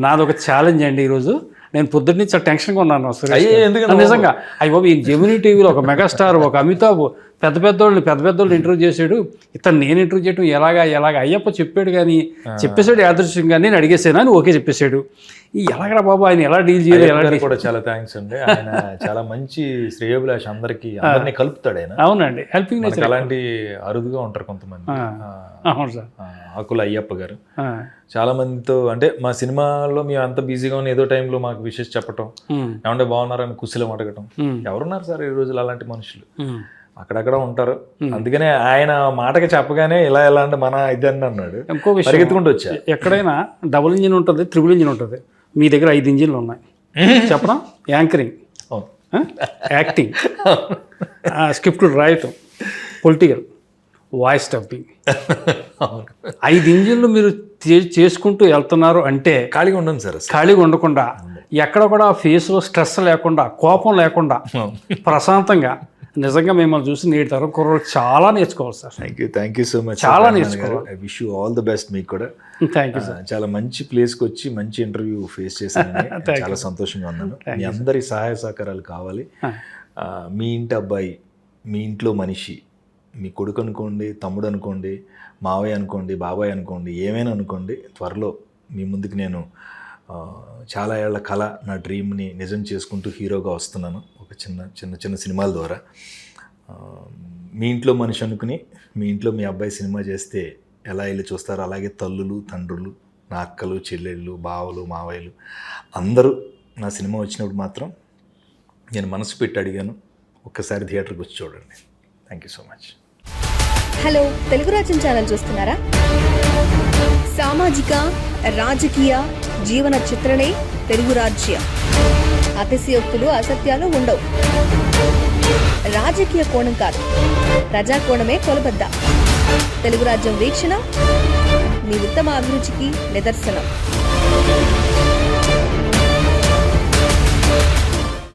నాదొక ఛాలెంజ్ అండి. ఈరోజు నేను పొద్దున్న నుంచి టెన్షన్గా ఉన్నాను నిజంగా. అయ్యో ఈ జెమినీ టీవీలో ఒక మెగాస్టార్, ఒక అమితాబ్ పెద్ద పెద్దోళ్ళు ఇంటర్వ్యూ చేశాడు, ఇతను నేను ఇంటర్వ్యూ చేయడం ఎలాగా అయ్యప్ప చెప్పాడు కానీ చెప్పేశాడు యాదృశ్యంగా, నేను అడిగేసాను అని ఓకే చెప్పేశాడు. ఈ ఎలాగరా బాబు ఆయన ఎలా డీల్ చేయాలి కూడా చాలా థ్యాంక్స్ అండి. ఆయన చాలా మంచి శ్రేయోభిలాష్, అందరినీ కలుపుతాడు ఆయన. అవునండి, హెల్పింగ్ నేచర్. అలాంటి అరుదుగా ఉంటారు కొంతమంది. అవును సార్. ఆకుల అయ్యప్ప గారు చాలా మందితో, అంటే మా సినిమాలో మేము అంత బిజీగా ఉన్న ఏదో టైంలో మాకు విషెస్ చెప్పటం, ఏమంటే బాగున్నారని కుశలం అడగటం. ఎవరున్నారు సార్ ఈ రోజులు అలాంటి మనుషులు? అక్కడక్కడ ఉంటారు. అందుకనే ఆయన మాటకి చెప్పగానే ఇలా అంటే మన ఇదని అన్నాడు. ఇంకో విషయం, పరిగెత్తుకుంటూ వచ్చా. ఎక్కడైనా డబుల్ ఇంజిన్ ఉంటుంది, ట్రిపుల్ ఇంజిన్ ఉంటుంది. మీ దగ్గర 5 ఇంజిన్లు ఉన్నాయి. చెప్పడం, యాంకరింగ్, యాక్టింగ్, స్క్రిప్ట్లు రాయటం, పొలిటికల్, వాయిస్ డబ్బింగ్, 5 ఇంజిన్లు మీరు చేసుకుంటూ వెళ్తున్నారు అంటే ఖాళీగా ఉండండి సార్. ఖాళీగా ఉండకుండా, ఎక్కడ కూడా ఫేస్లో స్ట్రెస్ లేకుండా, కోపం లేకుండా, ప్రశాంతంగా, నిజంగా మిమ్మల్ని చూసి నేటి తరం కుర్రోళ్ళు చాలా నేర్చుకోవాలి sir. Thank you so much. చాలా నేర్చుకోవాలి. I wish you all the best. మీకు కూడా థ్యాంక్ యూ సార్. చాలా మంచి ప్లేస్కి వచ్చి మంచి ఇంటర్వ్యూ ఫేస్ చేశాను. చాలా సంతోషంగా ఉన్నాను. మీ అందరి సహాయ సహకారాలు కావాలి. మీ ఇంటి అబ్బాయి, మీ ఇంట్లో మనిషి, మీ కొడుకు అనుకోండి, తమ్ముడు అనుకోండి, మావయ్య అనుకోండి, బాబాయ్ అనుకోండి, ఏమైనా అనుకోండి, త్వరలో మీ ముందుకు నేను చాలా ఏళ్ల కళ, నా డ్రీమ్ని నిజం చేసుకుంటూ హీరోగా వస్తున్నాను ఒక చిన్న సినిమాల ద్వారా. మీ ఇంట్లో మనిషి అనుకుని మీ ఇంట్లో మీ అబ్బాయి సినిమా చేస్తే ఎలా వెళ్ళి చూస్తారో అలాగే తల్లులు, తండ్రులు, నా అక్కలు, చెల్లెళ్ళు, బావలు, మావయ్యలు అందరూ నా సినిమా వచ్చినప్పుడు మాత్రం నేను మనసు పెట్టి అడిగాను, ఒక్కసారి థియేటర్కి వచ్చి చూడండి. Thank you so much. Hello, Telugu రాజ్యం ఛానల్ చూస్తున్నారా? సామాజిక, రాజకీయ, జీవన చిత్రణే తెలుగు రాజ్యం. అతిశయోక్తులు, అసత్యాలు ఉండవు. రాజకీయ కోణం కాదు, ప్రజా కోణమే కొలబద్ద. తెలుగు రాజ్యం వీక్షణ మీ ఉత్తమ అభిరుచికి నిదర్శనం.